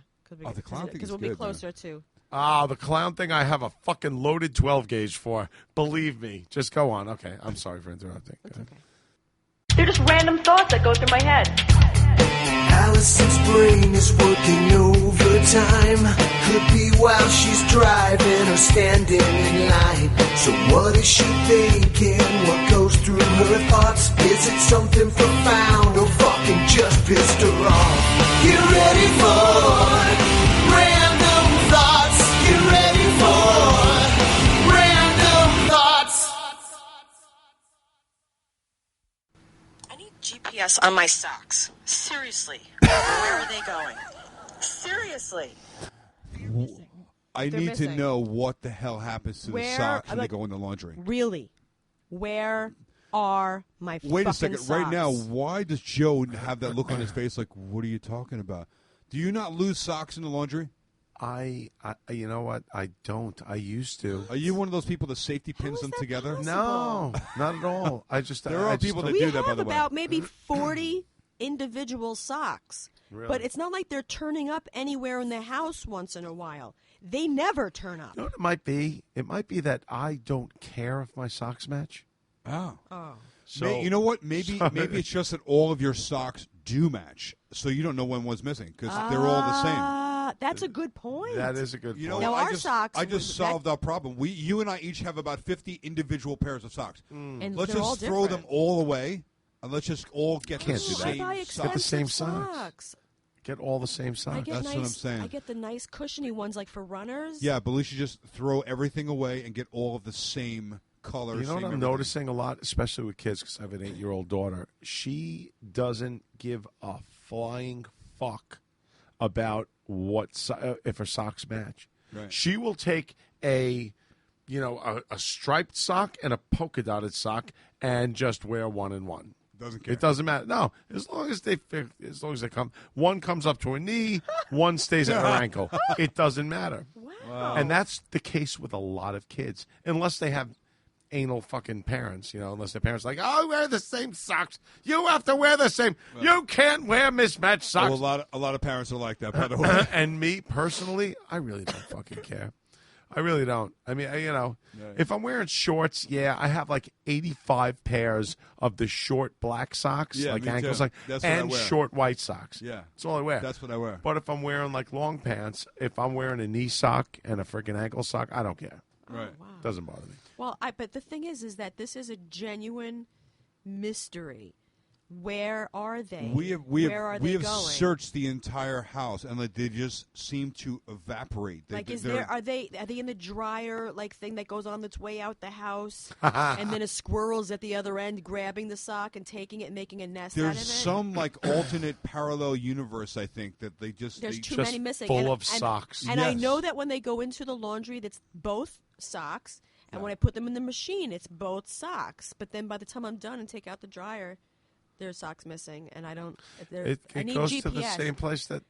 Speaker 3: Oh, the clown thing
Speaker 4: Because
Speaker 3: is
Speaker 4: we'll be
Speaker 3: good, man.
Speaker 4: closer to.
Speaker 2: The clown thing I have a fucking loaded 12 gauge for. Believe me. Just go on. Okay. I'm sorry for interrupting.
Speaker 4: It's okay.
Speaker 8: They're just random thoughts that go through my head.
Speaker 9: Alison's brain is working overtime. Could be while she's driving or standing in line. So what is she thinking? What goes through her thoughts? Is it something profound or fucking just pissed her off? Get ready for random thoughts. Get ready for random thoughts.
Speaker 10: I need GPS on my socks. Seriously. Where are they going? Seriously.
Speaker 3: I
Speaker 4: They're
Speaker 3: need
Speaker 4: missing.
Speaker 3: to know what the hell happens to the
Speaker 4: Where-
Speaker 3: socks when
Speaker 4: like-
Speaker 3: they go in the laundry.
Speaker 4: Really? Where are my
Speaker 3: Wait a
Speaker 4: fucking
Speaker 3: second. Right now,
Speaker 4: socks?
Speaker 3: why does Joe have that look on his face like, what are you talking about? Do you not lose socks in the laundry?
Speaker 2: I you know what? I don't. I used to.
Speaker 3: Are you one of those people that safety pins them together?
Speaker 2: No, not at all. I just
Speaker 3: There are people that
Speaker 4: We
Speaker 3: do that, by
Speaker 4: have
Speaker 3: the way.
Speaker 4: about maybe 40 individual socks.
Speaker 2: Really?
Speaker 4: But it's not like they're turning up anywhere in the house once in a while. They never turn up.
Speaker 2: You know what it might be? It might be that I don't care if my socks match.
Speaker 3: Oh.
Speaker 2: So
Speaker 3: You know what? Maybe it's just that all of your socks do match, so you don't know when one's missing because they're all the same.
Speaker 4: That's a good point.
Speaker 2: That is a good
Speaker 3: You know,
Speaker 2: point.
Speaker 4: Now,
Speaker 3: I
Speaker 4: our
Speaker 3: just,
Speaker 4: socks
Speaker 3: I just
Speaker 4: was-
Speaker 3: solved our problem. You and I each have about 50 individual pairs of socks.
Speaker 4: And
Speaker 3: Let's
Speaker 4: they're all
Speaker 3: just throw them
Speaker 4: different.
Speaker 3: all away, and let's just all get the
Speaker 2: Can't do that.
Speaker 3: same
Speaker 4: I buy
Speaker 3: socks.
Speaker 2: Get the same
Speaker 4: expensive
Speaker 2: socks. Get all the same
Speaker 4: I
Speaker 2: socks.
Speaker 4: get
Speaker 3: That's
Speaker 4: nice,
Speaker 3: what I'm saying.
Speaker 4: I get the nice cushiony ones like for runners.
Speaker 3: Yeah, but we should just throw everything away and get all of the same color.
Speaker 2: You know
Speaker 3: same
Speaker 2: what I'm
Speaker 3: everything.
Speaker 2: noticing a lot, especially with kids, because I have an 8-year-old daughter. She doesn't give a flying fuck about if her socks match.
Speaker 3: Right.
Speaker 2: She will take a striped sock and a polka dotted sock and just wear one and one.
Speaker 3: Doesn't care.
Speaker 2: It doesn't matter. No, as long as they come, one comes up to her knee, one stays at her ankle. It doesn't matter.
Speaker 4: Wow.
Speaker 2: And that's the case with a lot of kids, unless they have anal fucking parents, unless their parents are like, oh, wear the same socks. You have to wear the same. You can't wear mismatched socks.
Speaker 3: Well, a lot of parents are like that, by the way.
Speaker 2: And me, personally, I really don't fucking care. I really don't. I mean, if I'm wearing shorts, I have like 85 pairs of the short black socks,
Speaker 3: Yeah,
Speaker 2: like
Speaker 3: me
Speaker 2: ankle
Speaker 3: too.
Speaker 2: socks,
Speaker 3: That's what I
Speaker 2: and
Speaker 3: wear.
Speaker 2: short white socks.
Speaker 3: Yeah.
Speaker 2: That's all I wear.
Speaker 3: That's what I wear.
Speaker 2: But if I'm wearing like long pants, if I'm wearing a knee sock and a freaking ankle sock, I don't care.
Speaker 3: Right.
Speaker 4: Wow.
Speaker 2: Doesn't bother me.
Speaker 4: Well, but the thing is that this is a genuine mystery. Where are they?
Speaker 3: Where are they
Speaker 4: going?
Speaker 3: searched the entire house, and they just seem to evaporate.
Speaker 4: Are they in the dryer thing that goes on its way out the house, and then a squirrel's at the other end grabbing the sock and taking it and making a nest out of it?
Speaker 3: There's some alternate parallel universe. I think that
Speaker 4: There's
Speaker 3: they
Speaker 4: too
Speaker 2: just
Speaker 4: many missing.
Speaker 2: full
Speaker 4: and,
Speaker 2: of socks.
Speaker 4: And I
Speaker 3: Yes.
Speaker 4: know that when they go into the laundry, that's both socks, and when I put them in the machine, it's both socks. But then by the time I'm done and take out the dryer, there's socks missing, and I don't.
Speaker 2: It
Speaker 4: I need
Speaker 2: goes
Speaker 4: GPS.
Speaker 2: to the same place that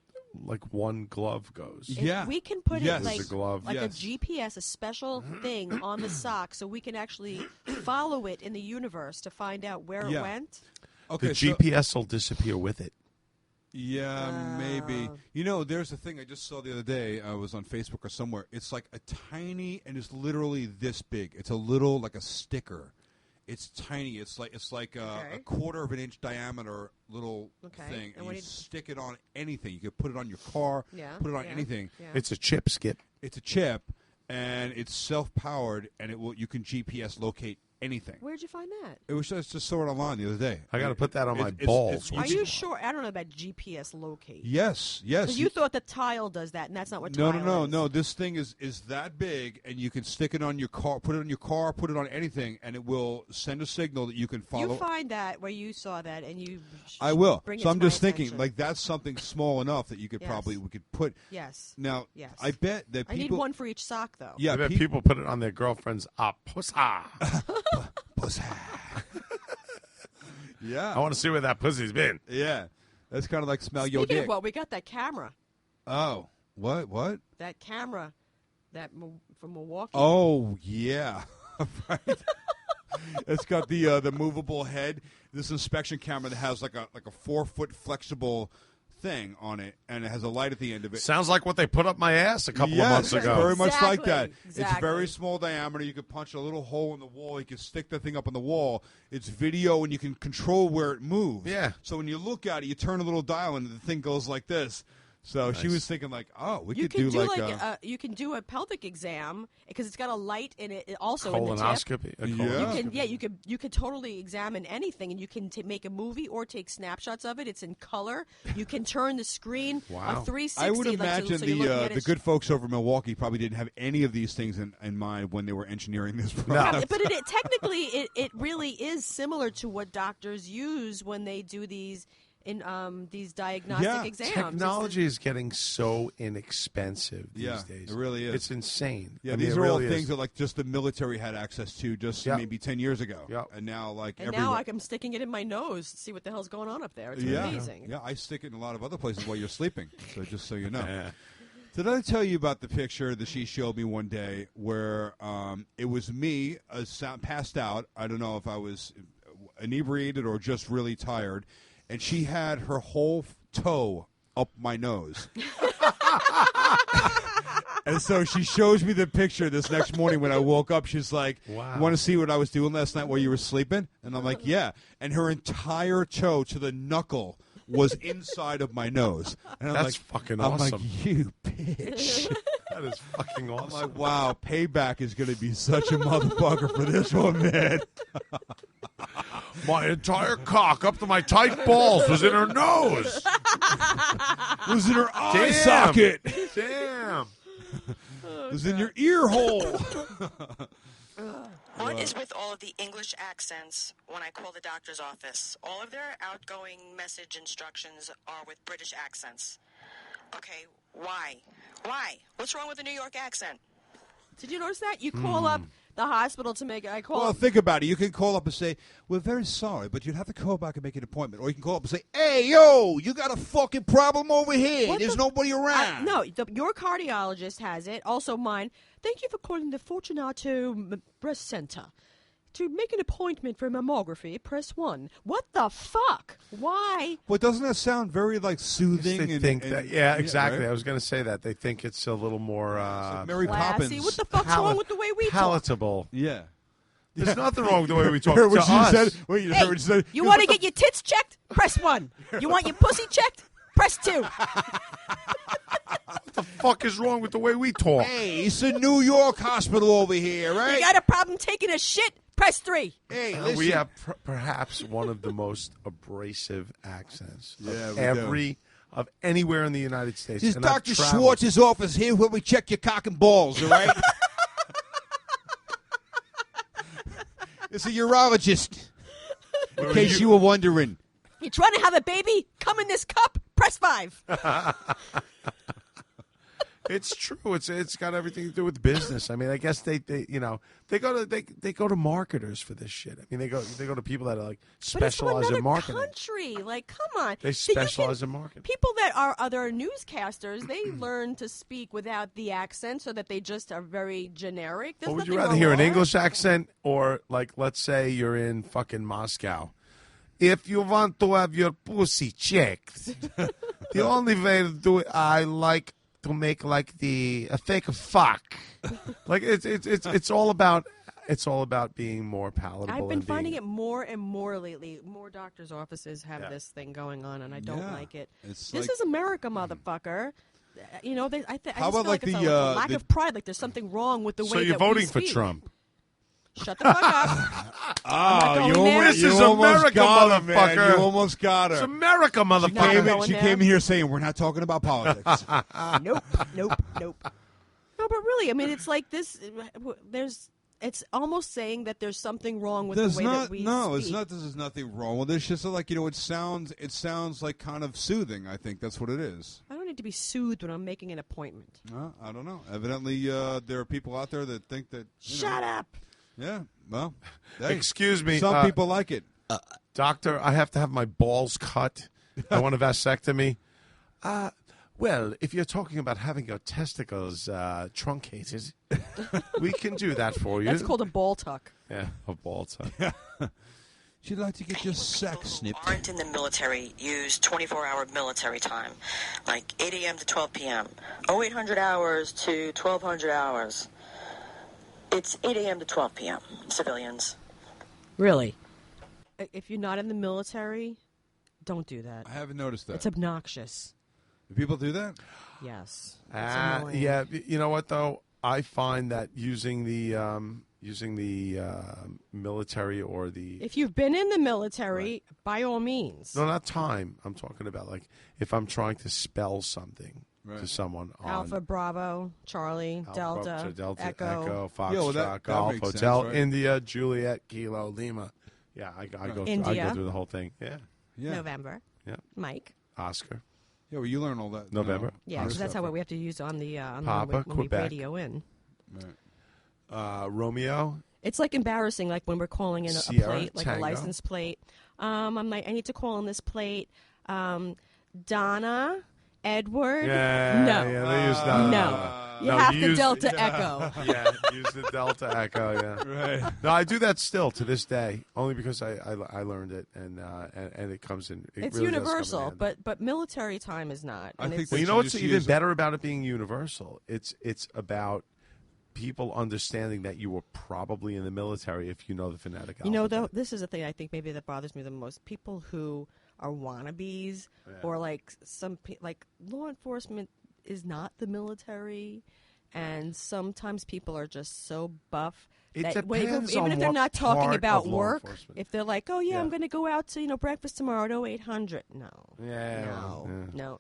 Speaker 2: one glove goes.
Speaker 4: If we can put
Speaker 3: Yes.
Speaker 4: it like,
Speaker 2: There's a glove.
Speaker 4: like
Speaker 3: Yes.
Speaker 4: a GPS, a special thing on the sock, so we can actually follow it in the universe to find out where
Speaker 3: Yeah.
Speaker 4: it went.
Speaker 3: Okay,
Speaker 2: The
Speaker 3: so-
Speaker 2: GPS will disappear with it.
Speaker 3: Yeah, maybe. There's a thing I just saw the other day. I was on Facebook or somewhere. It's like a tiny, and it's literally this big. It's a little like a sticker. It's tiny. It's like a quarter of an inch diameter little thing,
Speaker 4: And
Speaker 3: and
Speaker 4: what
Speaker 3: you
Speaker 4: do you-
Speaker 3: stick it on anything. You could put it on your car. Put it on anything.
Speaker 4: Yeah.
Speaker 2: It's a chip, Skip.
Speaker 3: It's a chip, and it's self-powered, and you can GPS locate anything.
Speaker 4: Where'd you find that?
Speaker 3: It was just saw it online the other day.
Speaker 2: I got to put that on my
Speaker 3: it's-
Speaker 2: balls.
Speaker 4: Are you sure? I don't know about GPS locate.
Speaker 3: Yes.
Speaker 4: 'Cause you thought the tile does that, and that's not what tile is.
Speaker 3: No. This thing is that big, and you can stick it on your car, put it on your car, put it on anything, and it will send a signal that you can follow.
Speaker 4: You find that where you saw that, and you.
Speaker 3: I will.
Speaker 4: Bring it
Speaker 3: So
Speaker 4: to
Speaker 3: I'm
Speaker 4: my
Speaker 3: just thinking,
Speaker 4: attention.
Speaker 3: like that's something small enough that you could we could put.
Speaker 4: Yes.
Speaker 3: Now,
Speaker 4: Yes.
Speaker 3: I bet that
Speaker 4: I need
Speaker 3: people.
Speaker 4: one for each sock, though.
Speaker 3: Yeah,
Speaker 2: I bet people put it on their girlfriend's pussa.
Speaker 3: Yeah.
Speaker 2: I want to see where that pussy's been.
Speaker 3: Yeah. That's kind of like smell your
Speaker 4: Speaking
Speaker 3: dick.
Speaker 4: of what, we got that camera.
Speaker 3: Oh, what?
Speaker 4: That camera, from Milwaukee.
Speaker 3: Oh, yeah. Right. It's got the movable head. This inspection camera that has like a 4-foot flexible thing on it, and it has a light at the end of it.
Speaker 2: Sounds like what they put up my ass a couple of months ago.
Speaker 3: Very much like that.
Speaker 4: Exactly.
Speaker 3: It's very small diameter. You can punch a little hole in the wall. You can stick that thing up on the wall. It's video, and you can control where it moves.
Speaker 2: Yeah.
Speaker 3: So when you look at it, you turn a little dial, and the thing goes like this. So she was thinking like, oh, we could do like
Speaker 4: you can do a pelvic exam because it's got a light in it also in the tip.
Speaker 2: Colonoscopy.
Speaker 4: You can totally examine anything, and you can make a movie or take snapshots of it. It's in color. You can turn the screen a 360.
Speaker 3: I would
Speaker 4: so
Speaker 3: imagine the good folks over in Milwaukee probably didn't have any of these things in mind when they were engineering this product.
Speaker 4: But technically, it really is similar to what doctors use when they do these these diagnostic exams.
Speaker 2: Technology is getting so inexpensive these days.
Speaker 3: It really is.
Speaker 2: It's insane.
Speaker 3: Yeah,
Speaker 2: I mean,
Speaker 3: these
Speaker 2: it
Speaker 3: are
Speaker 2: really
Speaker 3: all things
Speaker 2: is.
Speaker 3: that like just the military had access to just maybe 10 years ago.
Speaker 2: Yep.
Speaker 3: And now like
Speaker 4: And
Speaker 3: everywhere.
Speaker 4: now I'm sticking it in my nose to see what the hell's going on up there. It's amazing.
Speaker 3: Yeah, I stick it in a lot of other places while you're sleeping. So just so you know. Did I tell you about the picture that she showed me one day where it was me passed out? I don't know if I was inebriated or just really tired. And she had her whole toe up my nose. And so she shows me the picture this next morning when I woke up. She's like,
Speaker 2: wow.
Speaker 3: You want to see what I was doing last night while you were sleeping? And I'm like, yeah. And her entire toe to the knuckle was inside of my nose. And I'm
Speaker 2: That's fucking awesome.
Speaker 3: I'm like, you bitch.
Speaker 2: That is fucking awesome.
Speaker 3: I'm like, wow, payback is going to be such a motherfucker for this one, man.
Speaker 2: My entire cock up to my tight balls was in her nose.
Speaker 3: Was in her eye socket.
Speaker 2: Damn.
Speaker 3: Was in your ear hole.
Speaker 10: What is with all of the English accents when I call the doctor's office? All of their outgoing message instructions are with British accents. Okay, why? Why? What's wrong with the New York accent?
Speaker 4: Did you notice that? You call up the hospital to make
Speaker 3: Well, think about it. You can call up and say, we're very sorry, but you'd have to call back and make an appointment. Or you can call up and say, hey, yo, you got a fucking problem over here. There's nobody around.
Speaker 4: No, your cardiologist has it. Also mine. Thank you for calling the Fortunato Breast Center. To make an appointment for mammography, press 1. What the fuck? Why?
Speaker 3: Well, doesn't that sound very, like, soothing?
Speaker 2: They think that, yeah, exactly.
Speaker 3: Right?
Speaker 2: I was going to say that. They think it's a little more
Speaker 3: like Mary
Speaker 4: classy.
Speaker 3: Poppins.
Speaker 4: What the fuck's wrong with the way we talk?
Speaker 2: palatable.
Speaker 3: Yeah.
Speaker 2: There's nothing wrong with the way we talk
Speaker 3: Heard
Speaker 2: to
Speaker 3: what she
Speaker 2: us.
Speaker 3: said? Wait, you heard what she said?
Speaker 4: You want to get your tits checked? Press 1. You want your pussy checked? Press 2.
Speaker 2: What the fuck is wrong with the way we talk?
Speaker 3: Hey, it's a New York hospital over here, right?
Speaker 4: You got a problem taking a shit? Press 3.
Speaker 3: Hey, listen.
Speaker 2: We have perhaps one of the most abrasive accents of anywhere in the United States.
Speaker 3: This is
Speaker 2: And I've
Speaker 3: Dr.
Speaker 2: traveled.
Speaker 3: Schwartz's office here where we check your cock and balls, all right? It's a urologist, in case you were wondering.
Speaker 4: You trying to have a baby? Come in this cup? Press 5.
Speaker 2: It's true. It's got everything to do with business. I mean, I guess they go to marketers for this shit. I mean, they go to people that are like specialize in marketing.
Speaker 4: Country, like, come on.
Speaker 2: They specialize in marketing.
Speaker 4: People that are other newscasters, they learn to speak without the accent, so that they just are very generic. There's
Speaker 2: What would
Speaker 4: nothing
Speaker 2: you rather
Speaker 4: wrong
Speaker 2: hear,
Speaker 4: with
Speaker 2: an
Speaker 4: that.
Speaker 2: English accent or like, let's say you're in fucking Moscow? If you want to have your pussy checked, the only way to do it, I like to make like a fake fuck. Like it's all about being more palatable.
Speaker 4: I've been
Speaker 2: and
Speaker 4: finding
Speaker 2: being,
Speaker 4: it more and more lately. More doctors' offices have this thing going on, and I don't like it. This is America, motherfucker. You know, I just feel
Speaker 3: about
Speaker 4: like
Speaker 3: like
Speaker 4: it's
Speaker 3: the,
Speaker 4: a lack of pride. Like there's something wrong with the way
Speaker 2: So you're
Speaker 4: that we
Speaker 2: voting for
Speaker 4: speak.
Speaker 2: Trump?
Speaker 4: Shut the fuck up.
Speaker 3: Oh,
Speaker 2: This is
Speaker 3: almost
Speaker 2: America,
Speaker 3: got her,
Speaker 2: motherfucker.
Speaker 3: man. You almost got her.
Speaker 2: It's America, motherfucker.
Speaker 3: She came in here saying, we're not talking about politics.
Speaker 4: Nope. No, but really, I mean, it's like this. It's almost saying that there's something wrong with the way that we
Speaker 3: No,
Speaker 4: speak.
Speaker 3: it's not. There's nothing wrong with it. It's just like, it sounds like kind of soothing. I think that's what it is.
Speaker 4: I don't need to be soothed when I'm making an appointment.
Speaker 3: I don't know. Evidently, there are people out there that think that.
Speaker 4: Shut up.
Speaker 3: Yeah. Well, hey,
Speaker 2: Excuse me.
Speaker 3: some people like it.
Speaker 2: Doctor, I have to have my balls cut. I want a vasectomy. Well, if you're talking about having your testicles truncated, we can do that for you.
Speaker 4: That's called a ball tuck.
Speaker 2: Yeah, a ball tuck.
Speaker 3: She'd like to get your sack snipped.
Speaker 10: Aren't in the military use 24-hour military time, like 8 a.m. to 12 p.m. 0800 hours to 1200 hours. It's 8 a.m. to 12 p.m. Civilians.
Speaker 4: Really? If you're not in the military, don't do that.
Speaker 3: I haven't noticed that.
Speaker 4: It's obnoxious.
Speaker 3: Do people do that?
Speaker 4: Yes. It's annoying.
Speaker 2: Yeah. You know what though? I find that using the military or the
Speaker 4: If you've been in the military, by all means.
Speaker 2: no, not time. I'm talking about like if I'm trying to spell something to someone on
Speaker 4: Alpha, Bravo, Charlie,
Speaker 2: Delta,
Speaker 4: Echo.
Speaker 2: Foxtrot,
Speaker 3: Yeah, well, that
Speaker 2: Golf,
Speaker 3: makes sense,
Speaker 2: Hotel,
Speaker 3: right?
Speaker 2: India, Juliet, Kilo, Lima. Yeah, I go
Speaker 4: India.
Speaker 2: through the whole thing. Yeah.
Speaker 4: November.
Speaker 2: Yeah.
Speaker 4: Mike.
Speaker 2: Oscar.
Speaker 3: Yeah, well, you learn all that.
Speaker 2: November.
Speaker 4: Yeah, because that's how we have to use on the
Speaker 2: Papa,
Speaker 4: when we
Speaker 2: Quebec.
Speaker 4: radio in.
Speaker 2: Romeo.
Speaker 4: It's like embarrassing, like when we're calling in a
Speaker 2: Sierra,
Speaker 4: plate, like
Speaker 2: Tango.
Speaker 4: a license plate. I'm like, I need to call in this plate. Donna, Edward.
Speaker 2: Yeah,
Speaker 4: no,
Speaker 2: yeah, they use that.
Speaker 4: no. You
Speaker 2: No,
Speaker 4: have
Speaker 2: you
Speaker 4: the
Speaker 2: use-
Speaker 4: Delta Echo.
Speaker 2: Yeah, use the Delta Echo. Yeah,
Speaker 3: Right.
Speaker 2: No, I do that still to this day, only because I learned it, and it comes in.
Speaker 4: It's
Speaker 2: really does come in
Speaker 4: universal,
Speaker 2: handy.
Speaker 4: but military time is not.
Speaker 3: I
Speaker 4: And
Speaker 3: think
Speaker 4: it's,
Speaker 2: Well, you
Speaker 3: They
Speaker 2: know
Speaker 3: should
Speaker 2: what's
Speaker 3: just
Speaker 2: even
Speaker 3: use it.
Speaker 2: better about it being universal? It's allows people understanding that you were probably in the military if you know the phonetic alphabet.
Speaker 4: you know, though, this is the thing I think maybe that bothers me the most. People who are wannabes or like like law enforcement is not the military, and sometimes people are just so buff.
Speaker 2: It
Speaker 4: that
Speaker 2: depends
Speaker 4: even
Speaker 2: on
Speaker 4: if they're
Speaker 2: what
Speaker 4: not talking
Speaker 2: part
Speaker 4: about
Speaker 2: of law
Speaker 4: work,
Speaker 2: enforcement.
Speaker 4: if they're like, "Oh yeah, I'm
Speaker 2: Yeah.
Speaker 4: going to go out to breakfast tomorrow at 0800," no,
Speaker 2: Yeah.
Speaker 4: no.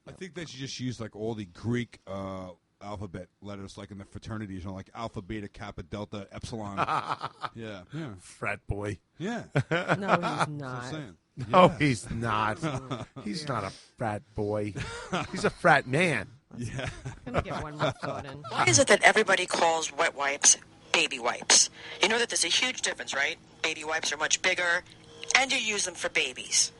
Speaker 3: I think they should just use like all the Greek alphabet letters, like in the fraternities, like Alpha, Beta, Kappa, Delta, Epsilon. yeah.
Speaker 2: Frat boy.
Speaker 3: Yeah.
Speaker 4: No, he's
Speaker 3: That's what
Speaker 4: not.
Speaker 3: I'm saying.
Speaker 2: No, he's not. He's not a frat boy. He's a frat man.
Speaker 3: Yeah.
Speaker 4: Let me get one more thought in.
Speaker 10: Why is it that everybody calls wet wipes baby wipes? You know that there's a huge difference, right? Baby wipes are much bigger, and you use them for babies.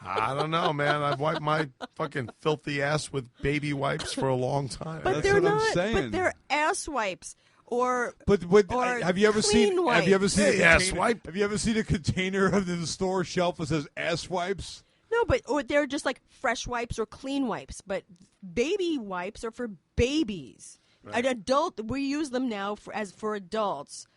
Speaker 2: I don't know, man. I've wiped my fucking filthy ass with baby wipes for a long time.
Speaker 4: But
Speaker 3: That's
Speaker 4: they're
Speaker 3: what I'm
Speaker 4: not.
Speaker 3: saying.
Speaker 4: But they're ass wipes. Or
Speaker 3: But have you ever
Speaker 4: clean
Speaker 3: seen?
Speaker 4: wipes.
Speaker 3: Have you ever seen
Speaker 2: Hey,
Speaker 3: a
Speaker 2: ass
Speaker 3: container?
Speaker 2: wipe.
Speaker 3: Have you ever seen a container of the store shelf that says ass wipes?
Speaker 4: No, or they're just like fresh wipes or clean wipes. But baby wipes are for babies. An adult, we use them now for adults.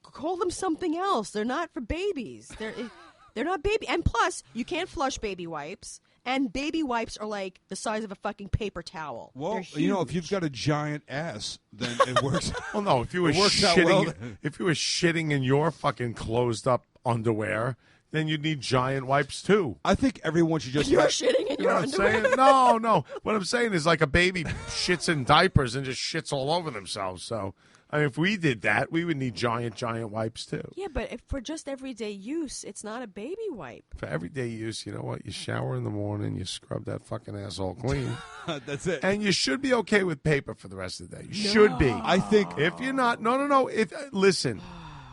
Speaker 4: Call them something else. They're not for babies. They're not baby. And plus, you can't flush baby wipes. And baby wipes are like the size of a fucking paper towel.
Speaker 3: Well,
Speaker 4: They're
Speaker 3: you know, if
Speaker 4: huge.
Speaker 3: you've got a giant ass, then it works.
Speaker 2: Well, no, if you were
Speaker 3: It works out well.
Speaker 2: shitting in your fucking closed up underwear, then you'd need giant wipes too.
Speaker 3: I think everyone should just.
Speaker 4: You're shitting in
Speaker 2: You
Speaker 4: your
Speaker 2: know what I'm
Speaker 4: underwear.
Speaker 2: saying? No. What I'm saying is like a baby shits in diapers and just shits all over themselves. So, I mean, if we did that, we would need giant wipes too.
Speaker 4: Yeah, but for just everyday use, it's not a baby wipe.
Speaker 2: For everyday use, you know what? You shower in the morning, you scrub that fucking asshole clean,
Speaker 3: That's it.
Speaker 2: and you should be okay with paper for the rest of the day. You should be.
Speaker 3: I think
Speaker 2: If you're not, no. If listen,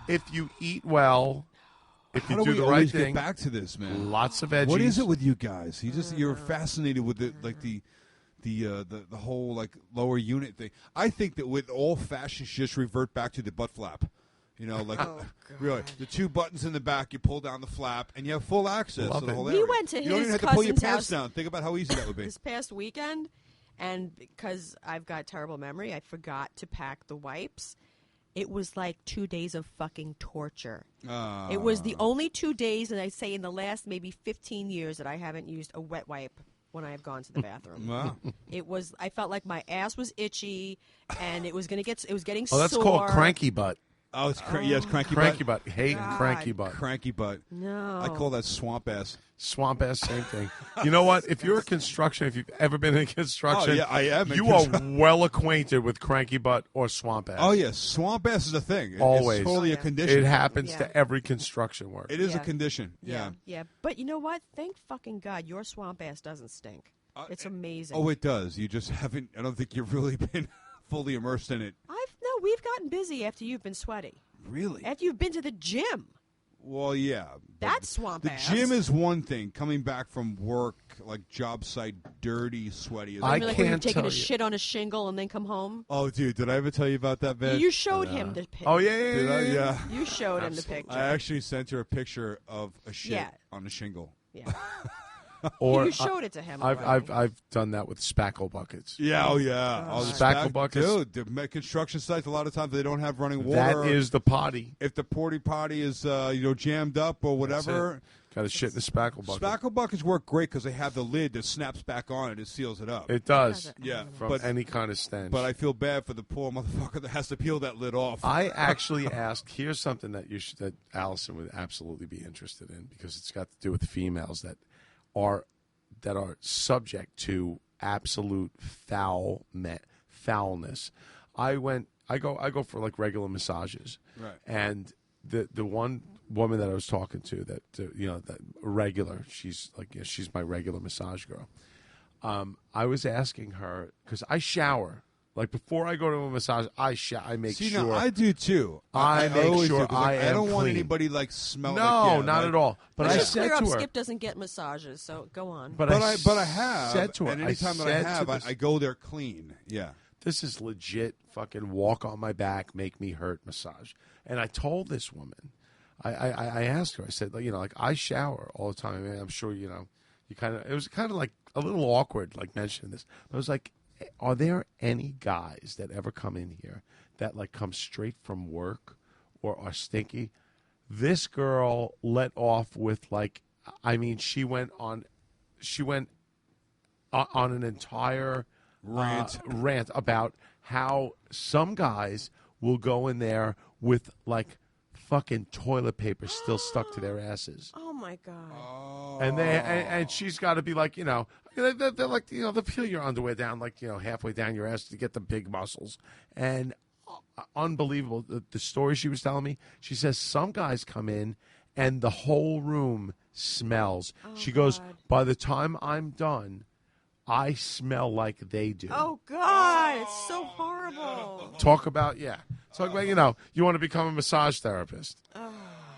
Speaker 2: if you eat well, if
Speaker 3: How
Speaker 2: you
Speaker 3: do
Speaker 2: do
Speaker 3: we
Speaker 2: the right
Speaker 3: always
Speaker 2: thing,
Speaker 3: get back to this, man?
Speaker 2: lots of veggies.
Speaker 3: What is it with you guys? You're fascinated with the whole like lower unit thing. I think that with all fashions, just revert back to the butt flap. You know, like really, the two buttons in the back, you pull down the flap, and you have full access
Speaker 2: Love
Speaker 3: to the
Speaker 2: it.
Speaker 3: whole
Speaker 4: We
Speaker 3: area.
Speaker 4: went to
Speaker 3: you don't
Speaker 4: his
Speaker 3: even have to pull your
Speaker 4: cousin's
Speaker 3: pants
Speaker 4: house
Speaker 3: down. Think about how easy that would be.
Speaker 4: this past weekend, and because I've got terrible memory, I forgot to pack the wipes. It was like 2 days of fucking torture. It was the only 2 days, and I'd say in the last maybe 15 years that I haven't used a wet wipe when I have gone to the bathroom.
Speaker 3: Wow.
Speaker 4: I felt like my ass was itchy, and it was getting
Speaker 2: Oh, that's
Speaker 4: sore.
Speaker 2: called cranky butt.
Speaker 3: Oh, it's cranky
Speaker 2: Cranky
Speaker 3: butt.
Speaker 2: butt. Hate
Speaker 4: God.
Speaker 2: cranky butt.
Speaker 3: Cranky butt.
Speaker 4: No.
Speaker 3: I call that swamp ass.
Speaker 2: Swamp ass, same thing. You know what? If you're a construction, if you've ever been in construction,
Speaker 3: Oh, yeah, I am in
Speaker 2: you are well acquainted with cranky butt or swamp ass.
Speaker 3: Oh, yeah. Swamp ass is a thing.
Speaker 2: Always.
Speaker 3: It's totally a condition.
Speaker 2: It happens to every construction work.
Speaker 3: It is a
Speaker 4: Yeah.
Speaker 3: condition. Yeah.
Speaker 4: Yeah. But you know what? Thank fucking God your swamp ass doesn't stink. It's amazing.
Speaker 3: Oh, it does. You just haven't. I don't think you've really been fully immersed in it.
Speaker 4: We've gotten busy after you've been sweaty.
Speaker 3: Really?
Speaker 4: After you've been to the gym.
Speaker 3: Well, yeah.
Speaker 4: That's swamp
Speaker 3: The
Speaker 4: ass.
Speaker 3: gym is one thing. Coming back from work, like job site, dirty, sweaty.
Speaker 2: I
Speaker 4: Remember, like when you're
Speaker 2: can't
Speaker 4: taking
Speaker 2: tell
Speaker 4: a
Speaker 2: you.
Speaker 4: shit on a shingle and then come home?
Speaker 3: Oh, dude, did I ever tell you about that, man?
Speaker 4: You showed him the picture.
Speaker 2: Oh, yeah.
Speaker 3: Did I? Yeah.
Speaker 4: You showed him the picture.
Speaker 3: I actually sent her a picture of a shit
Speaker 4: Yeah.
Speaker 3: on a shingle.
Speaker 4: Yeah.
Speaker 2: Or
Speaker 4: You showed it to him
Speaker 2: I've
Speaker 4: already.
Speaker 2: done that with spackle buckets.
Speaker 3: Yeah, oh yeah. Oh, the
Speaker 2: Spackle buckets.
Speaker 3: Dude, the construction sites, a lot of times they don't have running water.
Speaker 2: That is the potty.
Speaker 3: If the porty potty is jammed up or whatever.
Speaker 2: Got to shit in the spackle bucket.
Speaker 3: Spackle buckets work great because they have the lid that snaps back on and it seals it up.
Speaker 2: It does.
Speaker 3: Yeah,
Speaker 2: From any kind of stench.
Speaker 3: But I feel bad for the poor motherfucker that has to peel that lid off.
Speaker 2: I actually asked. Here's something that that Alison would absolutely be interested in because it's got to do with females that are subject to absolute foulness. I go for like regular massages,
Speaker 3: right?
Speaker 2: And the one woman that I was talking to that that regular, she's my regular massage girl. I was asking her because I shower. Like before I go to a massage, I make sure.
Speaker 3: No, I do too.
Speaker 2: I make
Speaker 3: always
Speaker 2: sure
Speaker 3: do, 'cause,
Speaker 2: I
Speaker 3: don't want
Speaker 2: clean.
Speaker 3: anybody like smell.
Speaker 2: No, not at all. But I said
Speaker 4: clear
Speaker 2: to
Speaker 4: up,
Speaker 2: her,
Speaker 4: Skip doesn't get massages, so go on.
Speaker 3: But I have
Speaker 2: said to her,
Speaker 3: and anytime that I have, I go there clean. Yeah.
Speaker 2: This is legit fucking walk on my back, make me hurt massage. And I told this woman, I asked her, I said, like I shower all the time. I mean, I'm sure, you it was kind of like a little awkward, like mentioning this. But I was like, are there any guys that ever come in here that like come straight from work or are stinky? This girl let off with she went on an entire rant about how some guys will go in there with like fucking toilet paper still stuck to their asses.
Speaker 4: Oh my God!
Speaker 2: And she's got to be like, they're like, they'll peel your underwear down like halfway down your ass to get the big muscles. And unbelievable, the story she was telling me. She says some guys come in and the whole room smells. She goes, by the time I'm done, I smell like they do.
Speaker 4: Oh God, it's so horrible.
Speaker 2: Talk about you want to become a massage therapist.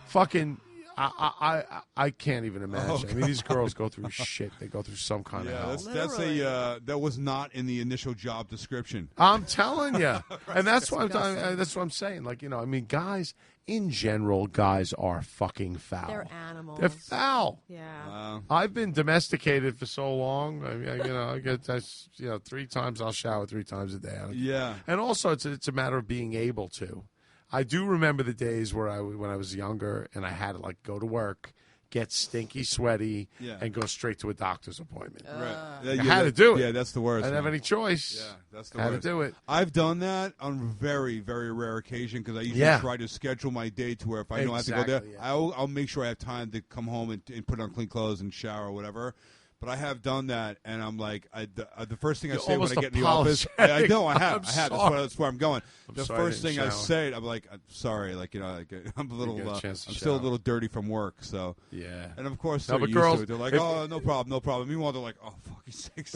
Speaker 2: Fucking, I can't even imagine. I mean, these girls go through shit. They go through some kind of hell.
Speaker 3: That was not in the initial job description.
Speaker 2: I'm telling you, and that's what I'm saying. Like guys in general, guys are fucking foul.
Speaker 4: They're animals.
Speaker 2: They're foul.
Speaker 4: Yeah.
Speaker 2: I've been domesticated for so long. I mean, I get 3 times I'll shower 3 times a day.
Speaker 3: Yeah.
Speaker 2: And also, it's a matter of being able to. I do remember the days when I was younger and I had to like go to work, get stinky, sweaty, and go straight to a doctor's appointment.
Speaker 3: Right.
Speaker 2: I had to do it.
Speaker 3: Yeah, that's the worst.
Speaker 2: I didn't have any choice.
Speaker 3: Yeah, that's the
Speaker 2: worst.
Speaker 3: worst.
Speaker 2: Had to do it.
Speaker 3: I've done that on very, very rare occasion because I usually try to schedule my day to where if I know I have to go there, I'll make sure I have time to come home and put on clean clothes and shower or whatever. But I have done that, and I'm like, the first thing I say when I get in the office, I know I have. That's where I'm going. The first thing I say, I'm like, I'm sorry, I'm a little, I'm still a little dirty from work, so
Speaker 2: yeah.
Speaker 3: And of course,
Speaker 2: No,
Speaker 3: they're
Speaker 2: but
Speaker 3: used
Speaker 2: girls,
Speaker 3: to it. They're like, oh, no problem. Meanwhile, they're like, oh, fucking sakes.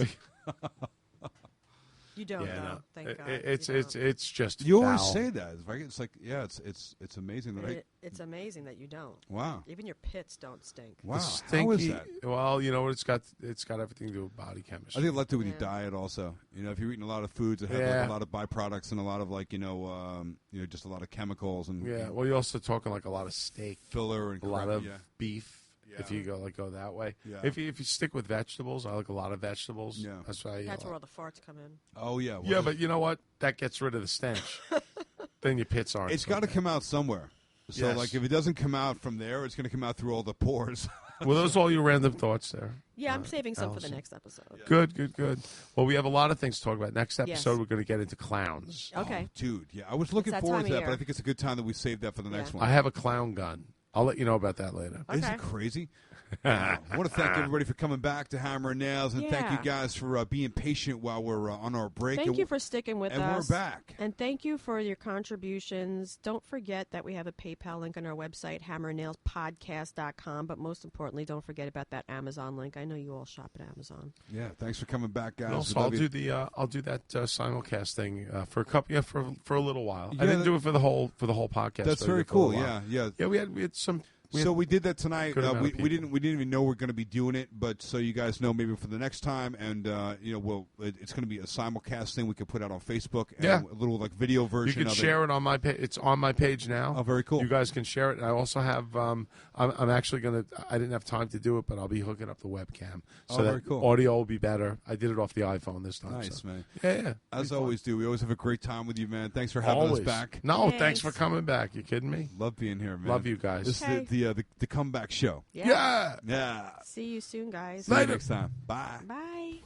Speaker 4: You don't know. Thank God.
Speaker 2: It's just
Speaker 3: you
Speaker 2: foul.
Speaker 3: always say that. It's like it's amazing that
Speaker 4: it's amazing that you don't.
Speaker 3: Wow.
Speaker 4: Even your pits don't stink.
Speaker 3: Wow.
Speaker 2: Stinky,
Speaker 3: How is that?
Speaker 2: Well, it's got everything to do with body chemistry.
Speaker 3: I think a lot to do with your diet also. If you're eating a lot of foods that have like a lot of byproducts and a lot of just a lot of chemicals and
Speaker 2: well, you're also talking like a lot of steak,
Speaker 3: filler and
Speaker 2: a lot of beef.
Speaker 3: Yeah.
Speaker 2: If you go that way,
Speaker 3: yeah.
Speaker 2: If you stick with vegetables, I like a lot of vegetables.
Speaker 3: Yeah,
Speaker 2: that's why.
Speaker 4: That's where all the farts come in.
Speaker 3: Oh yeah,
Speaker 2: yeah, but you know what? That gets rid of the stench. Then your pits aren't.
Speaker 3: It's got to come out somewhere. So like if it doesn't come out from there, it's going to come out through all the pores.
Speaker 2: Were those all your random thoughts there?
Speaker 4: Yeah, I'm saving some for
Speaker 2: Alison?
Speaker 4: the next episode.
Speaker 2: Good. Well, we have a lot of things to talk about. Next episode,
Speaker 4: Yes.
Speaker 2: we're going to get into clowns.
Speaker 4: Okay.
Speaker 3: Oh, dude, yeah, I was looking
Speaker 4: It's that
Speaker 3: forward
Speaker 4: time
Speaker 3: to
Speaker 4: of
Speaker 3: that, but I
Speaker 4: year.
Speaker 3: think it's a good time that we saved that for the next one.
Speaker 2: I have a clown gun. I'll let you know about that later.
Speaker 3: Isn't
Speaker 4: Okay.
Speaker 3: it crazy? I want to thank everybody for coming back to Hammer and Nails, and thank you
Speaker 4: Yeah.
Speaker 3: guys for being patient while we're on our break.
Speaker 4: Thank
Speaker 3: And
Speaker 4: you for sticking with
Speaker 3: and
Speaker 4: us.
Speaker 3: we're back.
Speaker 4: And thank you for your contributions. Don't forget that we have a PayPal link on our website, hammerandnailspodcast.com. But most importantly, don't forget about that Amazon link. I know you all shop at Amazon.
Speaker 3: Yeah, thanks for coming back, guys.
Speaker 2: Also,
Speaker 3: We
Speaker 2: I'll
Speaker 3: love you.
Speaker 2: do that simulcast thing for a couple, for a little while.
Speaker 3: Yeah,
Speaker 2: I didn't do it for the whole podcast.
Speaker 3: That's
Speaker 2: but I did
Speaker 3: very
Speaker 2: it for a
Speaker 3: cool.
Speaker 2: while.
Speaker 3: Yeah.
Speaker 2: Yeah, we had some.
Speaker 3: So we did that tonight.
Speaker 2: good amount of
Speaker 3: We didn't even know we're going to be doing it, but so you guys know maybe for the next time, and it's going to be a simulcast thing we could put out on Facebook. And
Speaker 2: Yeah.
Speaker 3: a little like video
Speaker 2: You
Speaker 3: version.
Speaker 2: can
Speaker 3: of
Speaker 2: share it on my page. It's on my page now.
Speaker 3: Oh, very cool.
Speaker 2: You guys can share it. And I also have. I'm actually going to. I didn't have time to do it, but I'll be hooking up the webcam so that
Speaker 3: very cool.
Speaker 2: audio will be better. I did it off the iPhone this time.
Speaker 3: Nice,
Speaker 2: so.
Speaker 3: man.
Speaker 2: Yeah.
Speaker 3: As always do. We always have a great time with you, man. Thanks for having
Speaker 2: Always.
Speaker 3: us back.
Speaker 2: No, thanks for coming back. You kidding me?
Speaker 3: Love being here, man.
Speaker 2: Love you guys.
Speaker 3: This
Speaker 4: Okay.
Speaker 3: is the comeback show.
Speaker 2: Yeah.
Speaker 3: Yeah.
Speaker 4: See you soon, guys.
Speaker 3: See you next time. Bye.
Speaker 4: Bye.